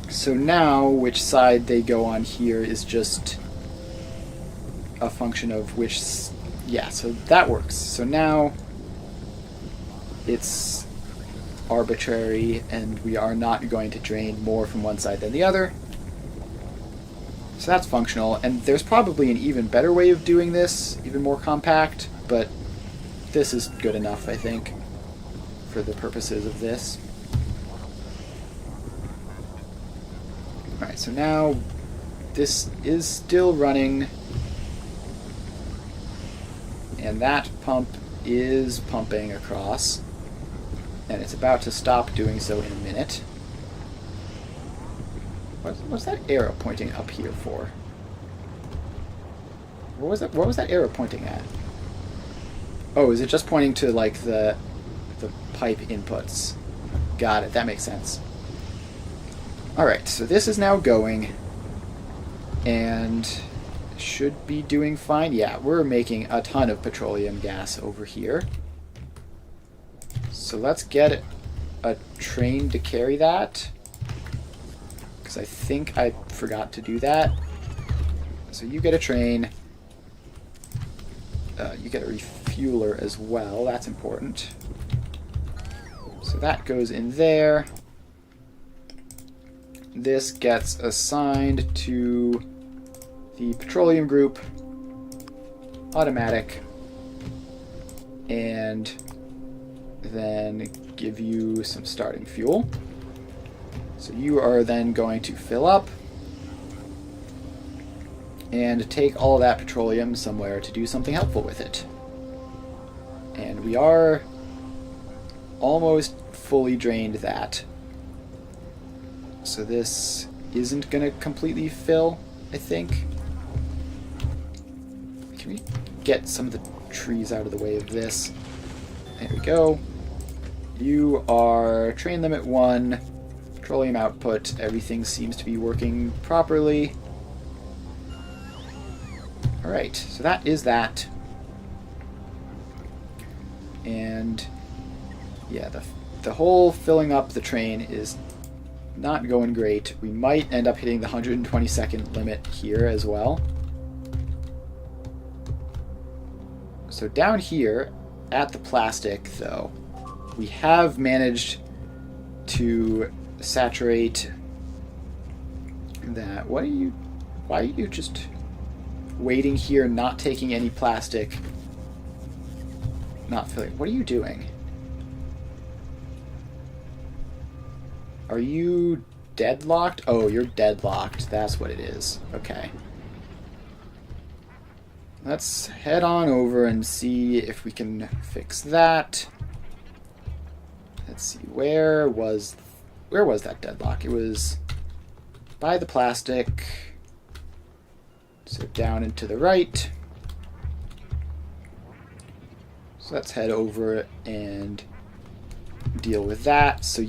So now which side they go on here is just a function of which... Yeah, so that works. So now it's arbitrary and we are not going to drain more from one side than the other. So that's functional, and there's probably an even better way of doing this, even more compact, but this is good enough, I think, for the purposes of this. Alright, so now this is still running, and that pump is pumping across, and it's about to stop doing so in a minute. What's that arrow pointing up here for? What was that arrow pointing at? Oh, is it just pointing to like the pipe inputs? Got it, that makes sense. Alright, so this is now going and should be doing fine. Yeah, we're making a ton of petroleum gas over here. So let's get a train to carry that, because I think I forgot to do that. So you get a train. You get a refueler as well. That's important. So that goes in there. This gets assigned to the petroleum group, automatic, and then give you some starting fuel. So you are then going to fill up and take all that petroleum somewhere to do something helpful with it. And we are almost fully drained that. So this isn't going to completely fill, I think. Can we get some of the trees out of the way of this? There we go. You are train limit 1, petroleum output. Everything seems to be working properly. Alright, so that is that. And yeah, the whole filling up the train is not going great. We might end up hitting the 120-second limit here as well. So down here at the plastic, though, we have managed to saturate that. Why are you just waiting here, not taking any plastic, not filling? What are you doing? Are you deadlocked? Oh, you're deadlocked. That's what it is. Okay. Let's head on over and see if we can fix that. Let's see, where was that deadlock? It was by the plastic. So down and to the right. So let's head over and deal with that. So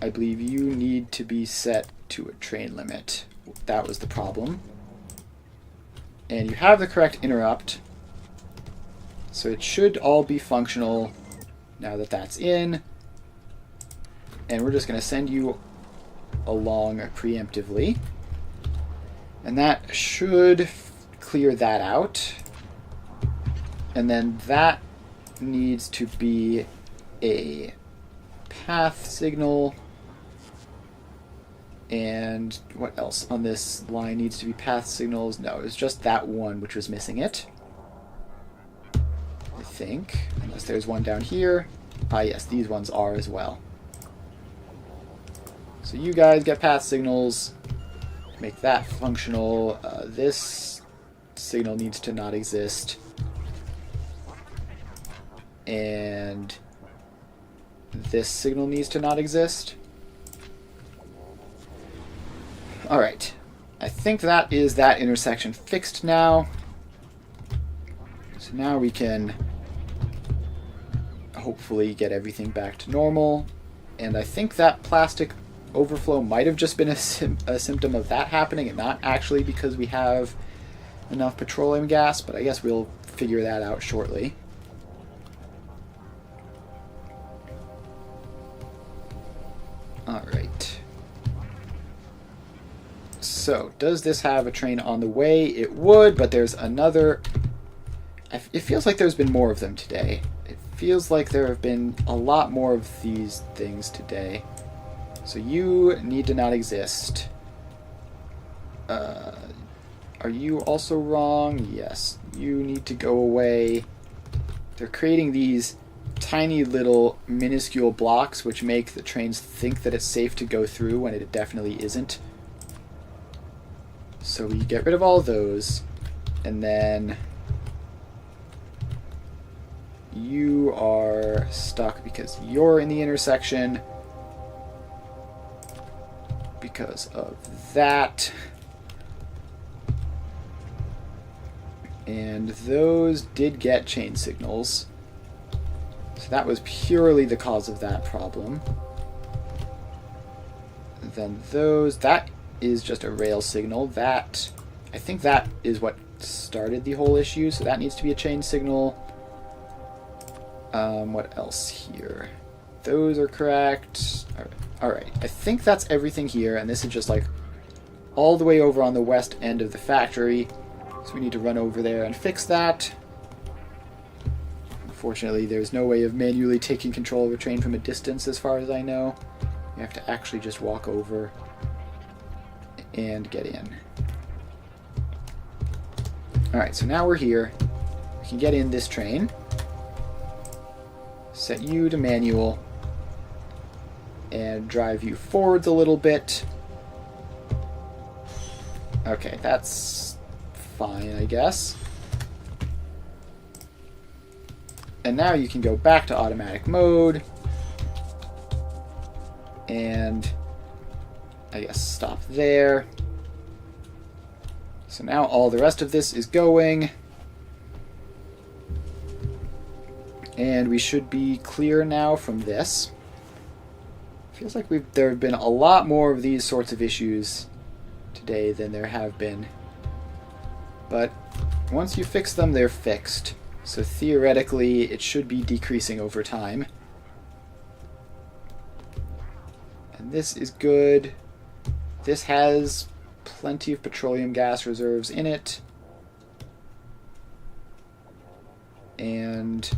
I believe you need to be set to a train limit. That was the problem. And you have the correct interrupt. So it should all be functional now that that's in. And we're just going to send you along preemptively. And that should clear that out. And then that needs to be a path signal. And what else on this line needs to be path signals? No, it was just that one which was missing it. I think. Unless there's one down here. Ah, yes, these ones are as well. So you guys get path signals. Make that functional. This signal needs to not exist. And this signal needs to not exist. Alright. I think that is that intersection fixed now. So now we can hopefully get everything back to normal. And I think that plastic overflow might have just been a symptom of that happening and not actually because we have enough petroleum gas, but I guess we'll figure that out shortly. Alright. So, does this have a train on the way? It would, but there's another... It feels like there's been more of them today. It feels like there have been a lot more of these things today. So you need to not exist. Are you also wrong? Yes. You need to go away. They're creating these tiny little minuscule blocks which make the trains think that it's safe to go through when it definitely isn't. So we get rid of all those, and then you are stuck because you're in the intersection because of that. And those did get chain signals. So that was purely the cause of that problem. And then those, that is just a rail signal. That, I think that is what started the whole issue, so that needs to be a chain signal. What else here? Those are correct. Alright, I think that's everything here, and this is just like all the way over on the west end of the factory. So we need to run over there and fix that. Unfortunately, there's no way of manually taking control of a train from a distance as far as I know. You have to actually just walk over and get in. Alright, so now we're here. We can get in this train. Set you to manual. And drive you forwards a little bit. Okay, that's fine, I guess. And now you can go back to automatic mode. And I guess stop there. So now all the rest of this is going. And we should be clear now from this. Feels like there have been a lot more of these sorts of issues today than there have been. But once you fix them, they're fixed. So theoretically, it should be decreasing over time. And this is good. This has plenty of petroleum gas reserves in it. And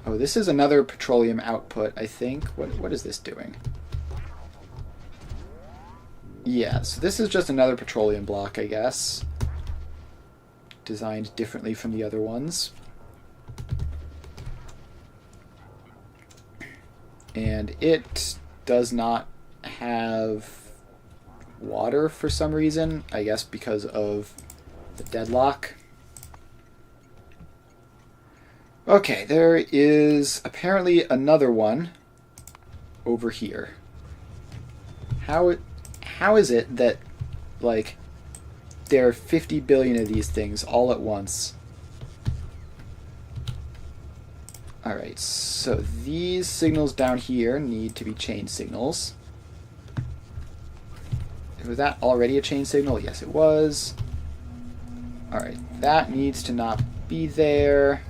oh, this is another petroleum output, I think. What is this doing? Yeah, so this is just another petroleum block, I guess. Designed differently from the other ones. And it does not have water for some reason, I guess because of the deadlock. Okay, there is apparently another one over here. How is it that, like, there are 50 billion of these things all at once? Alright, so these signals down here need to be chain signals. Was that already a chain signal? Yes, it was. Alright, that needs to not be there.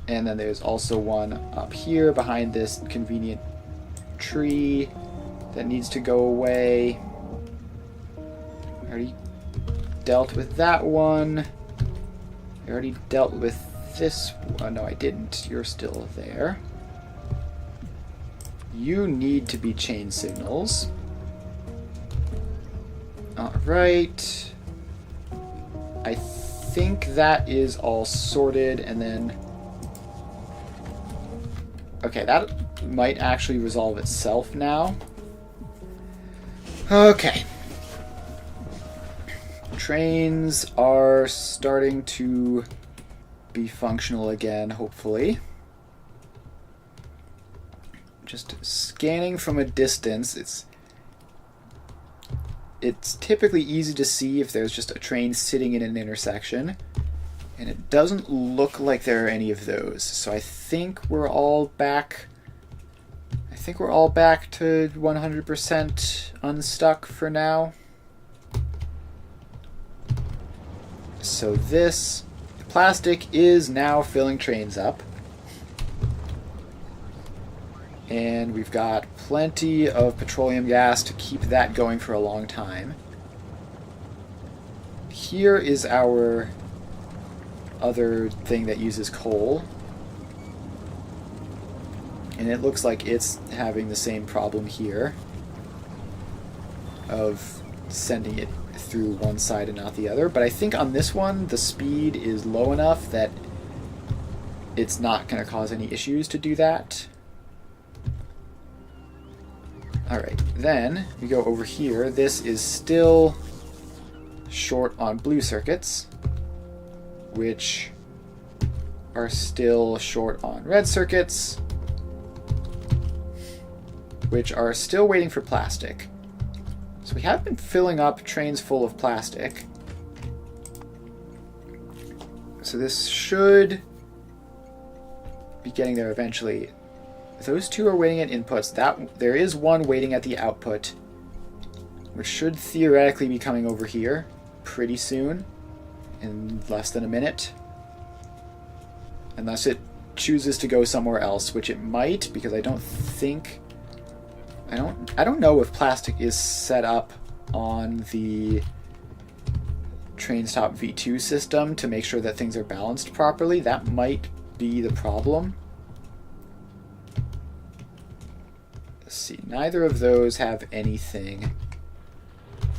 And then there's also one up here behind this convenient tree that needs to go away. I already dealt with that one. I already dealt with this one. No, I didn't. You're still there. you need to be chain signals. Alright. I think that is all sorted, and then... Okay, that might actually resolve itself now. Okay. Trains are starting to be functional again, hopefully. Just scanning from a distance, it's typically easy to see if there's just a train sitting in an intersection, and it doesn't look like there are any of those. So I think we're all back. I think we're all back to 100% unstuck for now. So the plastic is now filling trains up. And we've got plenty of petroleum gas to keep that going for a long time. Here is our other thing that uses coal. And it looks like it's having the same problem here of sending it through one side and not the other. But I think on this one, the speed is low enough that it's not going to cause any issues to do that. Alright, then we go over here. This is still short on blue circuits, which are still short on red circuits, which are still waiting for plastic. So we have been filling up trains full of plastic. So this should be getting there eventually. Those two are waiting at inputs. There is one waiting at the output, which should theoretically be coming over here pretty soon, in less than a minute. Unless it chooses to go somewhere else, which it might, because I don't know if plastic is set up on the train stop V2 system to make sure that things are balanced properly. That might be the problem. Let's see, neither of those have anything.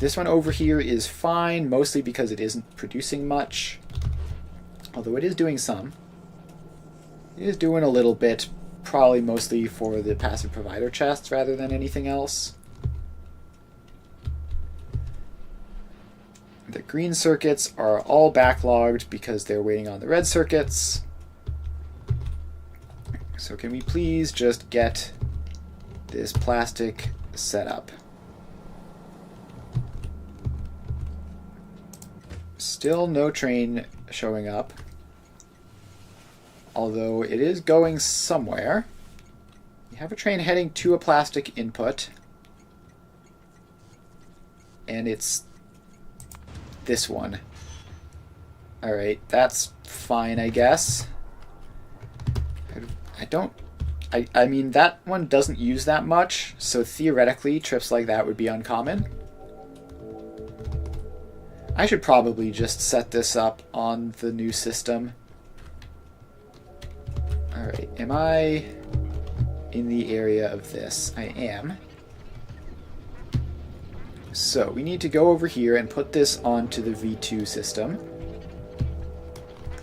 This one over here is fine, mostly because it isn't producing much. Although it is doing some. It is doing a little bit, probably mostly for the passive provider chests rather than anything else. The green circuits are all backlogged because they're waiting on the red circuits. So can we please just get this plastic set up? Still no train showing up, although it is going somewhere. We have a train heading to a plastic input, and it's this one. Alright, that's fine, I guess. I mean, that one doesn't use that much, so theoretically trips like that would be uncommon. I should probably just set this up on the new system. Alright, am I in the area of this? I am. So we need to go over here and put this onto the V2 system.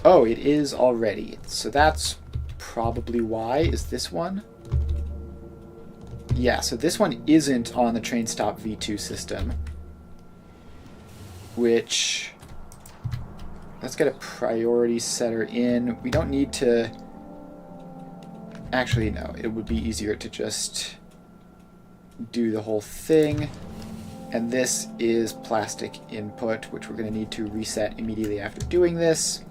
Oh, it is already. So that's probably why. Is this one? Yeah, so this one isn't on the train stop V2 system. Which... let's get a priority setter in. We don't need to... actually, no. It would be easier to just do the whole thing. And this is plastic input, which we're going to need to reset immediately after doing this.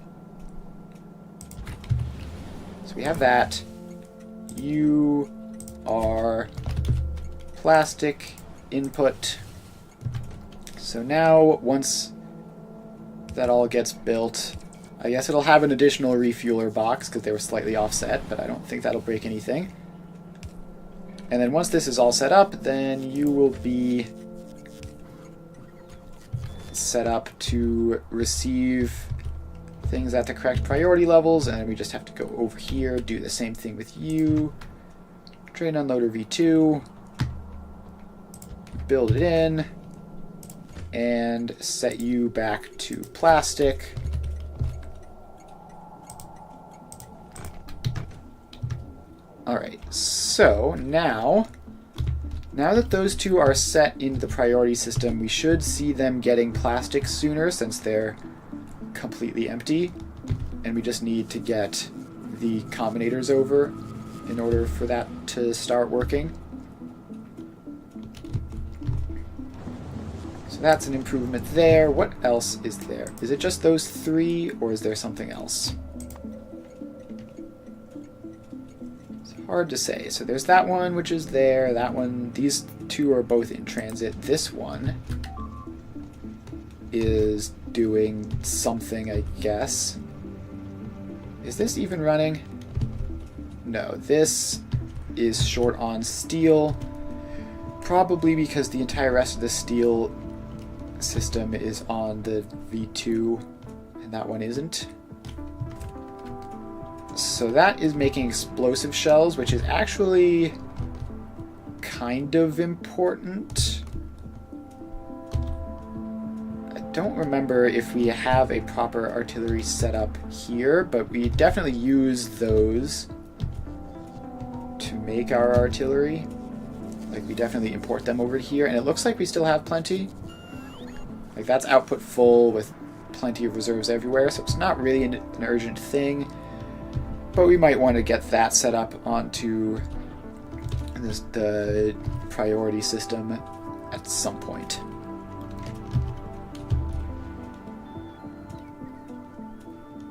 So we have that. You are plastic input. So now, once that all gets built, I guess it'll have an additional refueler box because they were slightly offset, but I don't think that'll break anything. And then once this is all set up, then you will be set up to receive things at the correct priority levels, and we just have to go over here, do the same thing with you, Drain unloader V2. Build it in. And set you back to plastic. Alright, so now that those two are set into the priority system, we should see them getting plastic sooner since they're completely empty. And we just need to get the combinators over in order for that to start working. So that's an improvement there. What else is there? Is it just those three, or is there something else? Hard to say. So there's that one, which is there. That one, these two are both in transit. This one is doing something, I guess. Is this even running? No, this is short on steel. Probably because the entire rest of the steel system is on the V2, and that one isn't. So that is making explosive shells, which is actually kind of important. I don't remember if we have a proper artillery setup here, but we definitely use those to make our artillery. Like, we definitely import them over here, and it looks like we still have plenty. Like, that's output full with plenty of reserves everywhere, so it's not really an urgent thing. But we might want to get that set up onto the priority system at some point.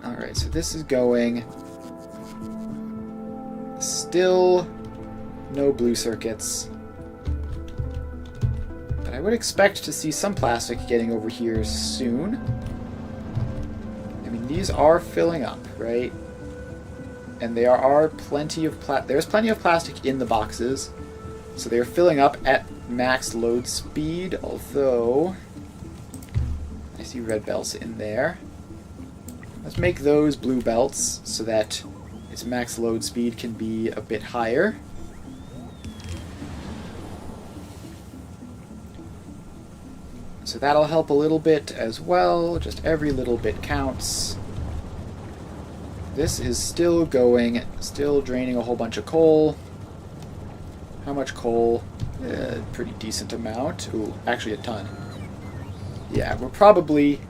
Alright, so this is going. Still no blue circuits. But I would expect to see some plastic getting over here soon. I mean, these are filling up, right? And there are plenty of there's plenty of plastic in the boxes, so they're filling up at max load speed, although I see red belts in there. Let's make those blue belts so that its max load speed can be a bit higher. So that'll help a little bit as well, just every little bit counts. This is still going, still draining a whole bunch of coal. How much coal? Pretty decent amount. Ooh, actually a ton. Yeah, we're probably,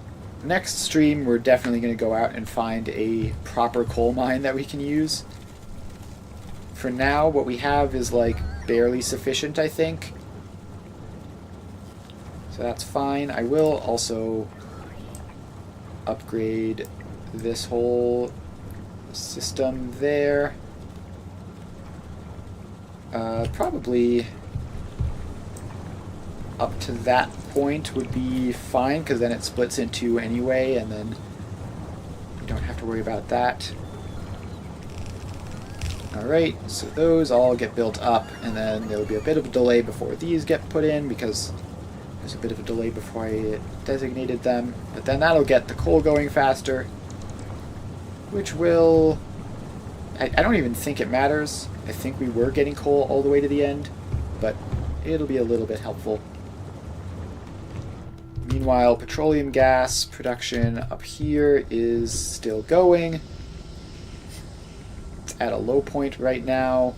next stream, we're definitely going to go out and find a proper coal mine that we can use. For now, what we have is like barely sufficient, I think. So that's fine. I will also upgrade this whole system there. Probably up to that point would be fine, because then it splits in two anyway, and then you don't have to worry about that. Alright, so those all get built up, and then there'll be a bit of a delay before these get put in, because there's a bit of a delay before I designated them. But then that'll get the coal going faster, which will... I don't even think it matters. I think we were getting coal all the way to the end, but it'll be a little bit helpful. Meanwhile, petroleum gas production up here is still going. It's at a low point right now.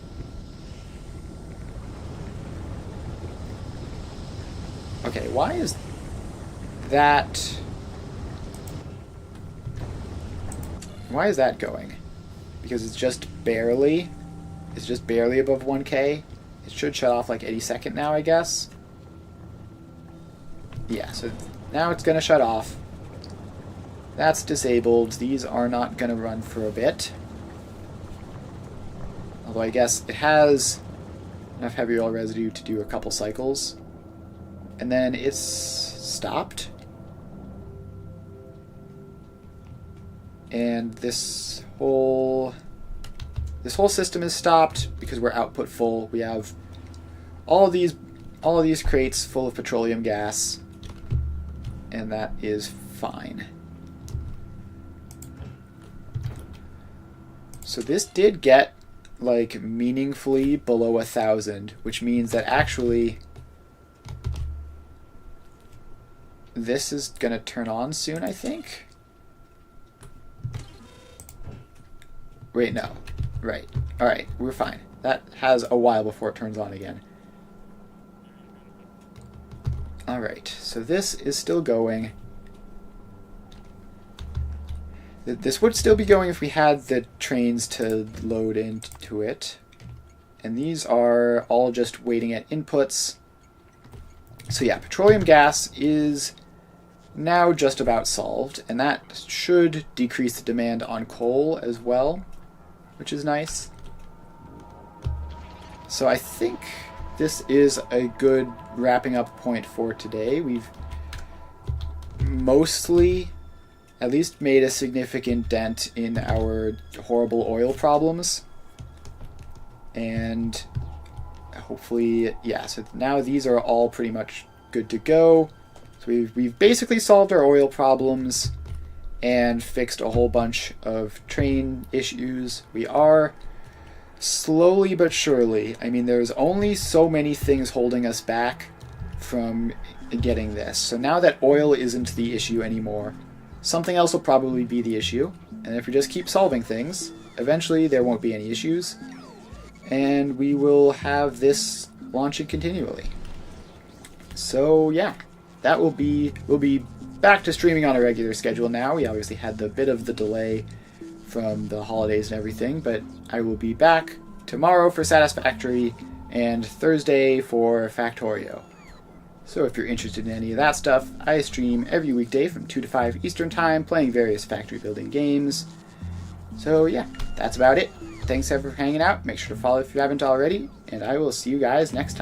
Okay, why is that... Why is that going? Because it's just barely above 1K. It should shut off like any second now, I guess. Yeah, so now it's gonna shut off. That's disabled. These are not gonna run for a bit. Although I guess it has enough heavy oil residue to do a couple cycles. And then it's stopped. And this whole system is stopped because we're output full. We have all of these crates full of petroleum gas, and that is fine. So this did get like meaningfully below 1,000, which means that actually this is gonna turn on soon, I think. Wait, no. Right. Alright, we're fine. That has a while before it turns on again. Alright, so this is still going. This would still be going if we had the trains to load into it. And these are all just waiting at inputs. So yeah, petroleum gas is now just about solved, and that should decrease the demand on coal as well, which is nice. So I think this is a good wrapping up point for today. We've mostly at least made a significant dent in our horrible oil problems. And hopefully, yeah, so now these are all pretty much good to go. So we've basically solved our oil problems and fixed a whole bunch of train issues. We are slowly but surely, I mean, there's only so many things holding us back from getting this. So now that oil isn't the issue anymore, something else will probably be the issue. And if we just keep solving things, eventually there won't be any issues. And we will have this launching continually. So yeah, that will be, we'll be back to streaming on a regular schedule now. We obviously had the bit of the delay from the holidays and everything, but I will be back tomorrow for Satisfactory and Thursday for Factorio. So if you're interested in any of that stuff, I stream every weekday from 2 to 5 Eastern Time, playing various factory building games. So yeah, that's about it. Thanks for hanging out. Make sure to follow if you haven't already, and I will see you guys next time.